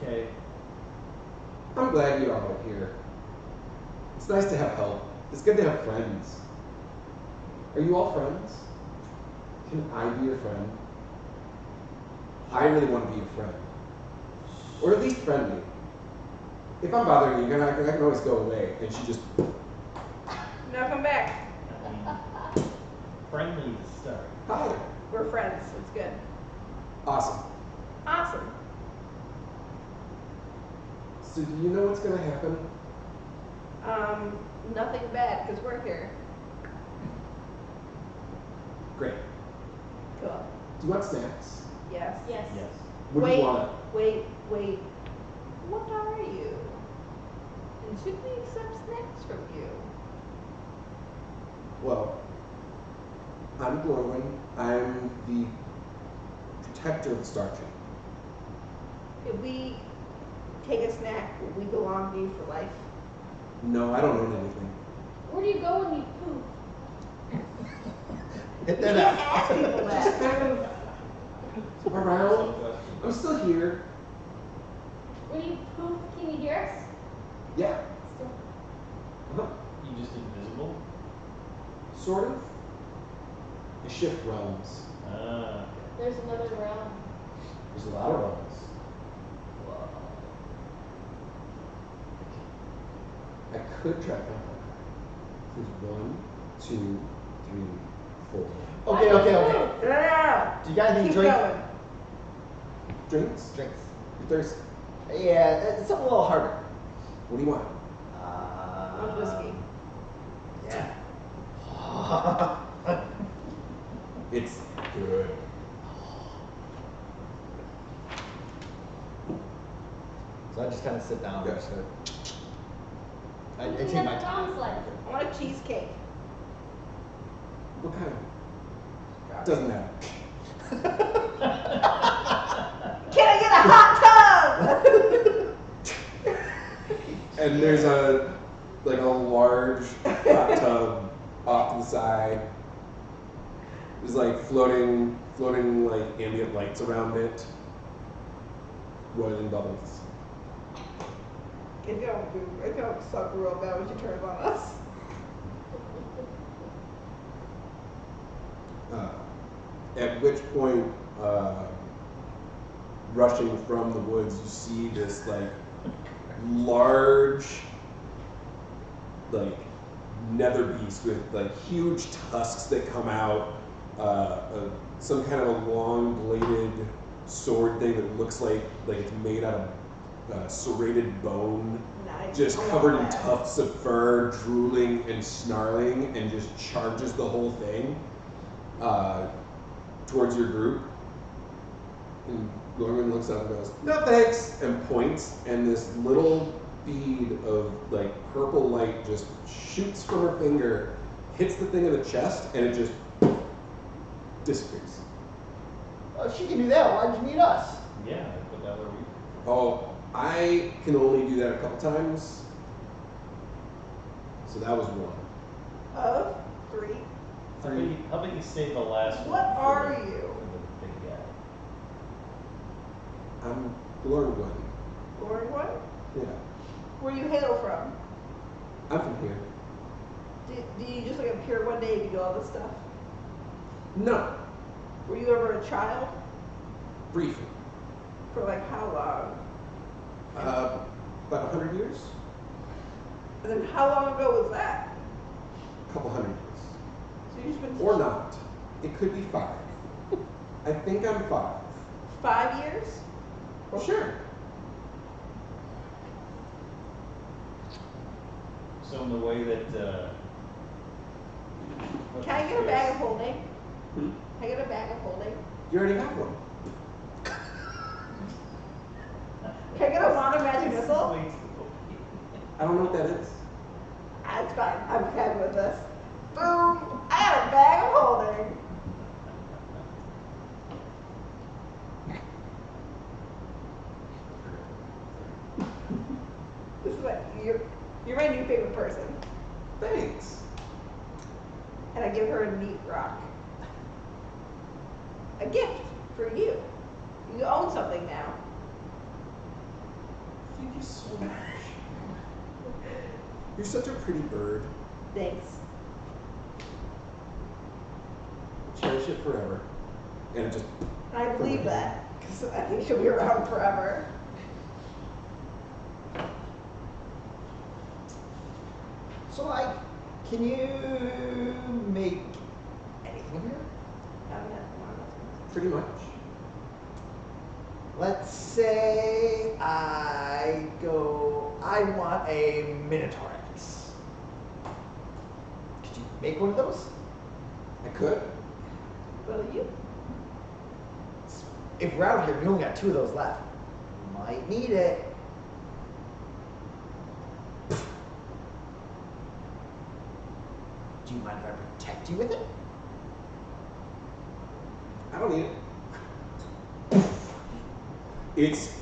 Speaker 5: Okay.
Speaker 1: I'm glad you all are here. It's nice to have help. It's good to have friends. Are you all friends? Can I be your friend? I really want to be your friend. Or at least friendly. If I'm bothering you, I can always go away. And she just,
Speaker 3: Now come back.
Speaker 5: I mean, friendly to start.
Speaker 1: hi.
Speaker 3: We're friends. It's good.
Speaker 1: Awesome.
Speaker 3: Awesome.
Speaker 1: So do you know what's going to happen?
Speaker 3: Nothing bad, because we're here.
Speaker 1: Great.
Speaker 3: Cool.
Speaker 1: Do you want snacks?
Speaker 3: Yes.
Speaker 4: Yes.
Speaker 5: Yes.
Speaker 1: What do
Speaker 3: Wait,
Speaker 1: you want?
Speaker 3: wait. What are you? And should we accept snacks from you?
Speaker 1: Well, I'm Glorwyn. I'm the protector of the Star Chain.
Speaker 3: If we take a snack, will we belong to you for life?
Speaker 1: No, I don't own anything.
Speaker 4: Where do you go when you poop?
Speaker 2: Hit
Speaker 3: You
Speaker 2: that
Speaker 3: can't
Speaker 2: out.
Speaker 3: ask people
Speaker 1: Just
Speaker 3: that.
Speaker 1: kind of around. I'm still here.
Speaker 4: When you poop, can you hear us?
Speaker 1: Yeah.
Speaker 4: Still.
Speaker 1: Uh-huh.
Speaker 5: You just invisible?
Speaker 1: Sort of. I shift realms.
Speaker 5: Ah.
Speaker 4: There's another realm.
Speaker 1: There's a lot of realms. I could try count. There's 1, 2, 3, 4.
Speaker 2: Okay.
Speaker 3: No.
Speaker 2: Do you guys need
Speaker 3: Keep
Speaker 2: drink?
Speaker 3: going.
Speaker 1: Drinks?
Speaker 2: Drinks.
Speaker 1: You're thirsty.
Speaker 2: Yeah, it's something a little harder.
Speaker 1: What do you want?
Speaker 3: One whiskey.
Speaker 2: Yeah.
Speaker 1: It's good.
Speaker 2: So I just kind of sit down.
Speaker 1: Yeah.
Speaker 2: And just go. I
Speaker 4: You
Speaker 2: take
Speaker 4: have
Speaker 2: my
Speaker 4: a
Speaker 2: time.
Speaker 4: Tom's life.
Speaker 3: I want a cheesecake.
Speaker 1: What kind? Doesn't matter.
Speaker 3: Can I get a hot tub?
Speaker 1: And there's a large hot tub off to the side. There's like floating like ambient lights around it. Roiling bubbles.
Speaker 3: It's gonna suck real bad when she turns on us.
Speaker 1: At which point, rushing from the woods, you see this like large, like nether beast with like huge tusks that come out, some kind of a long-bladed sword thing that looks like it's made out of serrated bone,
Speaker 3: Nice.
Speaker 1: just
Speaker 3: I love
Speaker 1: covered in
Speaker 3: that.
Speaker 1: tufts of fur, drooling and snarling, and just charges the whole thing towards your group. And Norman looks up and goes, "No thanks," and points, and this little bead of like purple light just shoots from her finger, hits the thing in the chest, and it just disappears.
Speaker 2: Oh, she can do that. Why'd you need us?
Speaker 5: Yeah, but that where we.
Speaker 1: Oh, I can only do that a couple times. So that was 1.
Speaker 3: Of 3.
Speaker 5: How about you save the last one?
Speaker 3: What
Speaker 5: for
Speaker 3: are
Speaker 5: the-
Speaker 3: you?
Speaker 5: for the big guy.
Speaker 1: I'm Glorwin.
Speaker 3: Glory one?
Speaker 1: Yeah.
Speaker 3: Where you hail from?
Speaker 1: I'm from here.
Speaker 3: Do you just like appear one day to do all this stuff?
Speaker 1: No.
Speaker 3: Were you ever a child?
Speaker 1: Briefly.
Speaker 3: For like how long?
Speaker 1: About 100 years?
Speaker 3: And then how long ago was that?
Speaker 1: A couple hundred years.
Speaker 3: So you've been
Speaker 1: Or not. It could be 5. I think I'm 5.
Speaker 3: 5 years?
Speaker 1: Well, sure.
Speaker 5: So in the way that.
Speaker 3: Can I get a bag of holding?
Speaker 1: Hmm?
Speaker 3: Can I get a bag of holding?
Speaker 1: You already have one.
Speaker 3: Can I get a wand of magic missile?
Speaker 1: I don't know what that is.
Speaker 3: That's fine. I'm fine with this. Boom! I got a bag of holding. This is what you're my new favorite person.
Speaker 1: Thanks.
Speaker 3: And I give her a neat rock. A gift for you. You own something now.
Speaker 1: Thank you so much. You're such a pretty bird.
Speaker 3: Thanks.
Speaker 1: Cherish it forever. And it just.
Speaker 3: I believe that because I think she'll be around forever.
Speaker 2: So, like, can you make anything of here?
Speaker 1: Pretty much.
Speaker 2: Let's say I want a Minotaurus. Could you make one of those?
Speaker 1: I could.
Speaker 3: Will you?
Speaker 2: If we're out here, we only got 2 of those left. Might need it. Do you mind if I protect you with it?
Speaker 1: I don't need it. It's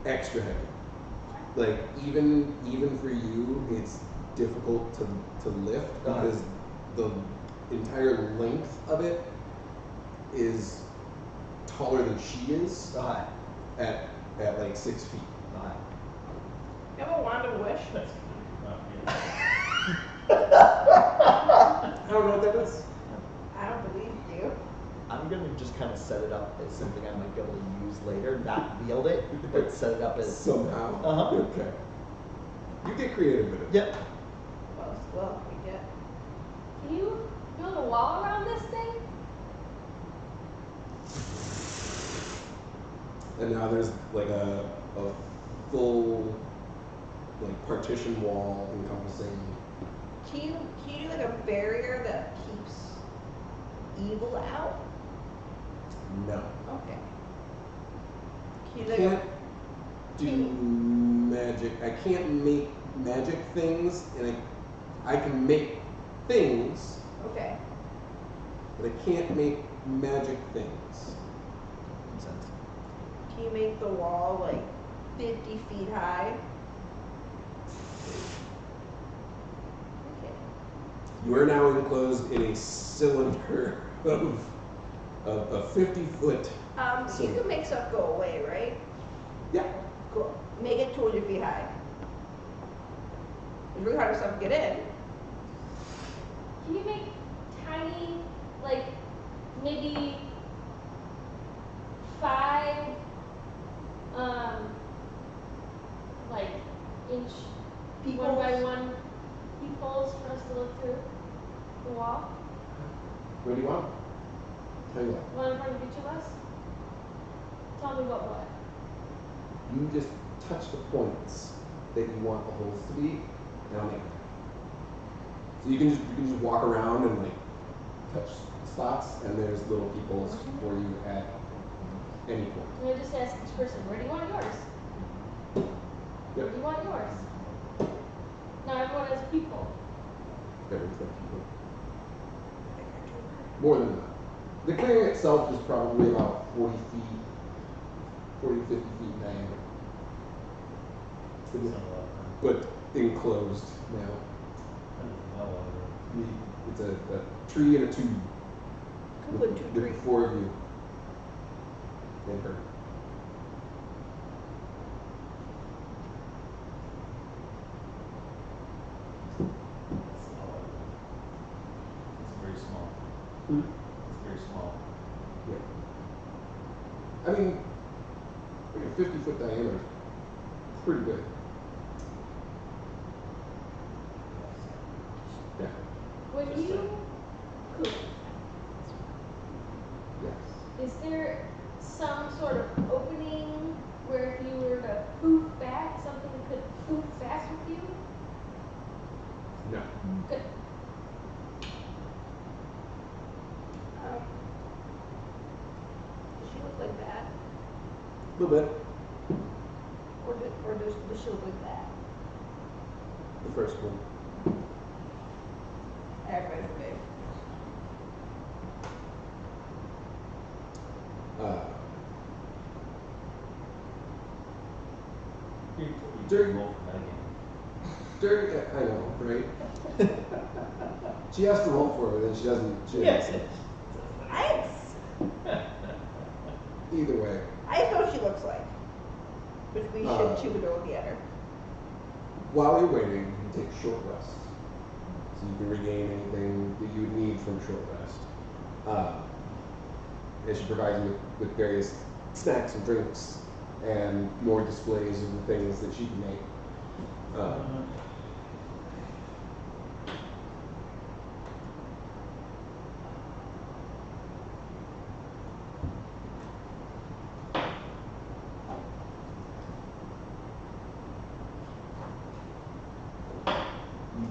Speaker 1: extra heavy. Like even for you, it's difficult to lift because the entire length of it is taller than she is
Speaker 2: Alright.
Speaker 1: at like 6 feet.
Speaker 2: Alright.
Speaker 3: You have a wand of wish?
Speaker 5: That's yeah.
Speaker 1: I don't know what that is.
Speaker 3: I don't believe you.
Speaker 2: I'm gonna just kind of set it up as something I might be able to use later, not wield it, but set it up as
Speaker 1: Somehow.
Speaker 2: Uh-huh.
Speaker 1: Okay. You get creative with it.
Speaker 2: Yep.
Speaker 3: Well, we get.
Speaker 4: Can you build a wall around this thing?
Speaker 1: And now there's like a full like partition wall encompassing.
Speaker 3: Can you do like a barrier that keeps evil out?
Speaker 1: No.
Speaker 3: Okay. Can you
Speaker 1: I
Speaker 3: like
Speaker 1: can't do magic. I can't make magic things, and I can make things,
Speaker 3: okay.
Speaker 1: but I can't make magic things.
Speaker 2: Makes sense.
Speaker 3: Can you make the wall like 50 feet high? Okay.
Speaker 1: You are now enclosed in a cylinder of 50-foot.
Speaker 3: So you can make stuff go away, right?
Speaker 1: Yeah.
Speaker 3: Cool. Make it 200 feet high. It's really hard for stuff to get in.
Speaker 4: Can you make tiny, like maybe 5, like inch,
Speaker 3: Peepholes?
Speaker 4: 1 by 1 peepholes for us to look through the wall?
Speaker 1: What do you want? Tell you what.
Speaker 4: One in front of each of us? Tell me what?
Speaker 1: You just touch the points that you want the holes to be, and I'll make them. So you can just walk around and like touch spots, and there's little peepholes for you at any point.
Speaker 4: I'm gonna just ask each person, where do you want yours? Where do you want yours? Now everyone has a peephole.
Speaker 1: Everyone's got a peephole. More than that. The clearing itself is probably about 40 feet, 40 to 50 feet in diameter.
Speaker 5: It's not a lot.
Speaker 1: But enclosed now. It's a tree and a tube.
Speaker 3: Could put 2
Speaker 1: with
Speaker 3: trees.
Speaker 1: 4 of you. And her.
Speaker 5: It's very small.
Speaker 1: Hmm?
Speaker 5: It's very small.
Speaker 1: Yeah. I mean, like a 50-foot diameter is pretty good. Yeah.
Speaker 4: When
Speaker 5: Just
Speaker 4: you poop,
Speaker 1: Yes.
Speaker 4: is there some sort of opening where if you were to poop back, something could poop fast with you?
Speaker 1: No.
Speaker 4: Good.
Speaker 3: Does she look like that?
Speaker 1: A little bit.
Speaker 3: Or does she look like that?
Speaker 1: The first one.
Speaker 3: Everybody's big. During- During, I know, right? She has to roll for it, and she doesn't. She doesn't. Either way. I know what she looks like. But we should go look at her.
Speaker 1: While you're waiting, you take a short rest. So you can regain anything that you would need from a short rest. And she provides you with various snacks and drinks and more displays of the things that she can make.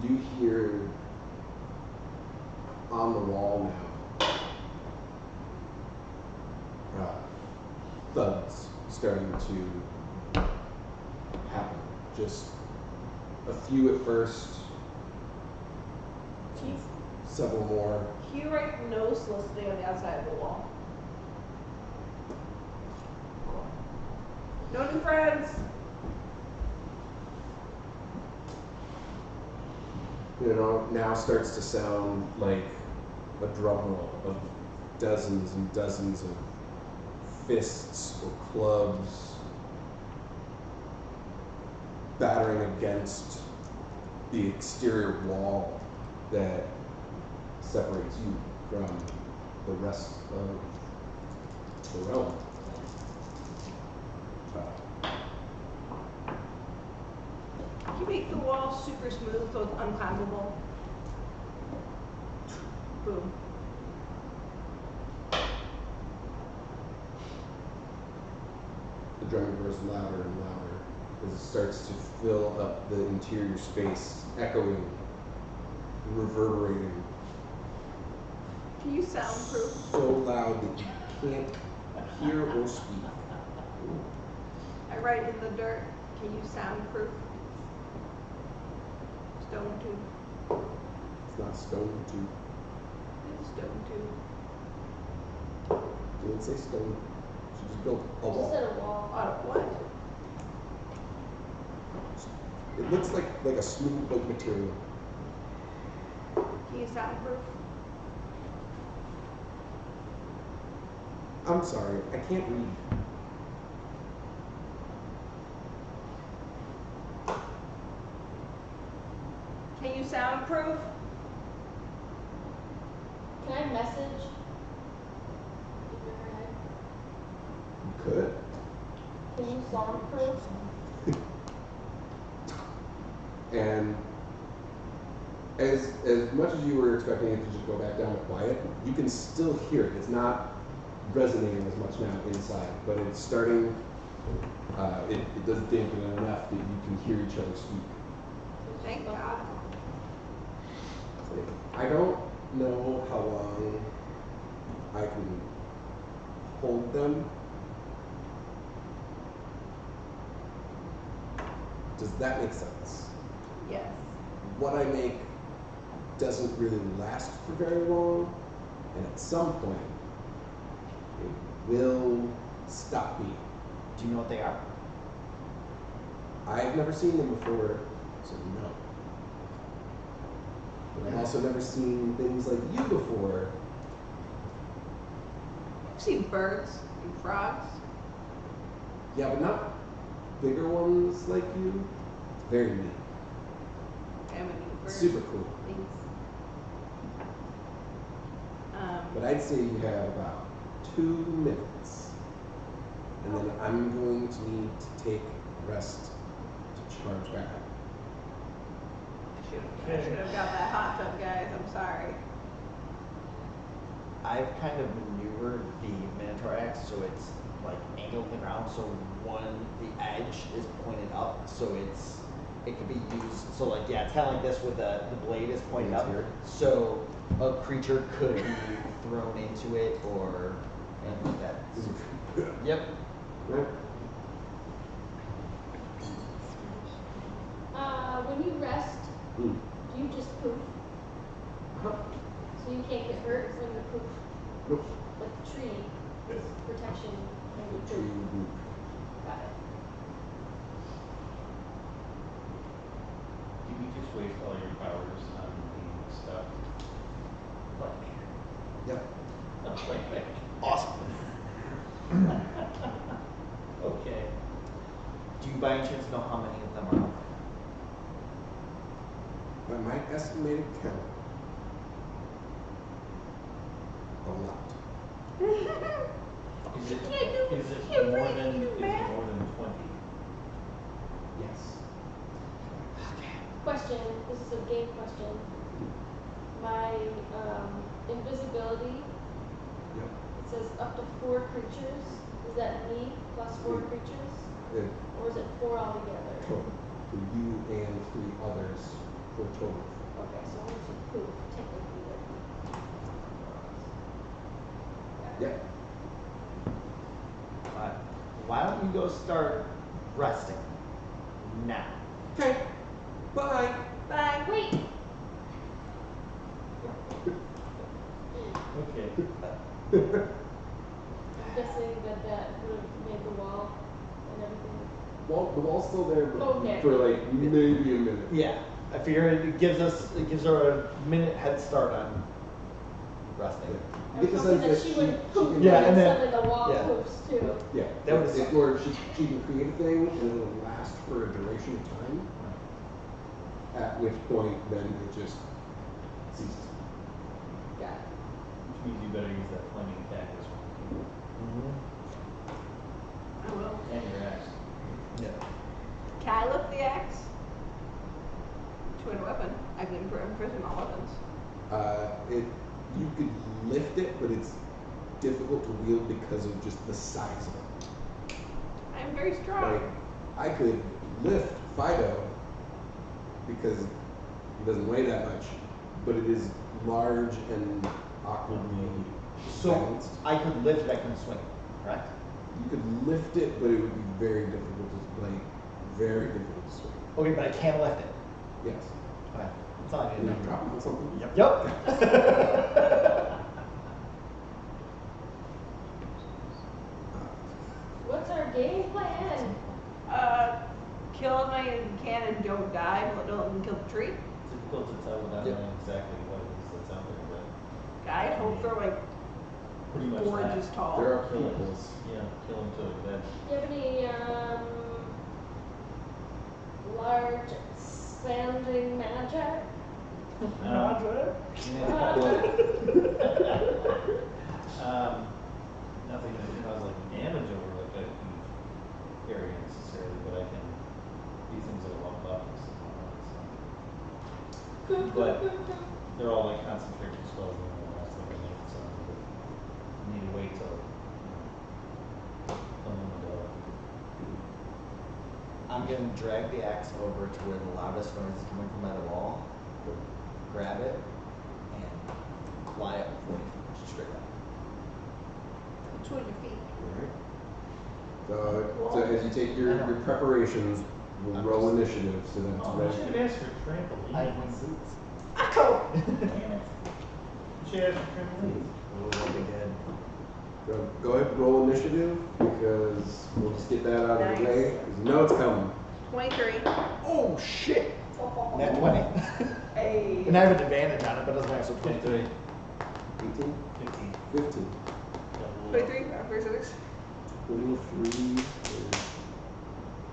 Speaker 1: You do hear on the wall now thuds starting to happen. Just a few at first, several more.
Speaker 3: Can you write no soliciting on the outside of the wall? No new friends.
Speaker 1: You know, now starts to sound like a drum roll of dozens and dozens of fists or clubs battering against the exterior wall that separates you from the rest of the realm.
Speaker 3: Can you make the wall super smooth so it's unclimbable? Boom.
Speaker 1: The drumming grows louder and louder as it starts to fill up the interior space, echoing, reverberating.
Speaker 3: Can you soundproof?
Speaker 1: So loud that you can't hear or speak.
Speaker 3: I write in the dirt. Can you soundproof? Stone tube.
Speaker 1: It's not stone tube.
Speaker 3: It's stone tube.
Speaker 1: She didn't say stone. She just built a
Speaker 4: I just said
Speaker 1: wall.
Speaker 4: a wall.
Speaker 3: Out of what?
Speaker 1: It looks like a smooth like material.
Speaker 3: Can you soundproof?
Speaker 1: I'm sorry, I can't read.
Speaker 3: Can you soundproof?
Speaker 4: Can I message in your head?
Speaker 1: You could.
Speaker 4: Can you soundproof?
Speaker 1: And as much as you were expecting it to just go back down to quiet, you can still hear it. It's not resonating as much now inside, but it's starting. It does dampen it enough that you can hear each other speak.
Speaker 3: Thank God.
Speaker 1: It's like, I don't know how long I can hold them. Does that make sense?
Speaker 3: Yes.
Speaker 1: What I make doesn't really last for very long, and at some point, it will stop being.
Speaker 2: Do you know what they are?
Speaker 1: I've never seen them before, so no. But I've also never seen things like you before.
Speaker 3: I've seen birds and frogs.
Speaker 1: Yeah, but not bigger ones like you. It's very neat.
Speaker 3: I'm a new bird.
Speaker 1: Super cool.
Speaker 3: Thanks.
Speaker 1: But I'd say you have about 2 minutes. And then I'm going to need to take rest to charge back up.
Speaker 3: I should have got that hot tub, guys. I'm sorry.
Speaker 2: I've kind of maneuvered the Minotaur axe so it's like angled in the ground, so the edge is pointed up, so it can be used. So like yeah, it's kind of like this with the blade is pointed up,
Speaker 1: Here.
Speaker 2: so a creature could be thrown into it or anything like that. Yep.
Speaker 1: Right?
Speaker 4: When you rest,
Speaker 1: Mm.
Speaker 4: do you just poof?
Speaker 1: Uh-huh.
Speaker 4: So you can't get hurt when you poof?
Speaker 1: Nope.
Speaker 4: Like the tree is protection when you
Speaker 1: Tree
Speaker 4: poof.
Speaker 1: root.
Speaker 4: Got it.
Speaker 5: Did you just waste all your powers on the stuff? Like,
Speaker 1: Yep.
Speaker 5: like that.
Speaker 2: Awesome.
Speaker 5: Okay.
Speaker 2: Do you by any chance know how many of them are?
Speaker 1: By my estimated count, a lot.
Speaker 5: Is it
Speaker 3: Can't do-
Speaker 5: is it
Speaker 3: can't
Speaker 5: more
Speaker 3: really
Speaker 5: than
Speaker 3: do math.
Speaker 5: 20?
Speaker 1: Yes.
Speaker 4: Question, this is a game question. My invisibility,
Speaker 1: Yep.
Speaker 4: it says up to 4 creatures. Is that me plus 4 creatures? Or is it 4 altogether?
Speaker 1: Total. For you and 3 others for a total.
Speaker 4: Okay, so only for poof, technically.
Speaker 1: Yep.
Speaker 2: Why don't you go start resting now?
Speaker 1: Okay. Bye.
Speaker 3: Bye.
Speaker 4: Wait!
Speaker 5: Okay.
Speaker 4: I'm guessing that would have made the wall and everything.
Speaker 1: Well, the wall's still there but
Speaker 4: Okay.
Speaker 1: for like maybe a minute.
Speaker 2: Yeah, I figure it gives her a minute head start on resting.
Speaker 1: Yeah.
Speaker 4: I
Speaker 1: You
Speaker 4: was
Speaker 1: get the
Speaker 4: hoping
Speaker 1: sense
Speaker 4: that she would poof
Speaker 1: can-
Speaker 2: Yeah,
Speaker 4: and
Speaker 2: and
Speaker 4: then
Speaker 2: then-
Speaker 4: suddenly the wall
Speaker 2: yeah.
Speaker 4: poofs too.
Speaker 1: Yeah,
Speaker 2: That would've
Speaker 1: it's where she can create a thing and it'll last for a duration of time. At which point, then it just ceases.
Speaker 4: Got it.
Speaker 5: Which means you better use that flaming attack this one.
Speaker 3: I will.
Speaker 5: And your axe.
Speaker 2: Yeah.
Speaker 3: Can I lift the axe?
Speaker 1: difficult to wield because of just the size of it.
Speaker 3: I'm very strong.
Speaker 1: Like, I could lift Fido because he doesn't weigh that much, but it is large and awkwardly
Speaker 2: So
Speaker 1: balanced.
Speaker 2: I could lift it, I couldn't swing it, correct?
Speaker 1: You could lift it, but it would be very difficult to very difficult to swing.
Speaker 2: Okay, but I can lift it.
Speaker 1: Yes.
Speaker 2: Okay. That's all I
Speaker 1: And
Speaker 2: need
Speaker 1: you
Speaker 2: to know.
Speaker 1: drop it on something.
Speaker 2: Yep.
Speaker 4: What's our game plan?
Speaker 3: Kill as many as you can and don't die, but don't kill the tree.
Speaker 5: Difficult to tell without
Speaker 2: Yep.
Speaker 5: knowing exactly what it is that's out there, but
Speaker 3: I hope they're like
Speaker 5: pretty much
Speaker 3: four
Speaker 5: that.
Speaker 3: inches tall.
Speaker 1: There are
Speaker 5: Kill 'em.
Speaker 1: peoples.
Speaker 5: Yeah, kill them to that.
Speaker 4: Do you have any large expanding magic?
Speaker 5: Nothing that can cause like damage over like a huge area necessarily, but I can do things that walk up and stuff like that. So. But they're all like concentration spells and all that stuff. And so I need to wait till
Speaker 2: I'm going to drag the axe over to where the loudest noise is coming from by the wall, grab it, and fly up 40 feet straight up.
Speaker 3: 200 feet.
Speaker 1: Alright. So as you take your preparations, we'll roll initiative so that it's
Speaker 5: Oh, I
Speaker 1: ready.
Speaker 5: should have asked for trampoline.
Speaker 2: I have wing boots.
Speaker 3: Ow!
Speaker 5: Damn it. You should ask for trampoline.
Speaker 2: Oh, that'd be good.
Speaker 1: Go ahead and roll initiative because we'll just get that out of the
Speaker 3: Nice.
Speaker 1: way. Because you know it's coming.
Speaker 3: 23.
Speaker 1: Oh shit!
Speaker 2: Nat 20.
Speaker 3: Hey.
Speaker 2: And I have an advantage on it, but it doesn't matter, so 23.
Speaker 1: 18?
Speaker 5: 15.
Speaker 1: 15.
Speaker 3: 23? Where's it?
Speaker 1: 23.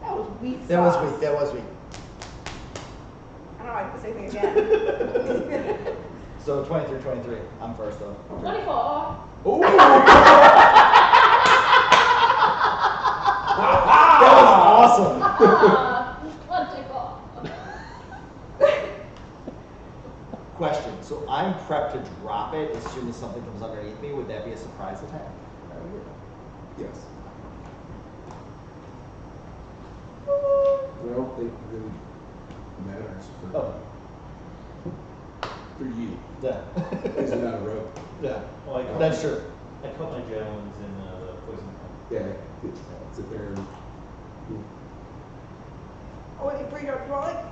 Speaker 3: That was weak.
Speaker 2: That was
Speaker 3: sauce.
Speaker 2: weak, that was weak.
Speaker 3: I don't know, I can say anything again.
Speaker 2: So 23, 23. I'm first though.
Speaker 4: 24.
Speaker 1: Oh!
Speaker 2: That was awesome.
Speaker 4: 24.
Speaker 2: Question. So I'm prepped to drop it as soon as something comes underneath me. Would that be a surprise attack?
Speaker 1: Yes. I don't think it really matters
Speaker 2: Oh.
Speaker 1: for you.
Speaker 2: Yeah.
Speaker 1: Because you're not a rogue.
Speaker 2: Yeah.
Speaker 5: Well, I cut
Speaker 2: That's true.
Speaker 5: I cut my javelins in the poison cup.
Speaker 1: Yeah, sit there and
Speaker 3: Oh, you bring up like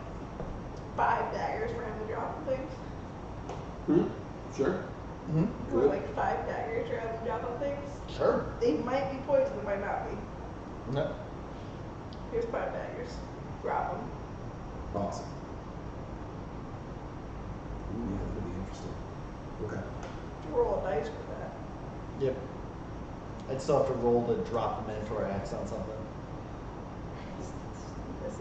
Speaker 3: 5 daggers for him to drop and things.
Speaker 1: Sure.
Speaker 2: Mm-hmm.
Speaker 3: Or
Speaker 1: Good.
Speaker 3: like 5 daggers for him to drop on things.
Speaker 2: Sure.
Speaker 3: They might be poisoned, they might not be.
Speaker 2: No.
Speaker 3: Here's 5 daggers. Drop them.
Speaker 1: Awesome. Ooh, yeah, that'll be interesting. Okay.
Speaker 3: Roll a dice for that.
Speaker 2: Yep. I'd still have to roll to drop the Minotaur axe on something.
Speaker 3: This is.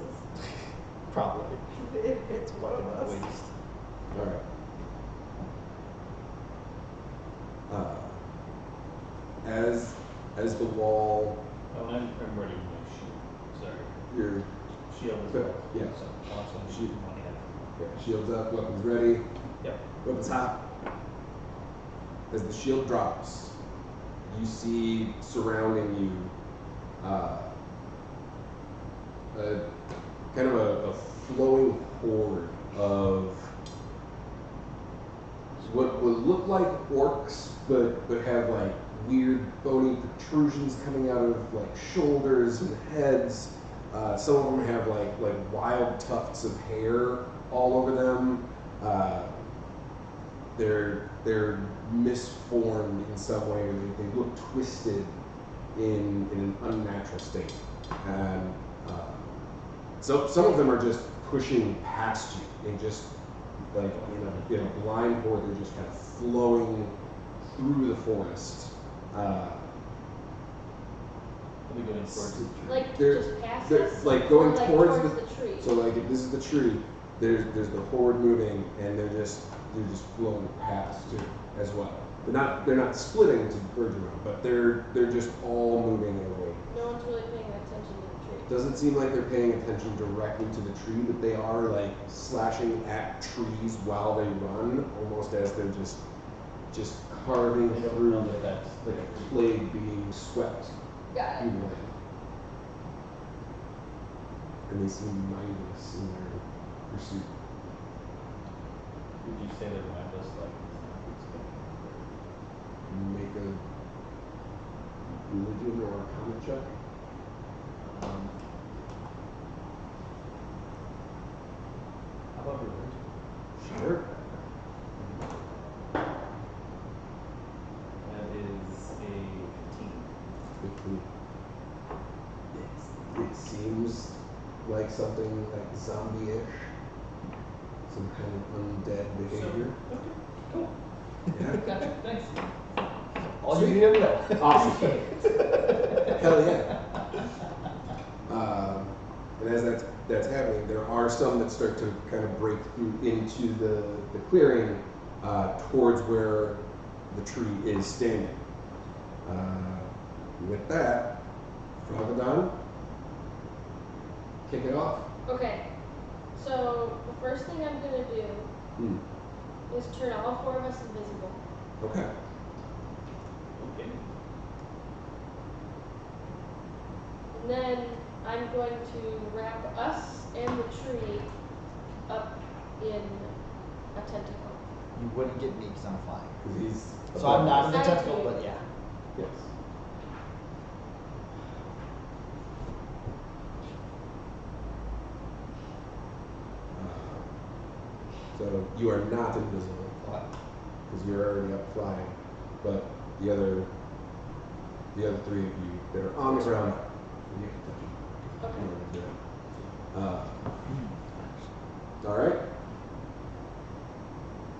Speaker 2: Probably.
Speaker 3: It's one of us.
Speaker 2: Waste.
Speaker 1: All right. As the wall,
Speaker 5: Oh, I'm ready with my shield. Sorry.
Speaker 1: your
Speaker 5: Shield is
Speaker 1: Good,
Speaker 5: up.
Speaker 1: yeah.
Speaker 5: So I'll actually
Speaker 1: Shield.
Speaker 5: shoot one hand.
Speaker 1: shields up, weapons ready,
Speaker 5: Yep.
Speaker 1: weapons hot. As the shield drops, you see surrounding you a kind of a flowing horde of what would look like orcs, but have like weird bony protrusions coming out of like shoulders and heads. Some of them have like wild tufts of hair all over them. They're misformed in some way. They look twisted in an unnatural state. And so some of them are just pushing past you. They just like in a blind horde. They're just kind of flowing through the forest.
Speaker 5: I'll be going towards the tree.
Speaker 4: Like
Speaker 1: They're-
Speaker 4: just past
Speaker 1: they're,
Speaker 4: us?
Speaker 1: like,
Speaker 4: Or,
Speaker 1: going
Speaker 4: like,
Speaker 1: towards
Speaker 4: the
Speaker 1: the-
Speaker 4: tree.
Speaker 1: So like if this is the tree, there's the horde moving, and they're just flowing past too as well. They're not splitting to merge around, but they're just all moving away.
Speaker 4: No one's really paying attention to the tree.
Speaker 1: Doesn't seem like they're paying attention directly to the tree, but they are like slashing at trees while they run, almost as they're just carving
Speaker 5: I don't
Speaker 1: through
Speaker 5: know that that's
Speaker 1: like a plague being swept
Speaker 4: Got
Speaker 1: through
Speaker 4: it.
Speaker 1: the land. And they seem mindless in their pursuit.
Speaker 5: Would you say they're mindless like
Speaker 1: Make a religion or a common check.
Speaker 5: How about religion?
Speaker 1: Sure.
Speaker 5: That is a 15.
Speaker 1: 15. It seems like something like zombie-ish. Some kind of undead behavior.
Speaker 5: Okay, cool.
Speaker 1: Yeah.
Speaker 5: Gotcha, thanks.
Speaker 2: All you need to know.
Speaker 1: Awesome. Hell yeah. And as that's happening, there are some that start to kind of break through into the clearing towards where the tree is standing. With that, Froglodon, kick it off.
Speaker 4: Okay. So the first thing I'm gonna do is turn all 4 of us invisible.
Speaker 1: Okay.
Speaker 5: Okay.
Speaker 4: And then I'm going to wrap us and the tree up in a tentacle.
Speaker 2: You wouldn't get me because I'm flying.
Speaker 1: Because he's.
Speaker 2: So I'm not in the
Speaker 4: Side
Speaker 2: tentacle,
Speaker 4: view.
Speaker 2: but yeah.
Speaker 1: Yes. So you are not invisible because you're already up flying, but the other 3 of you that are on the ground, you can touch them.
Speaker 4: Okay.
Speaker 1: You want to do that. All right.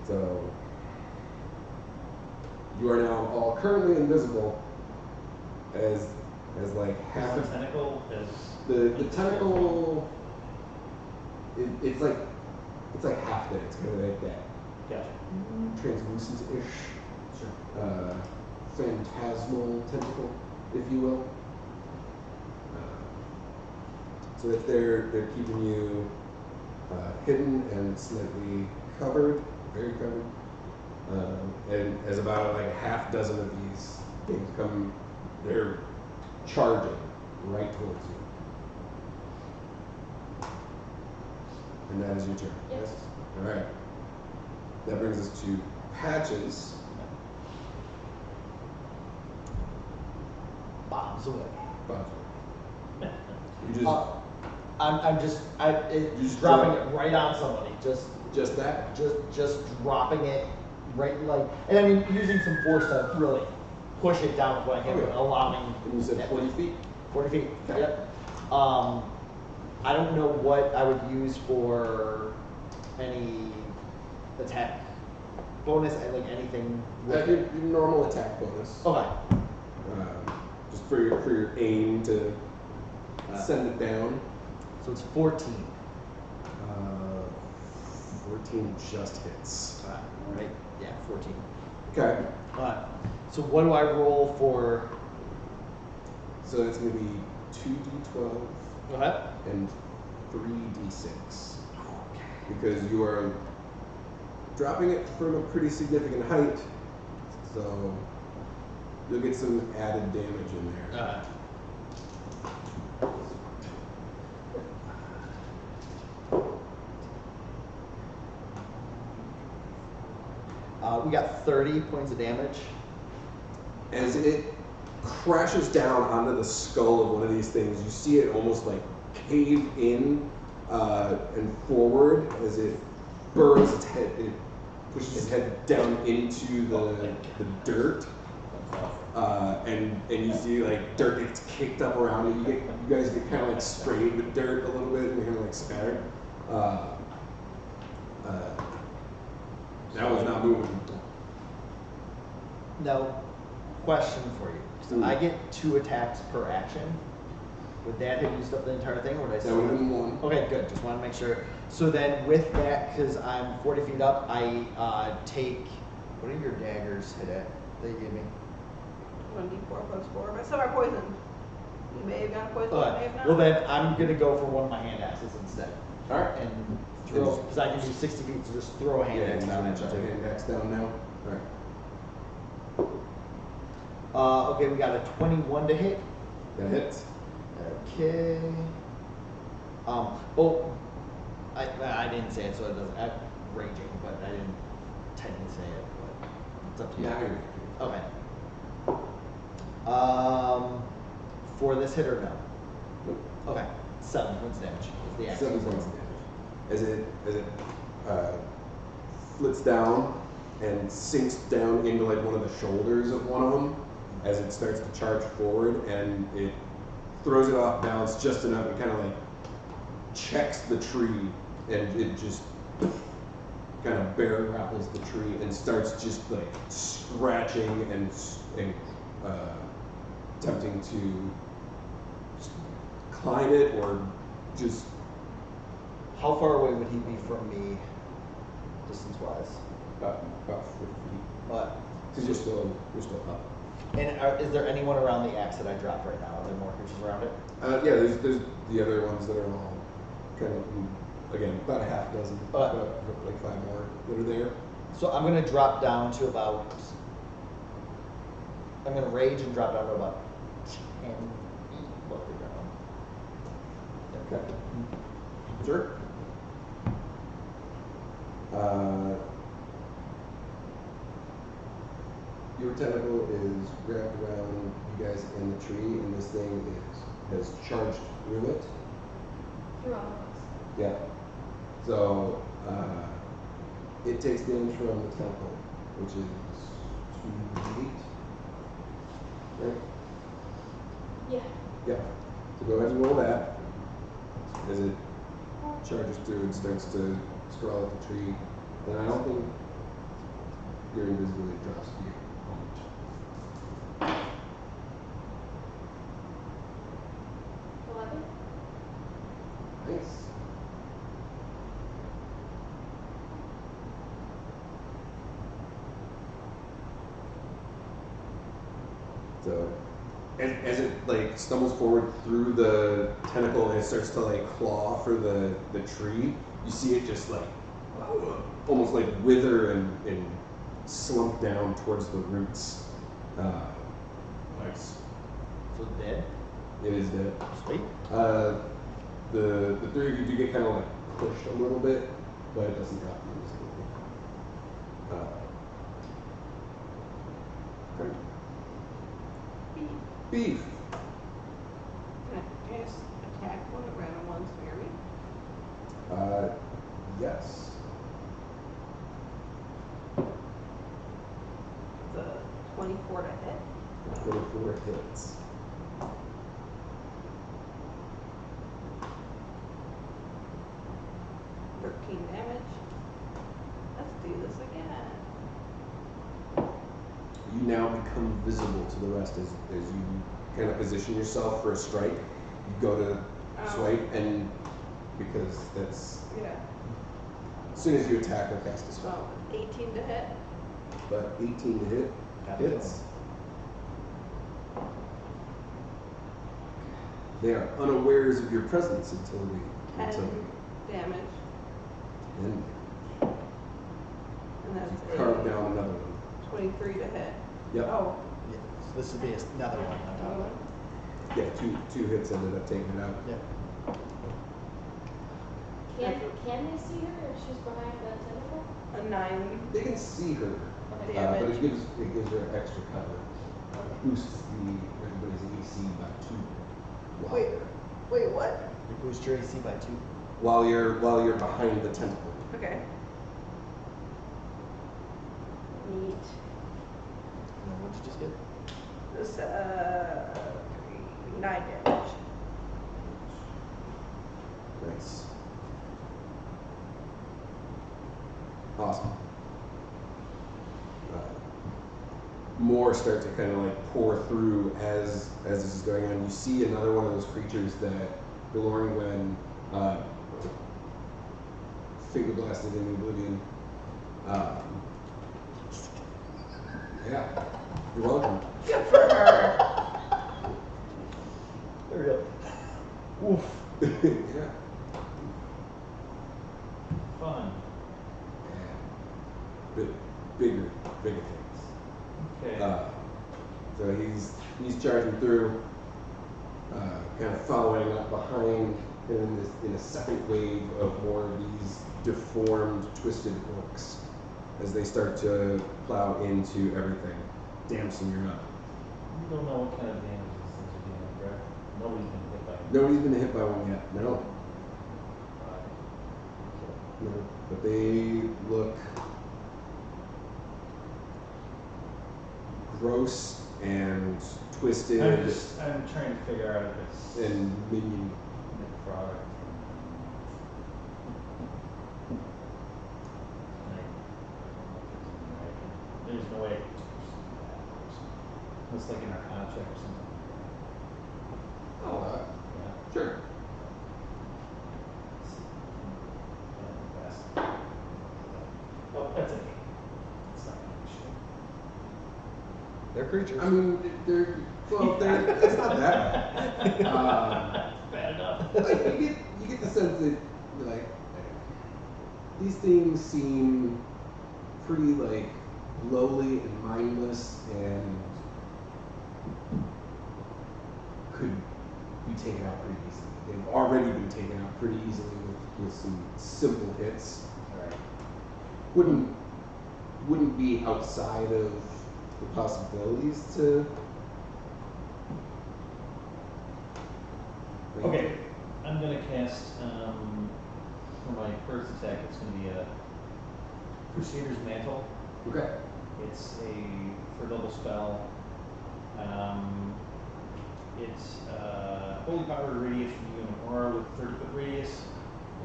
Speaker 1: So you are now all currently invisible as like half
Speaker 5: The
Speaker 1: of
Speaker 5: tentacle is
Speaker 1: the tentacle. It's like half that. It's kind of like that
Speaker 5: Gotcha.
Speaker 1: translucent-ish,
Speaker 5: Sure.
Speaker 1: phantasmal tentacle, if you will. So that they're keeping you hidden and slightly covered, very covered. And as about like a half dozen of these things come, they're charging right towards you. And that is your turn.
Speaker 4: Yes.
Speaker 1: All right. That brings us to Patches.
Speaker 2: Bombs away.
Speaker 1: Bowser. You just
Speaker 2: I'm just
Speaker 1: You just
Speaker 2: dropping
Speaker 1: drop-
Speaker 2: it right on somebody.
Speaker 1: just that.
Speaker 2: Just dropping it right like, and I mean using some force to really push it down when I hit it,
Speaker 1: Okay.
Speaker 2: allowing.
Speaker 1: And you said 40 feet.
Speaker 2: 40 feet.
Speaker 1: Okay.
Speaker 2: Yep. I don't know what I would use for any attack bonus, like anything. With
Speaker 1: Your
Speaker 2: it.
Speaker 1: normal attack bonus.
Speaker 2: Okay.
Speaker 1: Just for your aim to send it down.
Speaker 2: So it's 14.
Speaker 1: 14 just hits.
Speaker 2: Right? Yeah, 14.
Speaker 1: Okay.
Speaker 2: So what do I roll for?
Speaker 1: So it's going to be 2d12
Speaker 2: Okay.
Speaker 1: and 3d6. Because you are dropping it from a pretty significant height. So you'll get some added damage in there.
Speaker 2: We got 30 points of damage.
Speaker 1: As it crashes down onto the skull of one of these things, you see it almost like cave in and forward as it burrows its head. It pushes its head down into the dirt, and you see like dirt gets kicked up around it. You guys get kind of like sprayed with dirt a little bit and kind of like scattered. That was not moving.
Speaker 2: Now, question for you. So I get 2 attacks per action. Would that have used up the entire thing, or would I
Speaker 1: That
Speaker 2: still?
Speaker 1: would have been one.
Speaker 2: Okay, good. Just want to make sure. So then, with that, because I'm 40 feet up, I take. What are your daggers hit at that you gave me?
Speaker 3: 1d4 plus 4, but some are poisoned. You may have gotten poisoned, you may have not.
Speaker 2: Well, then I'm gonna go for one of my hand axes instead,
Speaker 1: All right.
Speaker 2: and throw because I can do 60 feet, so just throw a hand axe down at
Speaker 1: Chuck
Speaker 2: you.
Speaker 1: your hand axe down now. All right.
Speaker 2: Okay, we got a 21 to hit.
Speaker 1: That hits.
Speaker 2: Okay. I didn't say it, so it doesn't. I'm raging, but I didn't technically say it. But it's up to you.
Speaker 1: Yeah, I agree.
Speaker 2: Okay. For this hit or no?
Speaker 1: Nope.
Speaker 2: Okay. 7 points damage is the axe.
Speaker 1: 7 points of damage. As it flits down and sinks down into like one of the shoulders of one of them, as it starts to charge forward, and it throws it off balance just enough and kind of like checks the tree, and it just kind of bear grapples the tree and starts just like scratching and attempting to climb it or just.
Speaker 2: How far away would he be from me, distance-wise?
Speaker 1: About 50 feet.
Speaker 2: But
Speaker 1: Because you're still up.
Speaker 2: and is there anyone around the axe that I dropped right now? Are there more creatures around it?
Speaker 1: Yeah, there's the other ones that are all kind of, again, about a half dozen, like 5 more that are there.
Speaker 2: So I'm gonna drop down to about. I'm gonna rage and drop down to about 10 feet above the ground.
Speaker 1: Okay. Sure. Your tentacle is wrapped around you guys in the tree, and this thing has charged through it.
Speaker 4: Through all of us.
Speaker 1: Yeah. So it takes damage from the tentacle, which is 2d8. Right?
Speaker 4: Yeah.
Speaker 1: Yeah. So go ahead and roll that. As it charges through and starts to scrawl at the tree. And I don't think your invisibility drops to you.
Speaker 4: 11.
Speaker 1: Nice. So, as it like stumbles forward through the tentacle and it starts to like claw for the tree, you see it just like almost like wither and slump down towards the roots. Nice.
Speaker 2: So dead.
Speaker 1: It is dead.
Speaker 2: Sweet.
Speaker 1: The three of you do get kind of like pushed a little bit, but it doesn't drop you instantly. Okay. Beef.
Speaker 3: Can I just attack one at random ones near me?
Speaker 1: Yes.
Speaker 3: The 24 to hit.
Speaker 1: 24 hits.
Speaker 3: Damage. Let's do this again.
Speaker 1: You now become visible to the rest as you kind of position yourself for a strike. You go to swipe, and because that's
Speaker 3: Yeah.
Speaker 1: as soon as you attack or cast a spell.
Speaker 3: So 18 to hit.
Speaker 1: But 18 to hit hits. They are unawares of your presence until
Speaker 3: 10 damage.
Speaker 1: and
Speaker 3: And that's
Speaker 1: carve
Speaker 3: a
Speaker 1: down another one.
Speaker 3: 23 to hit.
Speaker 1: Yep.
Speaker 3: Oh.
Speaker 2: Yeah. So this would be another one. On top of it.
Speaker 1: Yeah, two hits ended up taking it out.
Speaker 2: Yeah.
Speaker 4: Can they see her if she's behind the tentacle?
Speaker 3: A 9
Speaker 1: They can see her,
Speaker 4: Okay.
Speaker 3: damage.
Speaker 1: but it gives her extra cover. Boosts everybody's AC by 2.
Speaker 3: Wait. Wait, what?
Speaker 2: You boost your AC by 2.
Speaker 1: While you're behind the tentacle.
Speaker 3: Okay.
Speaker 4: Neat.
Speaker 2: And then what'd you just get?
Speaker 3: This 9 damage.
Speaker 1: Nice. Awesome. More start to kind of like pour through as this is going on. You see another one of those creatures that Delorean when finger blasted in oblivion. Yeah, you're welcome.
Speaker 3: Good for her.
Speaker 2: There we go. Oof.
Speaker 1: Yeah.
Speaker 5: Fun.
Speaker 1: Bigger things.
Speaker 5: Okay.
Speaker 1: So charging through, kind of following up behind, and in a second wave of more of these deformed, twisted orcs as they start to plow into everything. Damson, you're up.
Speaker 5: You don't know what kind of damage these things are dealing, correct? Nobody's been hit by it.
Speaker 1: Nobody's been hit by one yet. No. No. But they look gross and twisted
Speaker 5: I'm trying to figure out if it's
Speaker 1: and minion.
Speaker 5: necrotic. There's no way I can it's like an arcana check or something.
Speaker 1: Oh,
Speaker 5: Yeah.
Speaker 1: sure.
Speaker 5: Oh, that's okay. It's not gonna be shit.
Speaker 2: They're creatures.
Speaker 1: I mean, it's not that bad.
Speaker 5: Bad enough.
Speaker 1: Like, you get the sense that, like, these things seem pretty, like, lowly and mindless and could be taken out pretty easily. They've already been taken out pretty easily with some simple hits.
Speaker 5: Alright.
Speaker 1: Wouldn't be outside of the possibilities to.
Speaker 5: Okay, I'm gonna cast, for my first attack, it's gonna be a Crusader's Mantle.
Speaker 1: Okay.
Speaker 5: It's a for double spell. It's holy power radius from you, an aura with 30-foot radius,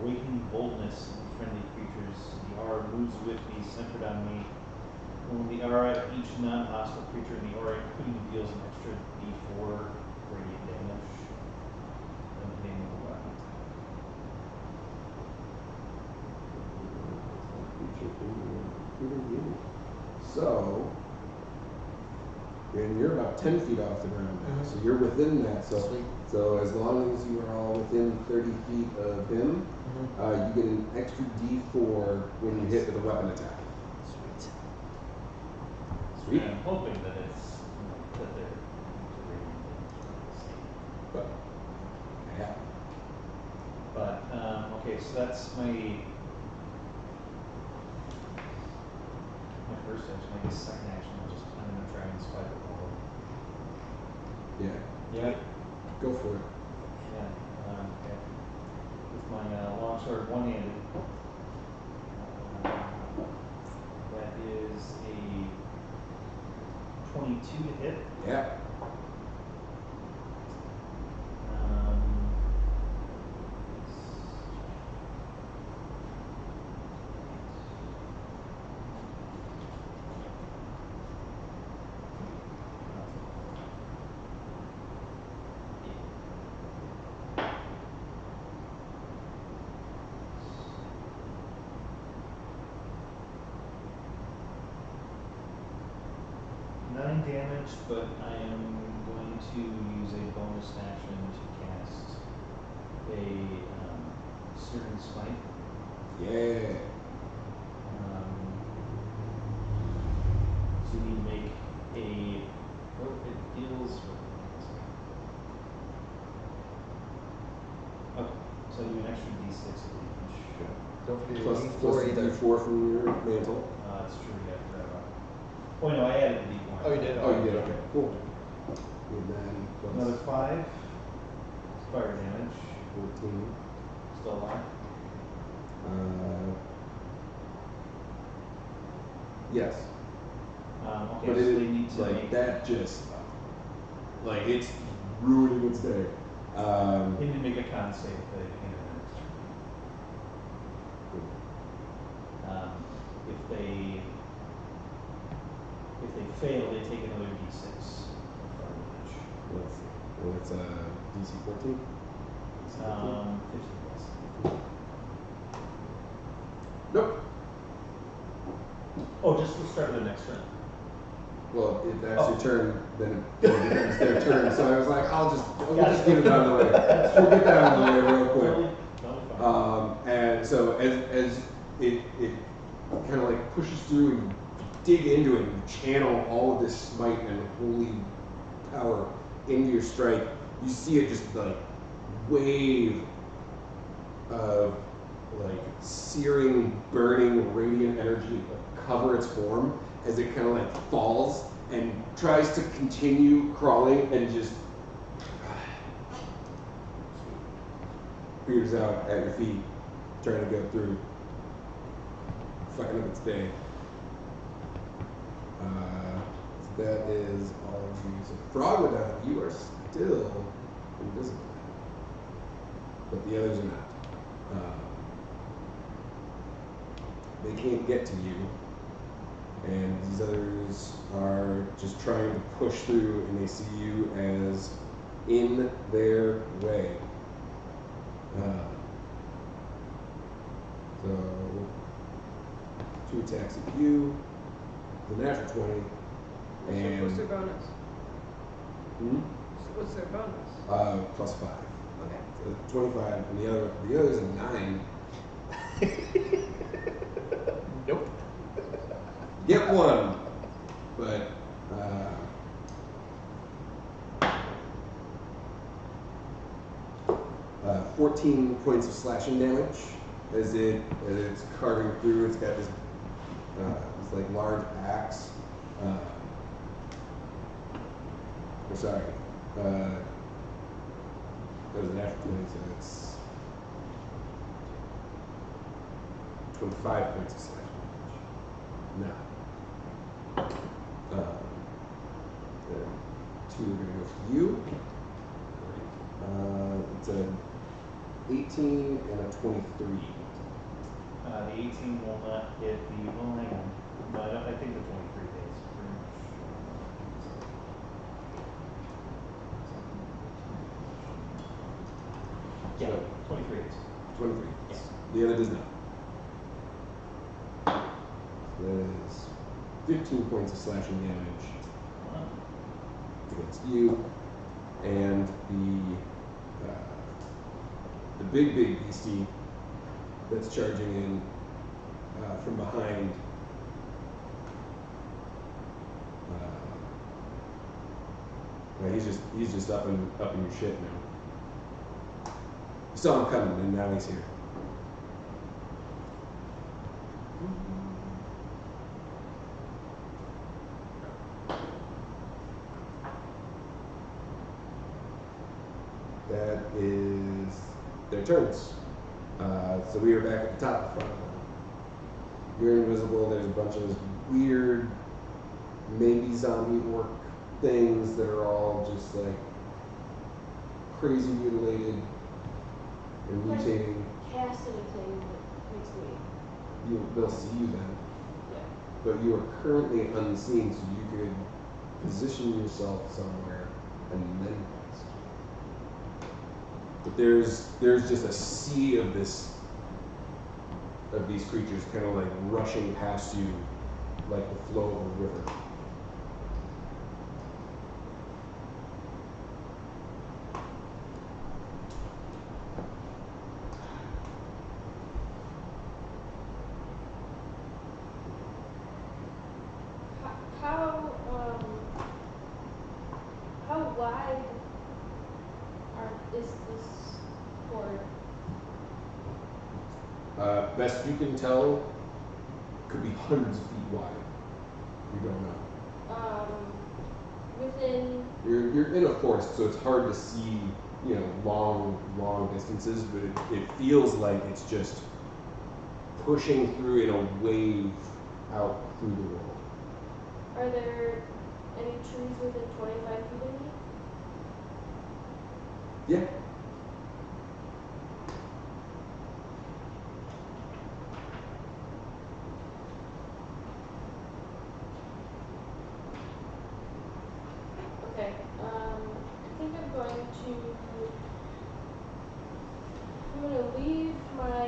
Speaker 5: awakening boldness in friendly creatures. The aura moves with me, centered on me. When the aura, each non-hostile creature in the aura, including you, deals an extra d4 radiant damage. And the name of the weapon.
Speaker 1: So, and you're about 10 feet off the ground now, so you're within that. So,
Speaker 2: Sweet.
Speaker 1: so as long as you are all within 30 feet of him, you get an extra D4 when you hit with a weapon attack.
Speaker 2: Sweet.
Speaker 1: Sweet.
Speaker 5: I'm hoping that it's that they're
Speaker 1: But, yeah.
Speaker 5: But okay, so that's my first action. I guess second action. I'm gonna try and spike it.
Speaker 1: Yeah.
Speaker 5: Yeah.
Speaker 1: Go for it.
Speaker 5: Yeah. Okay. With my longsword one-handed. That is a 22 to hit.
Speaker 1: Yeah.
Speaker 5: Damage, but I am going to use a bonus action to cast a Searing Smite.
Speaker 1: Yeah.
Speaker 5: So you need to make a. Oh, it deals. Okay, so you do an extra d6 of damage.
Speaker 2: Don't forget
Speaker 1: Plus,
Speaker 2: your
Speaker 1: plus
Speaker 2: D4
Speaker 1: the
Speaker 2: either.
Speaker 1: D4 from your mantle.
Speaker 5: That's true. Yeah, I forgot about. Oh no, I added the d1.
Speaker 2: Oh, you did?
Speaker 1: Oh, you did. Okay. Cool. And then plus
Speaker 5: Another 5 fire damage.
Speaker 1: 14.
Speaker 5: Still alive.
Speaker 1: Yes.
Speaker 5: Okay,
Speaker 1: But
Speaker 5: so
Speaker 1: it
Speaker 5: they need to
Speaker 1: like
Speaker 5: make.
Speaker 1: that just like it's ruining its day.
Speaker 5: They need to make a con save at the beginning of the next turn. If they fail, they take another d6 of fire damage.
Speaker 1: Let's see. Well, it's DC 14. DC 14?
Speaker 5: 15 plus.
Speaker 1: Nope.
Speaker 5: Oh, just the start of the next turn.
Speaker 1: Well, if that's
Speaker 5: Oh.
Speaker 1: your turn, then it becomes their turn. So I was like, we'll
Speaker 5: Gotcha.
Speaker 1: just get it out of the way. We'll get that out of the way real quick.
Speaker 5: Totally fine.
Speaker 1: And so as it kind of like pushes through and dig into it and channel all of this smite and holy power into your strike, you see it just like wave of like searing, burning, radiant energy like, cover its form as it kind of like falls and tries to continue crawling and just peters out at your feet, trying to go through, fucking up its day. So that is all of you. So Froglodon, you are still invisible, but the others are not. They can't get to you, and these others are just trying to push through, and they see you as in their way. So, 2 attacks at you, the natural 20, and
Speaker 3: What's their bonus?
Speaker 1: hmm?
Speaker 3: What's their bonus?
Speaker 1: Plus 5.
Speaker 3: Okay.
Speaker 1: So 25, and the other's a 9.
Speaker 2: Nope.
Speaker 1: Get 1, but 14 points of slashing damage as it's carving through. It's got this like large axe. Sorry, that was an natural 20, so it's 25 points of slashing damage. No. The 2 are going to go for you. It's a 18 and a 23.
Speaker 5: The 18 will not hit the, well, hang on. No, I think the 23 hits. Yeah, 23 hits.
Speaker 1: 23.
Speaker 5: Yes.
Speaker 1: The other does not. So that is 15 points of slashing damage against you, and the big beastie that's charging in from behind. He's just up in your shit now. You saw him coming, and now he's here. That is their turns. So we are back at the top of the front. You're invisible. There's a bunch of weird, maybe zombie orc things that are all just like crazy mutilated and mutating.
Speaker 4: Cast anything that makes me.
Speaker 1: They'll see you then.
Speaker 4: Yeah.
Speaker 1: But you are currently unseen, so you could position yourself somewhere and then cast. But there's just a sea of these creatures kind of like rushing past you like the flow of a river.
Speaker 4: How wide is this horde?
Speaker 1: Best you can tell, could be hundreds of feet wide. You don't know.
Speaker 4: Within.
Speaker 1: You're in a forest, so it's hard to see, long distances, but it feels like it's just pushing through in a wave out through the world.
Speaker 4: Are there any trees within 25 feet of me?
Speaker 1: Yeah.
Speaker 4: Okay. I think I'm going to leave my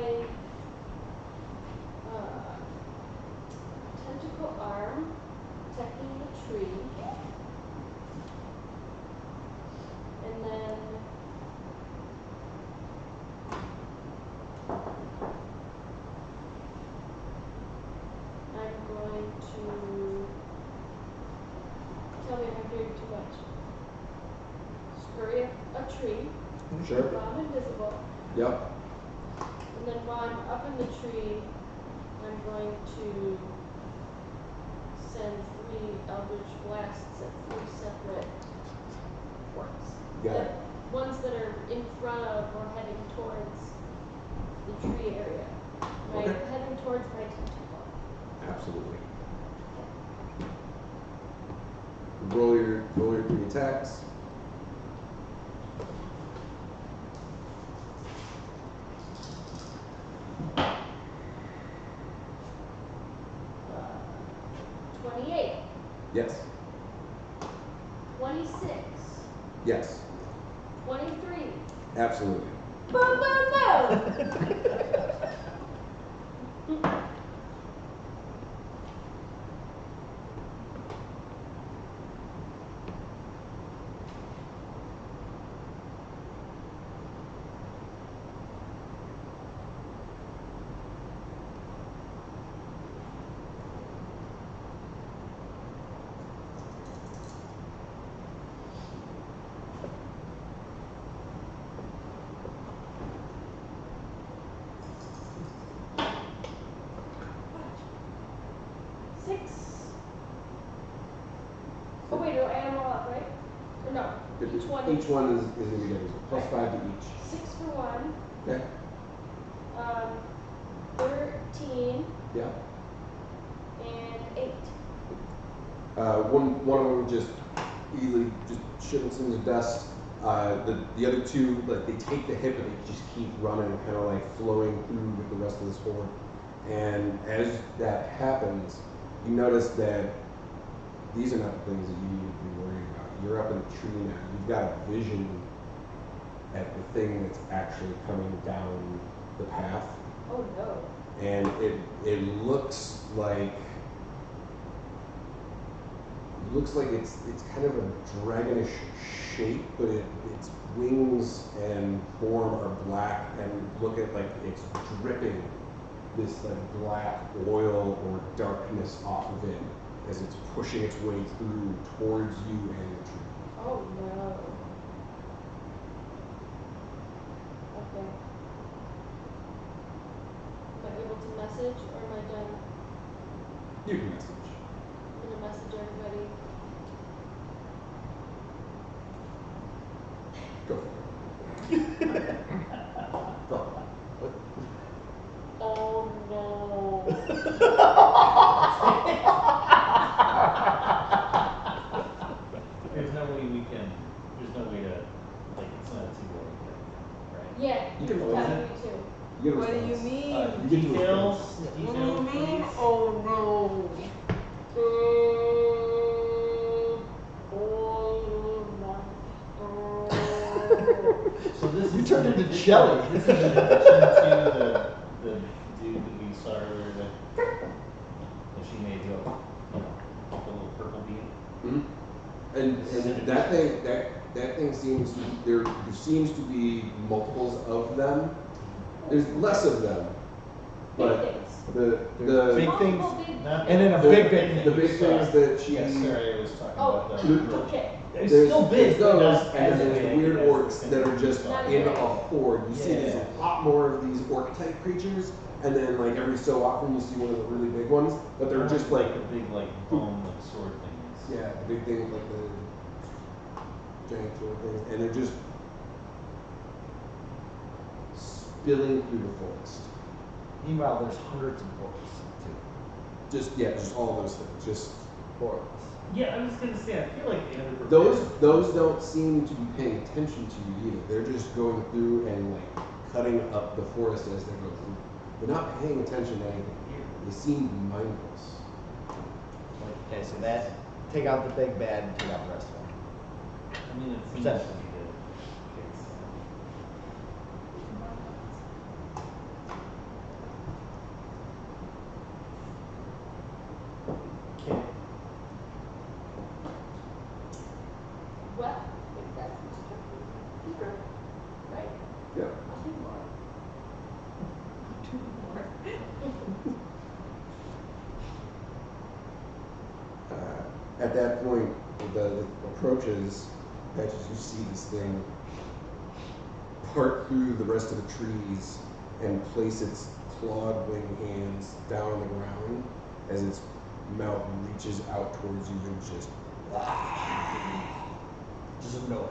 Speaker 4: tentacle arm protecting the tree, and then I'm going to tell me if I'm doing too much. a tree.
Speaker 1: Sure.
Speaker 4: While I'm invisible.
Speaker 1: Yep.
Speaker 4: And then while I'm up in the tree, I'm going to send 3 eldritch blasts at 3 separate forks.
Speaker 1: Got it.
Speaker 4: Ones that are in front of or heading towards the tree area. Right?
Speaker 1: Okay.
Speaker 4: Heading towards my tentacle.
Speaker 1: Absolutely. Roll your 3 attacks.
Speaker 4: Uh, 28.
Speaker 1: Yes.
Speaker 4: 26.
Speaker 1: Yes.
Speaker 4: 23.
Speaker 1: Absolutely.
Speaker 4: Boom, boom, boom! Oh wait, no, add them all up, right? Or no? Each one
Speaker 1: Each one is going to be different. Plus 5 to each.
Speaker 4: 6 for one.
Speaker 1: Okay.
Speaker 4: 13
Speaker 1: Yeah.
Speaker 4: and 8.
Speaker 1: One of them just easily just shivers into dust. The other 2, like they take the hip and they just keep running, kind of like flowing through with the rest of this horde. And as that happens, you notice that these are not the things that you need to be worried about. You're up in the tree now. You've got a vision at the thing that's actually coming down the path.
Speaker 4: Oh no.
Speaker 1: And it looks like it's kind of a dragonish shape, but its wings and form are black, and look at like it's dripping this like black oil or darkness off of it as it's pushing its way through towards you and the tree.
Speaker 4: Oh no. Okay. Am I able to message or am I done?
Speaker 1: You can message.
Speaker 4: I'm gonna message everybody.
Speaker 1: Go for it. Go.
Speaker 4: Oh no.
Speaker 5: There's no way we can, there's no way to, like, it's not a two-way thing, right?
Speaker 4: Yeah,
Speaker 1: You can
Speaker 4: it's
Speaker 1: voice
Speaker 4: telling
Speaker 1: it.
Speaker 4: me to.
Speaker 1: You get a
Speaker 3: What do you
Speaker 1: response.
Speaker 3: mean?
Speaker 1: You get to
Speaker 5: Details,
Speaker 1: response.
Speaker 3: What do you
Speaker 5: details,
Speaker 3: mean?
Speaker 5: please.
Speaker 3: Oh no.
Speaker 5: So this
Speaker 2: You
Speaker 5: is
Speaker 2: turned
Speaker 5: in
Speaker 2: into
Speaker 5: addition-
Speaker 2: jelly.
Speaker 5: This is in addition to the dude that we saw earlier that she made go, you know, the little purple beam.
Speaker 1: Mhm. And that thing seems to there seems to be multiples of them. There's less of them,
Speaker 4: Big
Speaker 1: but
Speaker 4: things.
Speaker 1: the
Speaker 2: Big things,
Speaker 4: Multiple big
Speaker 5: Not
Speaker 2: and then a
Speaker 1: the-
Speaker 2: big thing.
Speaker 1: the big things that she
Speaker 5: Yes, sorry, I was talking
Speaker 4: Oh,
Speaker 5: about the.
Speaker 4: okay.
Speaker 5: It's
Speaker 1: there's
Speaker 5: still big, but
Speaker 1: those,
Speaker 5: not
Speaker 1: and
Speaker 5: as
Speaker 1: then
Speaker 5: big
Speaker 1: there's weird
Speaker 5: as
Speaker 1: orcs
Speaker 5: the
Speaker 1: that
Speaker 5: thing
Speaker 1: are just
Speaker 4: Not
Speaker 1: in a
Speaker 4: big.
Speaker 1: horde. You see there's
Speaker 5: Yeah.
Speaker 1: a lot more of these orc type creatures, and then like every so often you see one of the really big ones, but they're just like
Speaker 5: the big like bone like sword things.
Speaker 1: yeah, the big thing like the giant sword things, and they're just spilling through the forest.
Speaker 2: Meanwhile, there's hundreds of books too.
Speaker 1: Just all those things. Just
Speaker 2: Books.
Speaker 5: Yeah, I was gonna say I feel like they never prepared.
Speaker 1: those don't seem to be paying attention to you either. They're just going through and like cutting up the forest as they go through. They're not paying attention to anything here. They seem mindless.
Speaker 2: Okay, so that, take out the big bad and take out the rest of them.
Speaker 5: I mean, it seems
Speaker 2: Perception.
Speaker 5: to be the case. Okay.
Speaker 4: Well, if that's instructed, right?
Speaker 1: Yeah.
Speaker 4: Nothing more.
Speaker 1: At that point, the approaches, Patches, you see this thing part through the rest of the trees and place its clawed wing hands down on the ground as its mouth reaches out towards you and just
Speaker 2: Just a noise.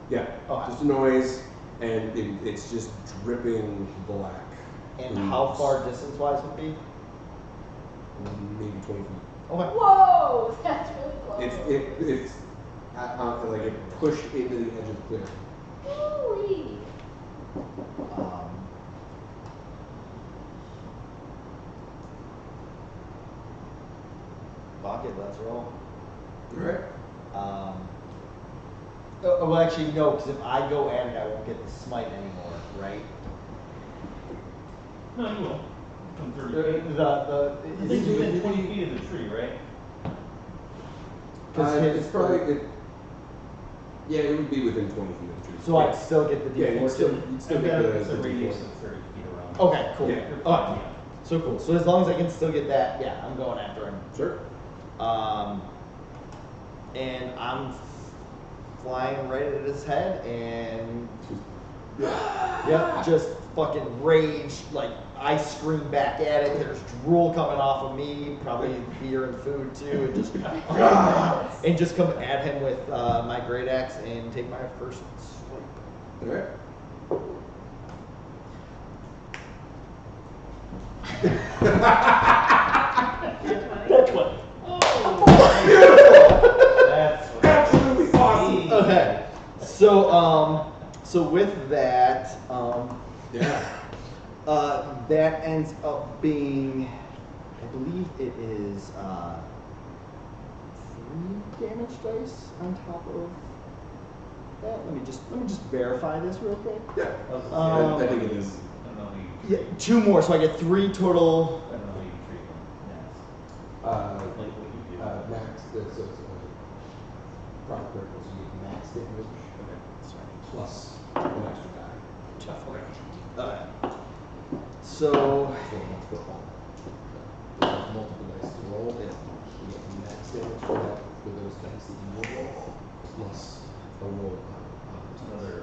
Speaker 1: yeah,
Speaker 2: Oh.
Speaker 1: just a noise, and it's just dripping black.
Speaker 2: And
Speaker 1: ooze.
Speaker 2: how far distance-wise would be?
Speaker 1: Maybe 20 feet.
Speaker 2: Okay.
Speaker 4: Whoa, that's really close.
Speaker 1: It's like it pushed into the edge of the clearing.
Speaker 4: Ooh-wee.
Speaker 2: Fuck it, let's roll.
Speaker 1: All right.
Speaker 2: Well, actually, no, because if I go at it, I won't get the smite anymore, right?
Speaker 5: No, you will. From 30 feet.
Speaker 2: The
Speaker 5: It's within 20 feet of the tree, right?
Speaker 1: It's probably yeah, it would be within 20 feet of the tree.
Speaker 2: so I'd still get the
Speaker 1: Yeah,
Speaker 2: D4
Speaker 1: you'd still
Speaker 2: too?
Speaker 1: get
Speaker 5: It's a
Speaker 1: the
Speaker 5: radius
Speaker 1: D4.
Speaker 5: of 30 feet around.
Speaker 2: Okay, cool.
Speaker 1: Yeah.
Speaker 5: You're
Speaker 2: Oh,
Speaker 5: fine, yeah.
Speaker 2: so cool. So as long as I can still get that, yeah, I'm going after him.
Speaker 1: Sure.
Speaker 2: And I'm flying right at his head and yep, just fucking rage. Like I scream back at it. There's drool coming off of me, probably beer and food too, and just come at him with my great axe and take my first swipe.
Speaker 1: All right.
Speaker 2: That's what.
Speaker 5: That's
Speaker 1: Absolutely awesome.
Speaker 2: Okay. So with that,
Speaker 1: Yeah.
Speaker 2: that ends up being, I believe it is 3 damage dice on top of that. Let me just verify this real quick.
Speaker 1: Yeah.
Speaker 2: Um,
Speaker 1: I think it is.
Speaker 5: I don't know how you
Speaker 2: Yeah, 2 more, so I get 3 total.
Speaker 5: I don't know how you treat them. Yes.
Speaker 1: Uh,
Speaker 5: Like what you do.
Speaker 1: max. So it's proper criticals. You get max damage plus an extra die.
Speaker 2: Okay. So
Speaker 1: So that's football. There's multiple dice to roll. You get max damage for that for those dice that you will roll plus a roll on
Speaker 5: Another.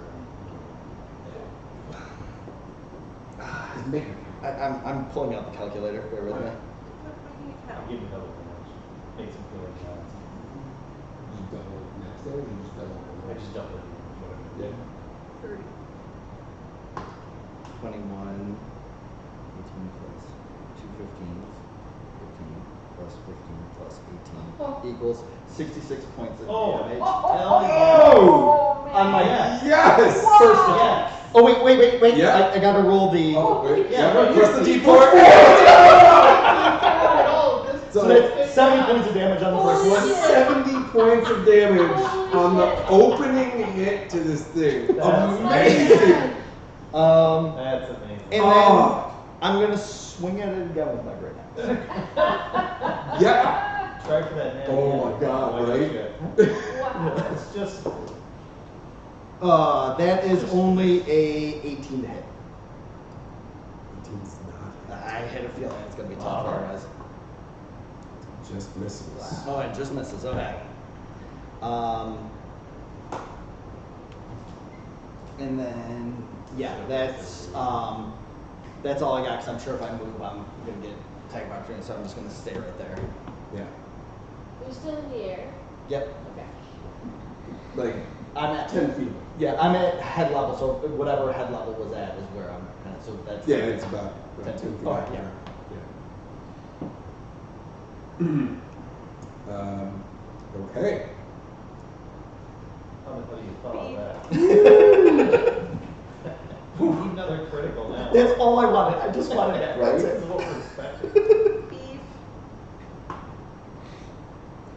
Speaker 1: It's making
Speaker 2: I'm pulling out the calculator. Bear with me.
Speaker 3: What do you
Speaker 5: I
Speaker 3: count?
Speaker 5: give him double damage. Makes him feel like that.
Speaker 1: you double max damage, or you just double
Speaker 5: I just double it. Whatever.
Speaker 1: Yeah.
Speaker 3: 30.
Speaker 2: 21, 18 plus 2 15s, 15 plus 15 plus 18 equals 66 points of damage.
Speaker 4: Oh, man.
Speaker 2: On my
Speaker 1: Yes!
Speaker 2: first
Speaker 4: Wow.
Speaker 2: attack. Oh wait!
Speaker 1: Yeah.
Speaker 2: I gotta roll the.
Speaker 1: Oh, wait.
Speaker 5: Yeah,
Speaker 1: Yeah,
Speaker 5: right,
Speaker 1: plus the
Speaker 5: you're-
Speaker 1: D4.
Speaker 2: So that's 70 points of damage on the first
Speaker 4: Holy
Speaker 2: one.
Speaker 4: shit.
Speaker 1: 70 points of damage
Speaker 4: Holy
Speaker 1: on the
Speaker 4: shit.
Speaker 1: opening hit to this thing.
Speaker 5: That's
Speaker 1: Amazing.
Speaker 5: That's amazing.
Speaker 2: And
Speaker 1: Oh.
Speaker 2: then I'm gonna swing at it again with my great axe.
Speaker 1: Yeah.
Speaker 5: Try for that. Natty
Speaker 1: Oh my
Speaker 5: Natty.
Speaker 1: God,
Speaker 5: Why
Speaker 1: right?
Speaker 5: don't you?
Speaker 4: Wow.
Speaker 5: It's just.
Speaker 2: That is only a 18 to hit.
Speaker 1: 18's not.
Speaker 2: I had a feeling it's gonna be tough for you guys.
Speaker 1: Just misses.
Speaker 2: Oh, it just misses. Okay. And then yeah, that's all I got. Cause I'm sure if I move, I'm gonna get attacked by opportunity. So I'm just gonna stay right there.
Speaker 1: Yeah.
Speaker 4: You're still in the air?
Speaker 2: Yep.
Speaker 4: Okay.
Speaker 1: Like
Speaker 2: I'm at
Speaker 1: 10 feet.
Speaker 2: Yeah, I'm at head level. So whatever head level was at is where I'm kind of. So that's
Speaker 1: Yeah, it's about 10
Speaker 2: 10
Speaker 1: feet.
Speaker 2: Oh,
Speaker 1: out
Speaker 2: yeah.
Speaker 1: there. Okay.
Speaker 5: How the hell do you follow
Speaker 3: Beef.
Speaker 5: that? Another critical now.
Speaker 2: That's all I wanted. I just wanted that.
Speaker 1: Right?
Speaker 2: That's
Speaker 5: This is
Speaker 2: it.
Speaker 5: what we're expecting.
Speaker 3: Beef.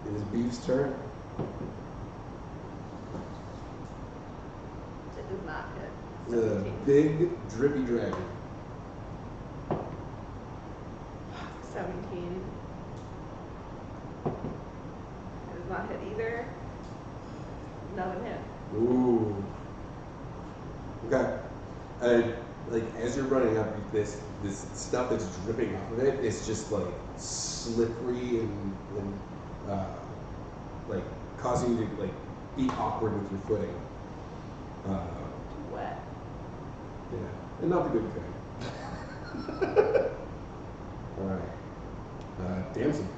Speaker 1: It is Beef's turn.
Speaker 3: It does not hit.
Speaker 1: The
Speaker 3: 17.
Speaker 1: big drippy dragon.
Speaker 3: 17. It does not hit either. Nothing hit.
Speaker 1: Ooh. Okay. Like as you're running up, this stuff that's dripping off of it is just like slippery and like causing you to like be awkward with your footing.
Speaker 3: Wet.
Speaker 1: And not the good kind. Alright. Damson.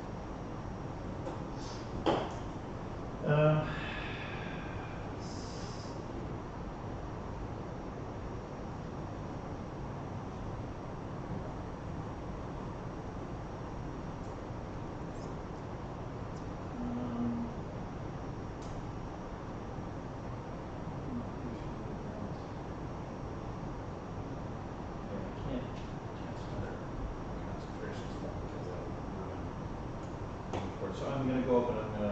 Speaker 5: So I'm going to go up and I'm going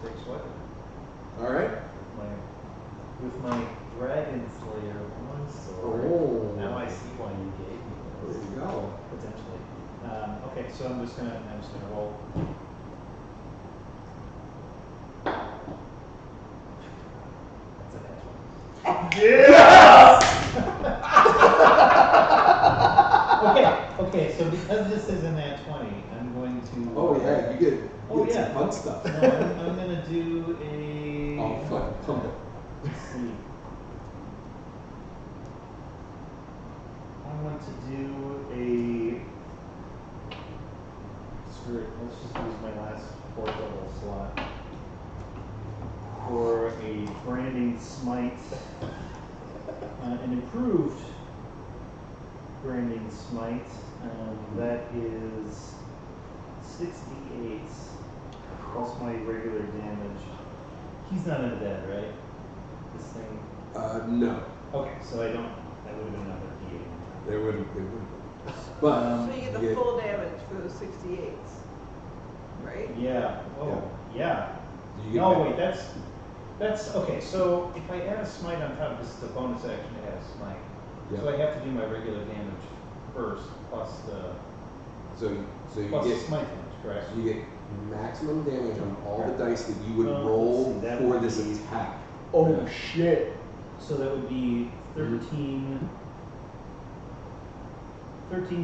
Speaker 5: to take sweat.
Speaker 1: All right.
Speaker 5: With my Dragon Slayer one sword.
Speaker 1: Oh.
Speaker 5: Now I see why you gave me
Speaker 1: There
Speaker 5: this.
Speaker 1: you go.
Speaker 5: Potentially. Okay, so I'm just gonna roll. That's a natural. Okay, so because this is a nat 20, I'm going to.
Speaker 1: Oh yeah, you get some fun stuff.
Speaker 5: No, I'm gonna do a.
Speaker 1: Oh fuck, pump it.
Speaker 5: Let's see. I want to do a. Screw it. Let's just use my last 4th level slot for a branding smite, an improved branding smite. That is 6d8 plus my regular damage. He's not undead, right? This thing.
Speaker 1: No.
Speaker 5: Okay, so I don't. That would have been another d8.
Speaker 1: They wouldn't. But
Speaker 3: So you get the full damage for those 68s, right?
Speaker 5: Yeah. Oh, yeah.
Speaker 1: you get
Speaker 5: No,
Speaker 1: back-
Speaker 5: wait. That's okay. So if I add a smite on top, this is a bonus action to add a smite.
Speaker 1: Yeah.
Speaker 5: So I have to do my regular damage first, plus the
Speaker 1: So you
Speaker 5: plus the
Speaker 1: get
Speaker 5: smite damage, correct?
Speaker 1: you get maximum damage on all the dice that you would
Speaker 5: Well,
Speaker 1: roll
Speaker 5: let's see, that
Speaker 1: for
Speaker 5: would
Speaker 1: this
Speaker 5: be-
Speaker 1: attack.
Speaker 2: Oh
Speaker 1: Yeah.
Speaker 2: shit.
Speaker 5: So that would be 13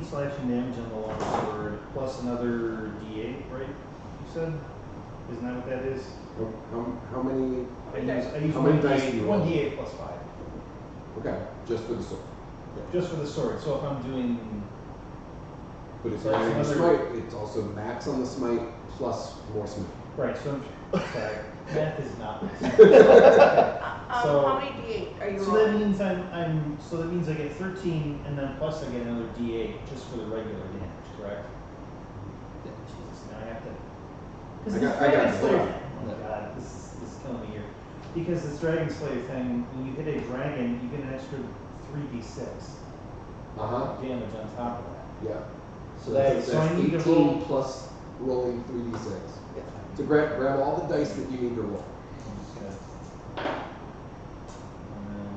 Speaker 5: slashing damage on the longsword, plus another d8, right? You said? Isn't that what that is?
Speaker 1: How many?
Speaker 5: I use
Speaker 1: How many
Speaker 5: one
Speaker 1: dice
Speaker 5: d8,
Speaker 1: do you
Speaker 5: one
Speaker 1: roll?
Speaker 5: d8 plus 5.
Speaker 1: Okay, just for the sword.
Speaker 5: Just for the sword. So if I'm doing
Speaker 1: But if
Speaker 5: So
Speaker 1: you're
Speaker 5: it's
Speaker 1: adding a
Speaker 5: another-
Speaker 1: smite, it's also max on the smite plus more smite.
Speaker 5: right, so I'm sorry, math is not. So-
Speaker 3: How many D8 are you
Speaker 5: So that
Speaker 3: rolling?
Speaker 5: means so that means I get 13, and then plus I get another d8 just for the regular damage, correct? Jesus, now I have to. Because
Speaker 1: I
Speaker 5: this
Speaker 1: got
Speaker 5: Dragon
Speaker 1: it.
Speaker 5: Slayer. Oh my god, this is killing me here. Because this Dragon Slayer thing, when you hit a dragon, you get an extra 3d6 damage on top of that.
Speaker 1: Yeah.
Speaker 2: So that's
Speaker 5: so I need to
Speaker 1: 18
Speaker 5: roll.
Speaker 1: plus rolling 3d6. So grab all the dice that you need to roll.
Speaker 5: Okay. And then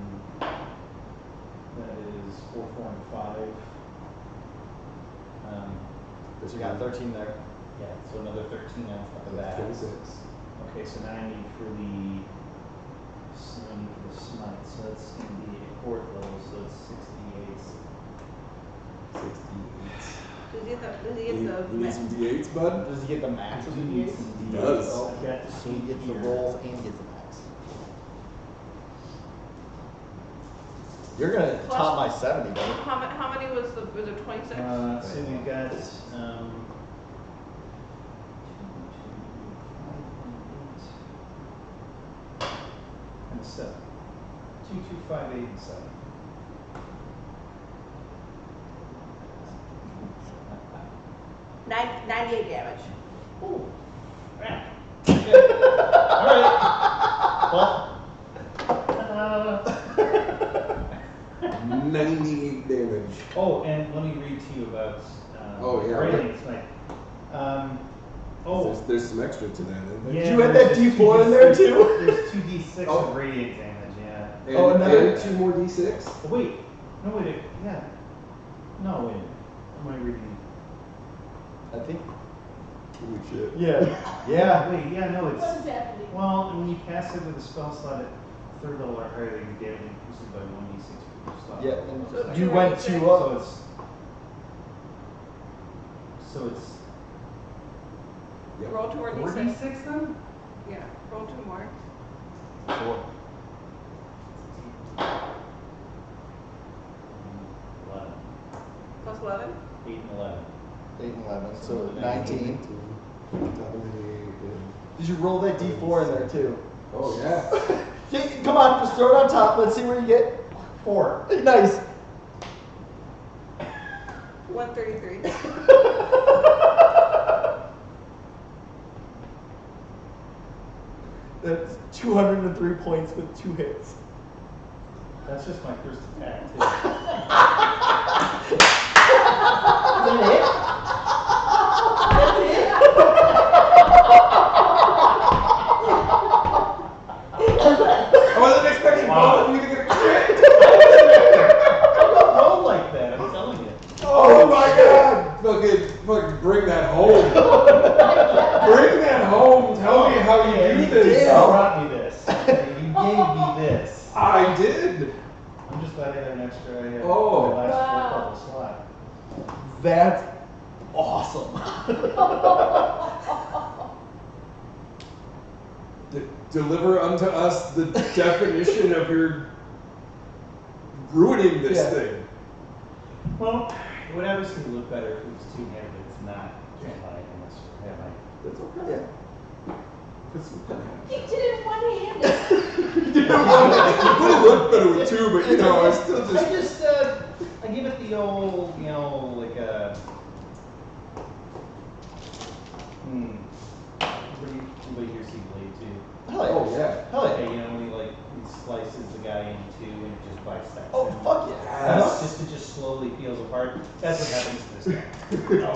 Speaker 5: that is 4, 4, and 5.
Speaker 2: So you got 13 there.
Speaker 5: Yeah, so another 13 on top of that.
Speaker 1: 26.
Speaker 5: Okay, so now I need for the smite. So that's going to be a 4th level, so it's 68.
Speaker 1: 68.
Speaker 3: Does he get the
Speaker 1: You need some d8s, bud?
Speaker 2: Does he get the max of the
Speaker 5: He
Speaker 2: D8?
Speaker 1: does.
Speaker 2: Oh,
Speaker 5: I've got
Speaker 2: so he gets the
Speaker 5: here.
Speaker 2: rolls and gets the max. You're gonna
Speaker 3: Plus-
Speaker 2: top my 70, buddy.
Speaker 3: How many was it 26?
Speaker 5: So we've got and 7. 2, 2, 5, 8, and 7.
Speaker 3: Nine, 98 damage.
Speaker 5: Ooh. Yeah. All right. Well.
Speaker 1: 98 damage.
Speaker 5: Oh, and let me read to you about
Speaker 1: Oh, yeah.
Speaker 5: branding tonight.
Speaker 1: There's some extra to that, isn't there?
Speaker 5: Yeah,
Speaker 2: You had that
Speaker 5: there's
Speaker 2: D4 in
Speaker 5: 2d6
Speaker 2: there, too?
Speaker 5: There's 2d6
Speaker 1: Oh.
Speaker 5: of radiant damage, yeah.
Speaker 1: And,
Speaker 2: Oh, another-
Speaker 1: and 2 more d6.
Speaker 5: Oh, wait. No, wait. Yeah. No, wait. Am I reading?
Speaker 2: I think.
Speaker 1: Holy shit.
Speaker 2: Yeah. Yeah.
Speaker 5: Wait, yeah, no,
Speaker 4: What
Speaker 5: it's.
Speaker 4: is happening?
Speaker 5: Well, when you cast it with a spell slot at 3rd level or higher, you get it increases by 1d6 per slot.
Speaker 2: Yeah, and
Speaker 3: So
Speaker 2: you
Speaker 3: two
Speaker 2: went
Speaker 3: D6.
Speaker 2: 2
Speaker 5: So
Speaker 2: up.
Speaker 5: it's.
Speaker 1: Yep.
Speaker 3: Roll 2 more
Speaker 5: 4d6
Speaker 3: D6.
Speaker 5: then?
Speaker 3: Yeah, roll 2 more.
Speaker 2: 4.
Speaker 3: plus 11?
Speaker 5: 8 and 11.
Speaker 2: 8 and 11, so
Speaker 5: So
Speaker 2: 19.
Speaker 1: 19.
Speaker 2: Did you roll that d4 in there too?
Speaker 1: Oh, yeah.
Speaker 2: Yeah, come on, just throw it on top. Let's see where you get.
Speaker 5: 4.
Speaker 2: Nice.
Speaker 3: 133.
Speaker 2: That's 203 points with 2 hits.
Speaker 5: That's just my first attack, too.
Speaker 2: Is that it?
Speaker 1: I wasn't expecting both of you to get a crit.
Speaker 5: I don't roll like that, I'm telling you.
Speaker 1: Oh my god! Fucking bring that home. Bring that home. Tell me how you do this.
Speaker 5: You brought me this. You gave me this.
Speaker 1: I did.
Speaker 5: I'm just glad I had an extra. I had
Speaker 1: Oh.
Speaker 5: my last
Speaker 4: Wow.
Speaker 5: level slot.
Speaker 2: That's awesome.
Speaker 1: Deliver unto us the definition of your ruining this
Speaker 2: Yeah.
Speaker 1: thing.
Speaker 5: Well, it would obviously look better if it was two-handed, but it's not. Unless you have my.
Speaker 1: That's okay.
Speaker 2: Yeah.
Speaker 1: Put some pen
Speaker 4: He did it one-handed.
Speaker 1: It would look better with two, but you know, I still
Speaker 5: I
Speaker 1: just.
Speaker 5: just, I give it the old, you know, like Everybody here see Blade too?
Speaker 2: Hell yeah.
Speaker 1: Oh yeah.
Speaker 2: Hell
Speaker 5: Okay,
Speaker 2: yeah.
Speaker 5: you know, when he like, he slices the guy in two and it just bisects
Speaker 2: Oh,
Speaker 5: him.
Speaker 2: fuck yeah.
Speaker 5: It just slowly peels apart. That's what happens to this guy.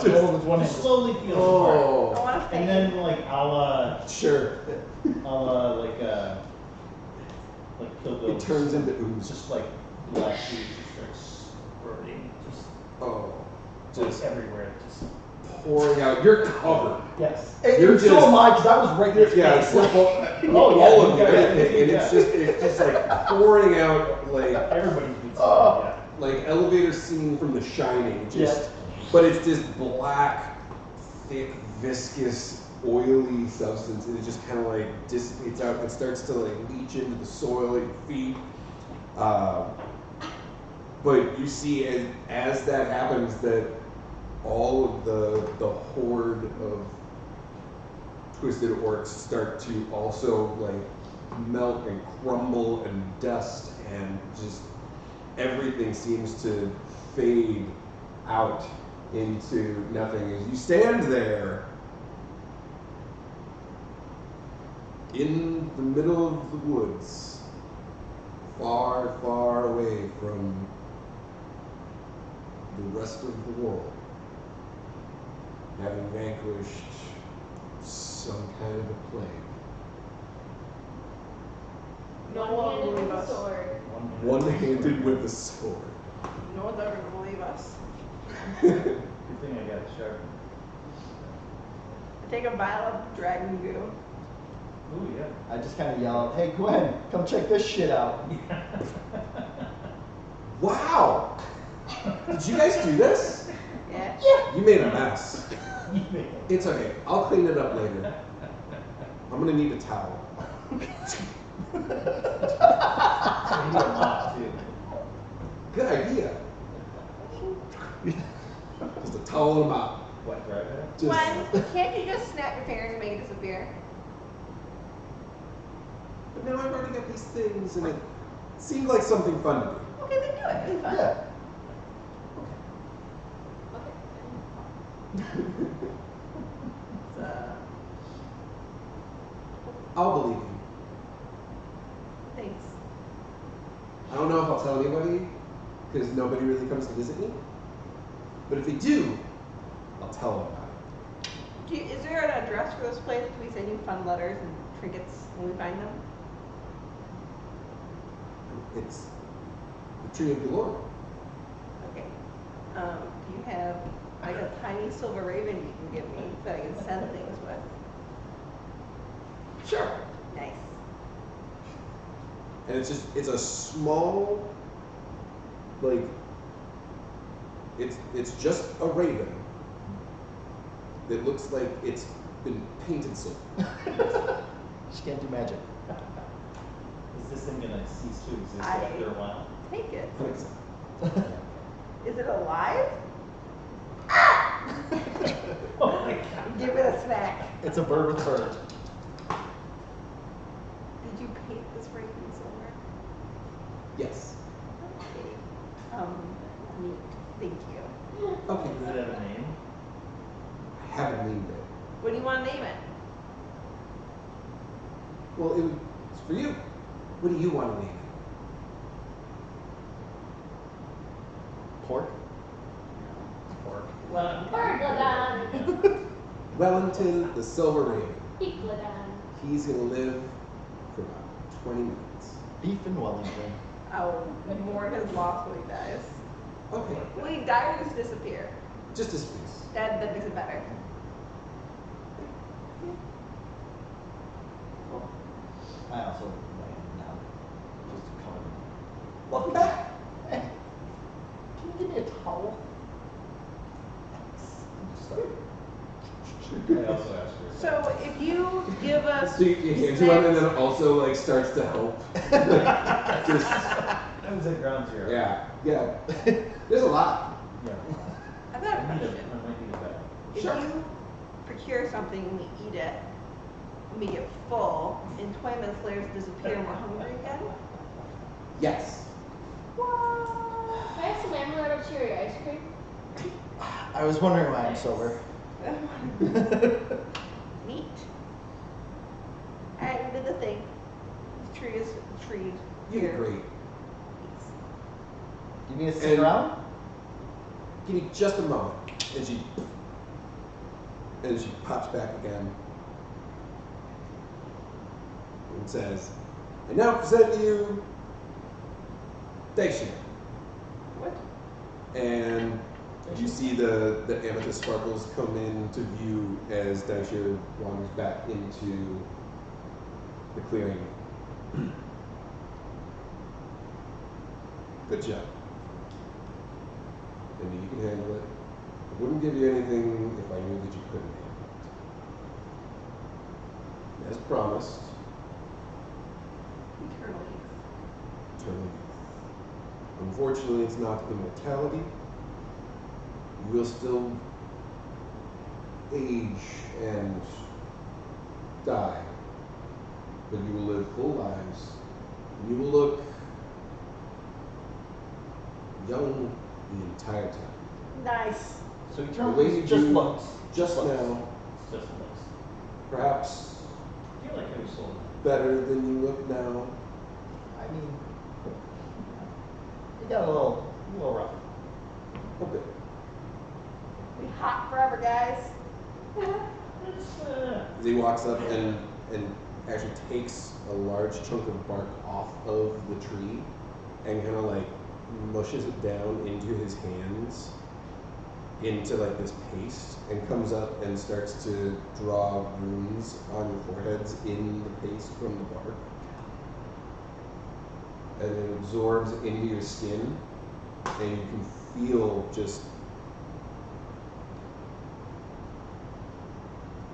Speaker 2: Just with one
Speaker 5: Just
Speaker 2: hand.
Speaker 5: slowly peels
Speaker 3: I
Speaker 1: Oh.
Speaker 3: want to
Speaker 5: apart. And then like,
Speaker 1: Sure.
Speaker 5: like Kill Bill.
Speaker 1: It turns into
Speaker 5: It's
Speaker 1: ooze.
Speaker 5: just like black juice just starts squirting, just
Speaker 1: Oh.
Speaker 5: everywhere. Just
Speaker 1: Pouring out. You're covered.
Speaker 5: yes.
Speaker 2: And
Speaker 1: You're
Speaker 2: so
Speaker 1: just-
Speaker 2: am I, because I was right in his
Speaker 1: Yeah,
Speaker 2: face.
Speaker 1: it's like all
Speaker 5: yeah,
Speaker 1: of
Speaker 5: you got it.
Speaker 1: everything, and it's just like pouring out
Speaker 5: Everybody's been
Speaker 2: Oh.
Speaker 5: yeah.
Speaker 1: like elevator scene from The Shining. Just,
Speaker 2: Yeah.
Speaker 1: but it's this black, thick, viscous, oily substance, and it just kind of like dissipates out. It starts to like leach into the soil at your feet. But you see, as that happens, that all of the horde of twisted orcs start to also like melt and crumble and dust, and just everything seems to fade out into nothing as you stand there in the middle of the woods, far, far away from the rest of the world, having vanquished some kind of a plague.
Speaker 3: No one will
Speaker 4: One-handed
Speaker 3: believe
Speaker 4: with a
Speaker 3: us.
Speaker 4: sword.
Speaker 1: One-handed with a sword.
Speaker 3: No one's ever going to believe us.
Speaker 5: Good thing I got it sharp.
Speaker 3: I take a vial of dragon goo.
Speaker 5: Ooh, yeah.
Speaker 2: I just kind of yell out, hey Gwen, come check this shit out.
Speaker 1: Wow! Did you guys do this?
Speaker 3: Yeah.
Speaker 1: You made a mess. It's okay. I'll clean it up later. I'm gonna need a towel.
Speaker 5: Maybe a lot, too.
Speaker 1: Good idea. Just a towel and a mop.
Speaker 5: What, dry back?
Speaker 1: Just,
Speaker 3: Gwen, can't you just snap your fingers and make it disappear?
Speaker 1: but now I've already got these things, and it seemed like something fun to do.
Speaker 3: Okay, then do it. It'll be fun.
Speaker 2: Yeah.
Speaker 3: It's,
Speaker 1: I'll believe you.
Speaker 3: thanks.
Speaker 1: I don't know if I'll tell anybody, because nobody really comes to visit me. But if they do, I'll tell them about it.
Speaker 3: Is there an address for this place? Can we send you fun letters and trinkets when we find them?
Speaker 1: It's the Tree of Glory.
Speaker 3: Okay. Do you have like a tiny silver raven you can give me that I can send things with?
Speaker 1: Sure.
Speaker 3: Nice.
Speaker 1: And it's a small, like, it's just a raven that looks like it's been painted silver.
Speaker 2: Just can't do magic.
Speaker 5: Is this thing gonna cease to exist
Speaker 3: I-
Speaker 5: after a while?
Speaker 3: Take it.
Speaker 1: Thanks.
Speaker 3: Is it alive?
Speaker 5: Oh my god.
Speaker 3: Give it a snack.
Speaker 2: It's a bird with bird.
Speaker 3: Did you paint this ring in silver?
Speaker 1: Yes.
Speaker 3: Okay. Neat. Thank you.
Speaker 1: Okay.
Speaker 5: Does it have a name?
Speaker 1: I haven't named it.
Speaker 3: What do you want to name it?
Speaker 1: Well, it's for you. What do you want to name it?
Speaker 2: Pork?
Speaker 5: Pork.
Speaker 4: Froglodon.
Speaker 1: Wellington, the Silver Raven.
Speaker 4: Froglodon.
Speaker 1: He's gonna live for about 20 minutes.
Speaker 2: Beef in Wellington.
Speaker 3: Oh, more has lost when he dies.
Speaker 1: Okay.
Speaker 3: When he dies, just disappear.
Speaker 1: Just his face.
Speaker 3: That makes it better.
Speaker 2: I also like now. Just to color.
Speaker 1: Welcome back.
Speaker 2: Hey, can you give me a towel?
Speaker 5: I also asked her.
Speaker 3: So if you give us
Speaker 1: So you hands you one and then it also like starts to help. Just,
Speaker 5: I was at ground zero.
Speaker 1: yeah. There's a lot.
Speaker 5: Yeah.
Speaker 3: I've got a
Speaker 5: I
Speaker 3: question.
Speaker 5: might need a bag.
Speaker 3: If
Speaker 1: Sure.
Speaker 3: you procure something and we eat it, and we get full, and 20 minutes later disappear and we're hungry again?
Speaker 1: Yes.
Speaker 3: What?
Speaker 4: Can I have some amaretto cherry ice cream?
Speaker 2: I was wondering why I'm sober.
Speaker 3: Neat. Alright, we did the thing. The tree is treed.
Speaker 1: You did great.
Speaker 2: You need to stick around?
Speaker 1: Give me just a moment. And she pops back again. And says, I now present you Daechir.
Speaker 3: What?
Speaker 1: And you see the amethyst sparkles come into view as Daechir wanders back into the clearing. Good job. I knew you could handle it. I wouldn't give you anything if I knew that you couldn't handle it. As promised,
Speaker 3: Eternal
Speaker 1: eternal youth. Unfortunately, it's not immortality. You will still age and die, but you will live full lives. You will look young the entire time.
Speaker 3: Nice.
Speaker 2: So
Speaker 1: The way you
Speaker 2: just
Speaker 1: do
Speaker 2: looks.
Speaker 1: just
Speaker 2: looks.
Speaker 1: now,
Speaker 5: It's just looks.
Speaker 1: perhaps
Speaker 5: I feel like I was sold.
Speaker 1: better than you look now.
Speaker 2: I mean, you got a little rough.
Speaker 1: A bit.
Speaker 3: Be hot forever, guys.
Speaker 5: It's,
Speaker 1: As he walks up and actually takes a large chunk of bark off of the tree and kind of like mushes it down into his hands into like this paste and comes up and starts to draw runes on your foreheads in the paste from the bark. And it absorbs into your skin and you can feel just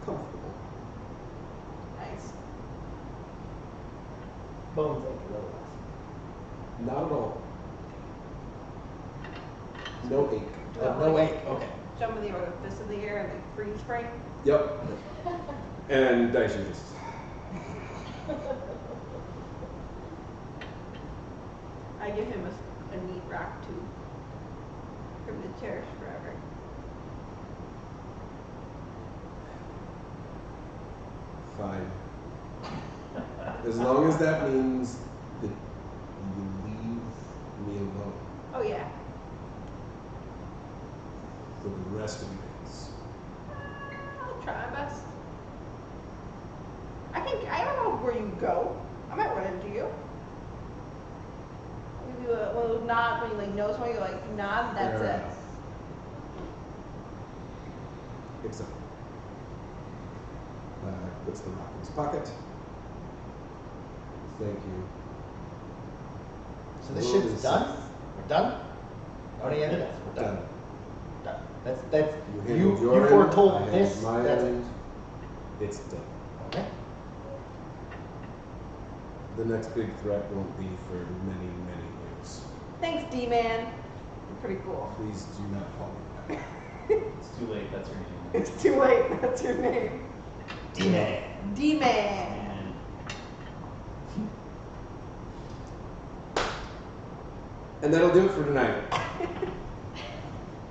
Speaker 1: comfortable.
Speaker 3: Nice.
Speaker 2: Bones like a little less.
Speaker 1: Not at all. No ache.
Speaker 3: Do it
Speaker 2: No
Speaker 3: like
Speaker 2: wait. Okay.
Speaker 3: jump in the orifice of the air and like freeze frame.
Speaker 1: Yep. And Daechir just
Speaker 3: I give him a neat rock too. For him to cherish forever.
Speaker 1: fine. As long as that means that you leave me alone
Speaker 3: Oh yeah.
Speaker 1: for the rest of your days.
Speaker 3: I'll try my best. I don't know where you go. I might run into you. I'll give you a little nod when you like know someone, you like nod, that's
Speaker 1: Fair
Speaker 3: it.
Speaker 1: enough. Except puts the rock in his pocket. Thank you.
Speaker 2: So this
Speaker 1: World
Speaker 2: shit's
Speaker 1: is
Speaker 2: done?
Speaker 1: safe.
Speaker 2: We're done? How many evidence? We're done.
Speaker 1: Done.
Speaker 2: Done. That's
Speaker 1: You
Speaker 2: you
Speaker 1: handled your end,
Speaker 2: foretold
Speaker 1: I
Speaker 2: this.
Speaker 1: handled my
Speaker 2: That's
Speaker 1: end. It's done.
Speaker 2: okay.
Speaker 1: The next big threat won't be for many, many years.
Speaker 3: Thanks, D-Man. You're pretty cool.
Speaker 1: Please do not call me that.
Speaker 5: It's too late, that's your name.
Speaker 3: It's too late. That's your name.
Speaker 2: D-Man.
Speaker 3: D-Man.
Speaker 1: And that'll do it for tonight.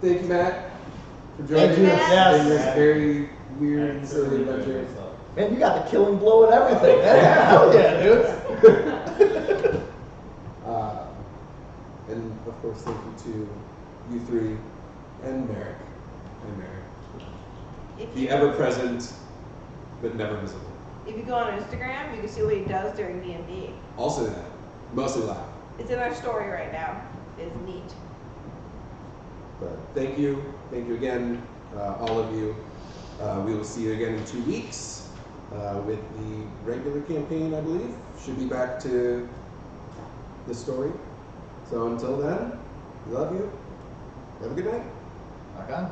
Speaker 1: Thank you, Matt, for joining
Speaker 2: Thank you.
Speaker 1: us
Speaker 2: Yes.
Speaker 1: in this very
Speaker 5: I
Speaker 1: weird and silly
Speaker 5: really enjoyed
Speaker 1: adventure.
Speaker 5: myself.
Speaker 2: Man, you got the killing blow and everything. Hell yeah, dude.
Speaker 1: And of course, thank you to you three and Merrick.
Speaker 3: If
Speaker 1: The
Speaker 3: you,
Speaker 1: ever-present, but never visible.
Speaker 3: if you go on Instagram, you can see what he does during D&D.
Speaker 1: Also that. Mostly laugh.
Speaker 3: It's in our story right now. It's neat.
Speaker 1: But thank you again, all of you. We will see you again in 2 weeks with the regular campaign, I believe. Should be back to the story. So until then, we love you. Have a good night.
Speaker 2: Rock on.